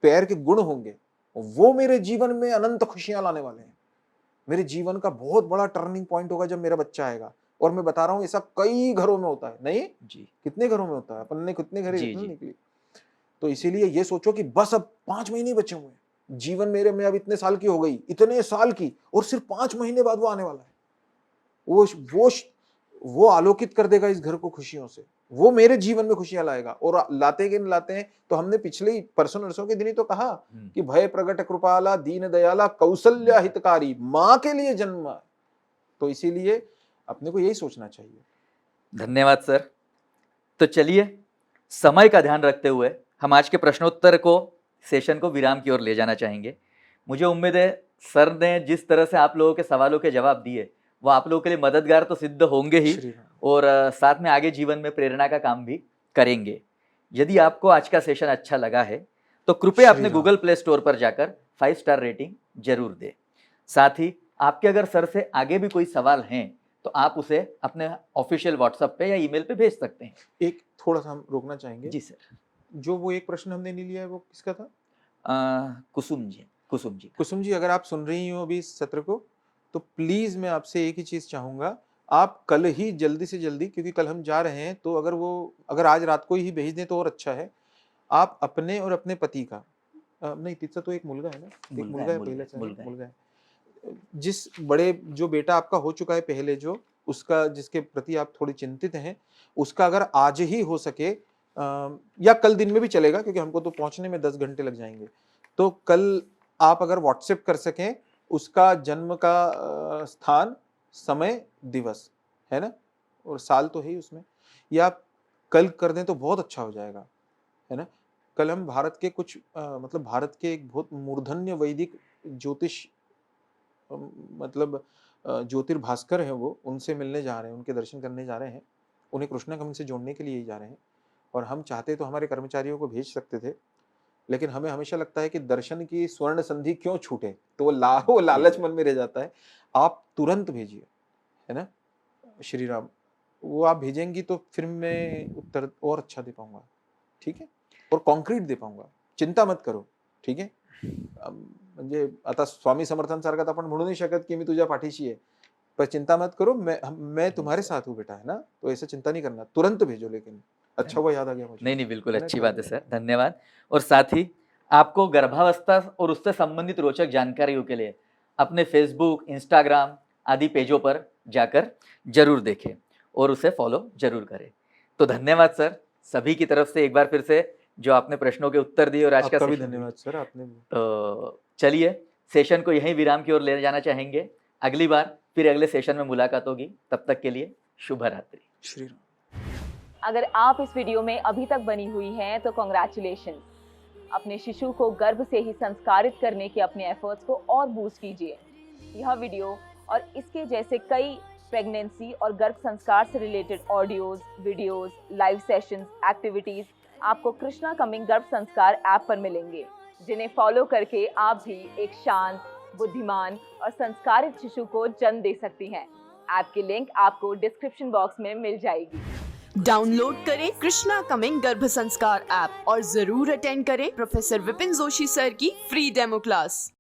पैर के गुण होंगे, वो मेरे जीवन में अनंत खुशियां लाने वाले हैं। मेरे जीवन का बहुत बड़ा टर्निंग पॉइंट होगा जब मेरा बच्चा आएगा। और मैं बता रहा हूं ऐसा कई घरों में होता है। नहीं जी, कितने घरों में होता है, अपन ने कितने घर जी, जी। निकली। तो इसीलिए ये सोचो कि बस अब 5 महीने बचे हुए हैं, जीवन मेरे में अब इतने साल की हो गई, इतने साल की, और सिर्फ 5 महीने बाद वो आने वाला है। वो आलोकित कर देगा इस घर को खुशियों से, वो मेरे जीवन में खुशियां लाएगा। और लाते के लाते हैं तो हमने पिछले ही परसों नरसों के दिन ही तो कहा कि भय प्रगट कृपाला दीन दयाला कौशल्या हितकारी, माँ के लिए जन्म। तो इसीलिए अपने को यही सोचना चाहिए। धन्यवाद सर। तो चलिए, समय का ध्यान रखते हुए हम आज के प्रश्नोत्तर को सेशन को विराम की ओर ले जाना चाहेंगे। मुझे उम्मीद है सर ने जिस तरह से आप लोगों के सवालों के जवाब दिए, वो आप लोगों के लिए मददगार तो सिद्ध होंगे ही, और साथ में आगे जीवन में प्रेरणा का काम भी करेंगे। यदि आपको आज का सेशन अच्छा लगा है तो कृपया अपने गूगल प्ले स्टोर पर जाकर 5 स्टार रेटिंग जरूर दें। साथ ही आपके अगर सर से आगे भी कोई सवाल हैं तो आप उसे अपने ऑफिशियल व्हाट्सएप पे या ईमेल पे भेज सकते हैं। एक थोड़ा सा हम रोकना चाहेंगे। जी सर। जो वो एक प्रश्न हमने नहीं लिया है, वो किसका था? कुसुम जी, अगर आप सुन रही हो अभी इस सत्र को, तो प्लीज मैं आपसे एक ही चीज चाहूंगा, आप कल ही जल्दी से जल्दी, क्योंकि कल हम जा रहे हैं, तो अगर आज रात को ही भेज दें तो और अच्छा है। आप अपने और अपने पति का, नहीं तिथि तो एक मुलगा है ना, एक मुलगा है, पहले मुलगा है, जिस बड़े जो बेटा आपका हो चुका है पहले, जो उसका जिसके प्रति आप थोड़ी चिंतित हैं, उसका अगर आज ही हो सके या कल दिन में भी चलेगा, क्योंकि हमको तो पहुंचने में 10 घंटे लग जाएंगे, तो कल आप अगर व्हाट्सएप कर सकें उसका जन्म का स्थान, समय, दिवस, है ना, और साल तो है ही उसमें, या आप कल कर दें तो बहुत अच्छा हो जाएगा, है ना। कल हम भारत के कुछ मतलब भारत के एक बहुत मूर्धन्य वैदिक ज्योतिष मतलब ज्योतिर्भास्कर है वो, उनसे मिलने जा रहे हैं, उनके दर्शन करने जा रहे हैं, उन्हें कृष्णा कमिंग से जोड़ने के लिए ही जा रहे हैं। और हम चाहते तो हमारे कर्मचारियों को भेज सकते थे, लेकिन हमें हमेशा लगता है कि दर्शन की स्वर्ण संधि क्यों छूटे, तो वो लालच मन में रह जाता है। आप तुरंत भेजिए, है ना श्री राम, वो आप भेजेंगी तो फिर मैं उत्तर और अच्छा दे पाऊंगा, ठीक है, और कॉन्क्रीट दे पाऊंगा, चिंता मत करो, ठीक आहे। म्हणजे आता स्वामी समर्थांसारखा तर आपण म्हणू नाही शकत की मी तुझ्या पाठीशी आहे, पर चिंता मत करो, मैं तुम्हारे साथ हूँ बेटा, है ना, तो ऐसा चिंता नहीं करना, तुरंत भेजो। लेकिन अच्छा हुआ याद आ गया मुझे। नहीं, बिल्कुल अच्छी बात है सर, धन्यवाद। और साथ ही आपको गर्भावस्था और उससे संबंधित रोचक जानकारियों के लिए अपने फेसबुक, इंस्टाग्राम आदि पेजों पर जाकर जरूर देखें और उसे फॉलो जरूर करें। तो धन्यवाद सर, सभी की तरफ से एक बार फिर से जो आपने प्रश्नों के उत्तर दिए, और आज का भी धन्यवाद सर आपने। तो चलिए, सेशन को यहीं विराम की ओर ले जाना चाहेंगे। अगली बार फिर अगले सेशन में मुलाकात होगी, तब तक के लिए शुभ रात्रि। श्री राम। अगर आप इस वीडियो में अभी तक बनी हुई हैं तो कॉन्ग्रेचुलेशन। अपने शिशु को गर्भ से ही संस्कारित करने के अपने एफर्ट्स को और बूस्ट कीजिए। यह वीडियो और इसके जैसे कई प्रेगनेंसी और गर्भ संस्कार से related audios, videos, live sessions, activities आपको कृष्णा कमिंग गर्भ संस्कार ऐप पर मिलेंगे, जिन्हें फॉलो करके आप भी एक शांत, बुद्धिमान और संस्कारित शिशु को जन्म दे सकती हैं। ऐप की लिंक आपको डिस्क्रिप्शन बॉक्स में मिल जाएगी। डाउनलोड करें कृष्णा कमिंग गर्भ संस्कार ऐप और जरूर अटेंड करें प्रोफेसर विपिन जोशी सर की फ्री डेमो क्लास।